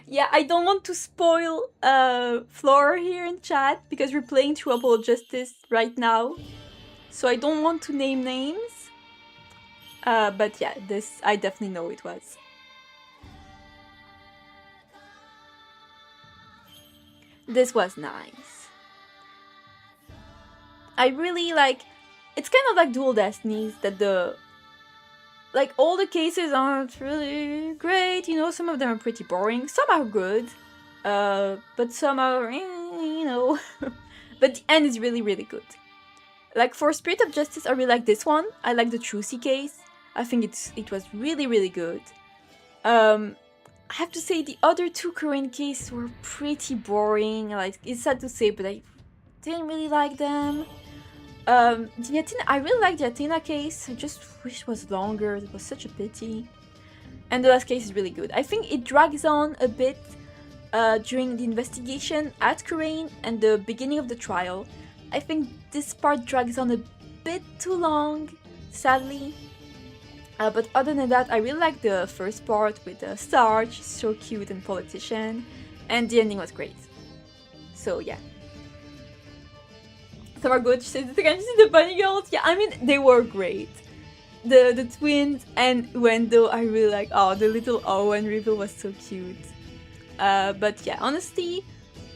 Yeah, I don't want to spoil Flora here in chat because we're playing Turnabout Justice right now. So I don't want to name names. But yeah, this I definitely know it was. This was nice. I really like, it's kind of like Dual Destinies that all the cases aren't really great, you know, some of them are pretty boring, some are good, but some are, you know, but the end is really, really good. Like for Spirit of Justice, I really like this one. I like the Trucy case. I think it was really, really good. I have to say the other two Korean cases were pretty boring. Like, it's sad to say, but I didn't really like them. I really like the Athena case. I just wish it was longer. It was such a pity. And the last case is really good. I think it drags on a bit during the investigation at Korean and the beginning of the trial. I think this part drags on a bit too long, sadly. But other than that, I really like the first part with Starch, so cute and politician, and the ending was great. So yeah. Some are good. She says it again. She said the bunny girls. Yeah, I mean they were great. The twins and Wendo, I really like. Oh, the little Owen reveal was so cute. But yeah, honestly,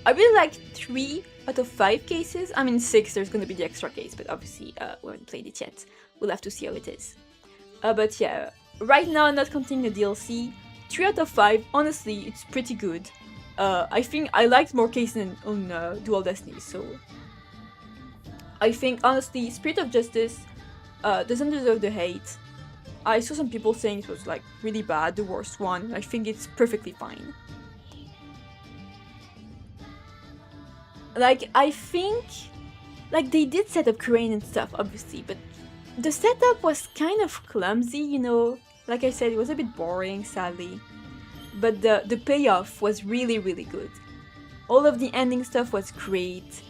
I really like 3 out of 5 cases. I mean 6. There's gonna be the extra case, but obviously we haven't played it yet. We'll have to see how it is. But yeah, right now not counting the DLC, 3 out of 5. Honestly, it's pretty good. I think I liked more cases on Dual Destiny, so I think honestly, Spirit of Justice doesn't deserve the hate. I saw some people saying it was like really bad, the worst one. I think it's perfectly fine. Like, I think, like, they did set up Crane and stuff, obviously, but the setup was kind of clumsy, you know. Like I said, it was a bit boring, sadly. But the payoff was really, really good. All of the ending stuff was great.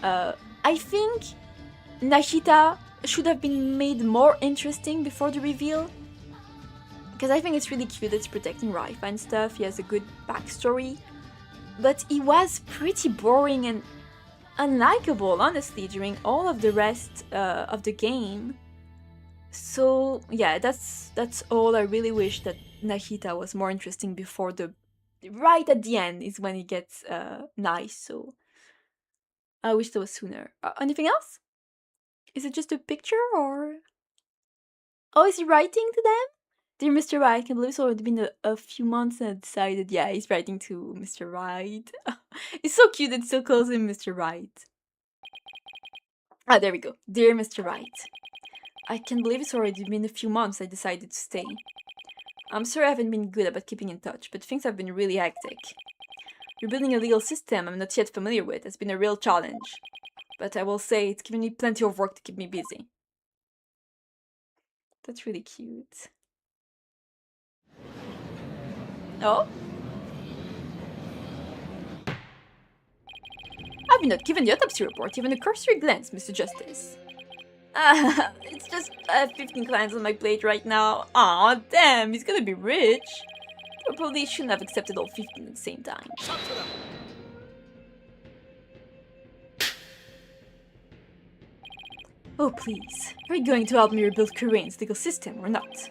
I think Nashita should have been made more interesting before the reveal. Because I think it's really cute that it's protecting Raifa and stuff. He has a good backstory. But he was pretty boring and unlikable, honestly, during all of the rest of the game. So yeah, that's all. I really wish that Nashita was more interesting before right at the end is when it gets nice. So I wish that was sooner. Anything else? Is it just a picture or? Oh, is he writing to them? Dear Mr. Wright, I can believe it's already been a few months and I decided, yeah, he's writing to Mr. Wright. It's so cute that it still calls him Mr. Wright. Ah, there we go. Dear Mr. Wright, I can't believe it's already been a few months I decided to stay. I'm sorry I haven't been good about keeping in touch, but things have been really hectic. Rebuilding a legal system I'm not yet familiar with has been a real challenge. But I will say it's given me plenty of work to keep me busy. That's really cute. Oh? I've not given the autopsy report even a cursory glance, Mr. Justice. It's just 15 clients on my plate right now. Aw, damn, he's gonna be rich. Probably shouldn't have accepted all 15 at the same time. Oh, please. Are you going to help me rebuild Korean's legal system or not?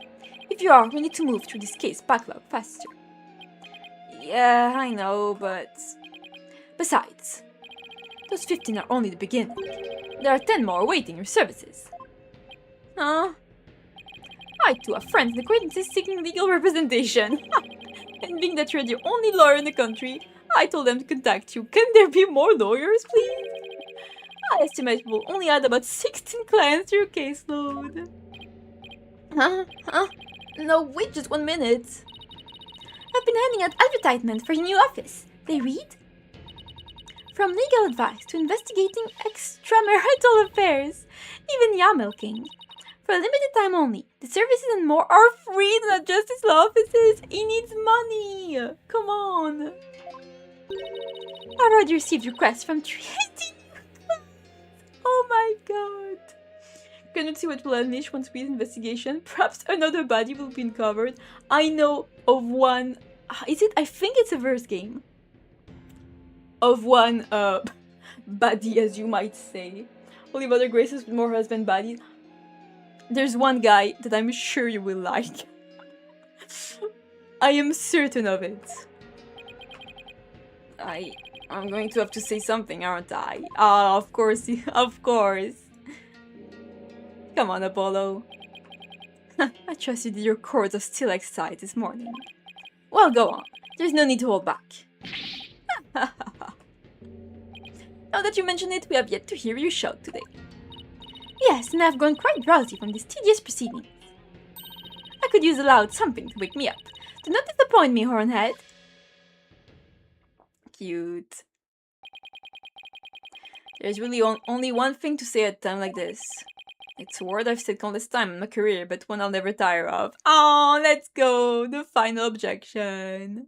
If you are, we need to move through this case backlog faster. Yeah, I know, but... Besides, those 15 are only the beginning. There are 10 more awaiting your services. Huh? I too have friends and acquaintances seeking legal representation. And being that you're the only lawyer in the country, I told them to contact you. Can there be more lawyers, please? I estimate we'll only add about 16 clients to your caseload. Huh? No, wait just 1 minute. I've been handing out advertisements for your new office. They read? From legal advice to investigating extramarital affairs, even yacht milking. For a limited time only, the services and more are free in the justice law offices. He needs money. Come on. I've already received requests from 318. Oh my god. Cannot see what will unleash one sweet investigation. Perhaps another body will be uncovered. I know of one... I think it's a verse game. Of one, baddie, as you might say. Only Mother Graces with more husband baddies. There's one guy that I'm sure you will like. I am certain of it. I'm going to have to say something, aren't I? Ah, of course, of course. Come on, Apollo. I trust you did your chords of still excited this morning. Well, go on. There's no need to hold back. Now that you mention it, we have yet to hear you shout today. Yes, and I've grown quite drowsy from these tedious proceedings. I could use a loud something to wake me up. Do not disappoint me, Hornhead. Cute. There's really only one thing to say at a time like this. It's a word I've said countless times in my career, but one I'll never tire of. Oh, let's go! The final objection.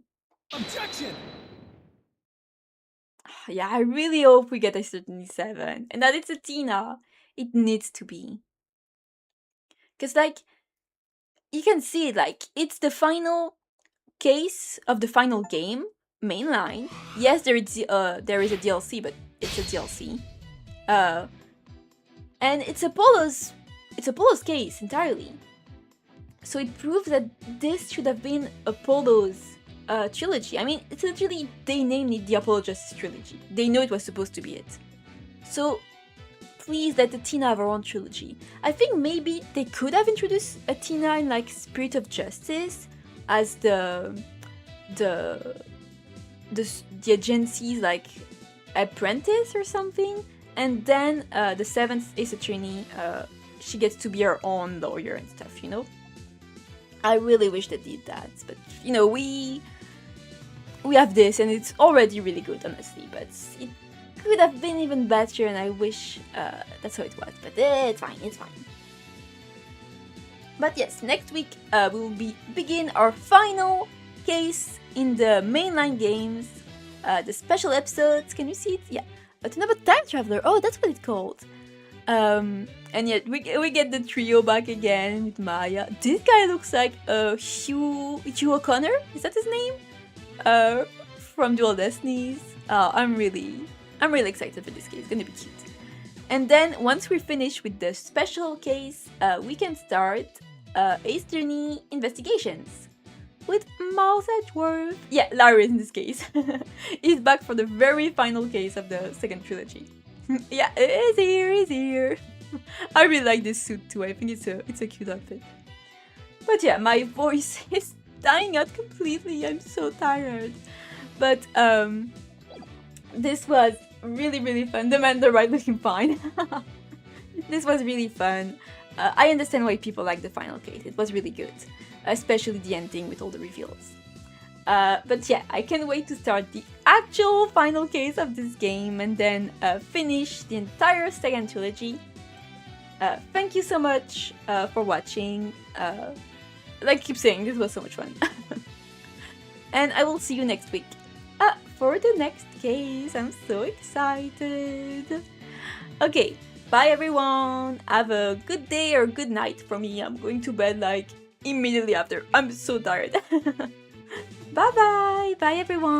Objection! Yeah, I really hope we get a certainty 7. And that it's a Tina. It needs to be. Because, like, you can see it, like, it's the final case of the final game, mainline. Yes, there is a DLC, but it's a DLC. And it's Apollo's case entirely. So it proves that this should have been Apollo's trilogy. I mean, it's literally, they named it the Apollo Justice Trilogy. They know it was supposed to be it. So, please let the Tina have her own trilogy. I think maybe they could have introduced a Tina in, like, Spirit of Justice as the agency's, like, apprentice or something. And then the 7th Ace Attorney, she gets to be her own lawyer and stuff, you know? I really wish they did that, but, you know, we have this and it's already really good, honestly, but it could have been even better and I wish that's how it was, but it's fine, it's fine. But yes, next week we will begin our final case in the mainline games, the special episodes, can you see it? Yeah. Turnabout Time Traveler, oh, that's what it's called. And yet we get the trio back again with Maya. This guy looks like Hugh O'Connor, is that his name? From Dual Destinies. I'm really excited for this case, it's gonna be cute. And then once we're finished with the special case, we can start Ace Attorney investigations. With Mouse Edgeworth. Yeah, Larry in this case. He's back for the very final case of the second trilogy. Yeah, he's here. I really like this suit too. I think it's a cute outfit. But yeah, my voice is dying out completely. I'm so tired. But this was really fun. The man, the right looking fine. This was really fun. I understand why people like the final case. It was really good. Especially the ending with all the reveals. But yeah, I can't wait to start the actual final case of this game and then finish the entire second trilogy. Thank you so much for watching. Like I keep saying, this was so much fun. And I will see you next week. for the next case. I'm so excited. Okay, bye everyone. Have a good day or good night. For me, I'm going to bed like immediately after. I'm so tired. Bye bye. Bye everyone.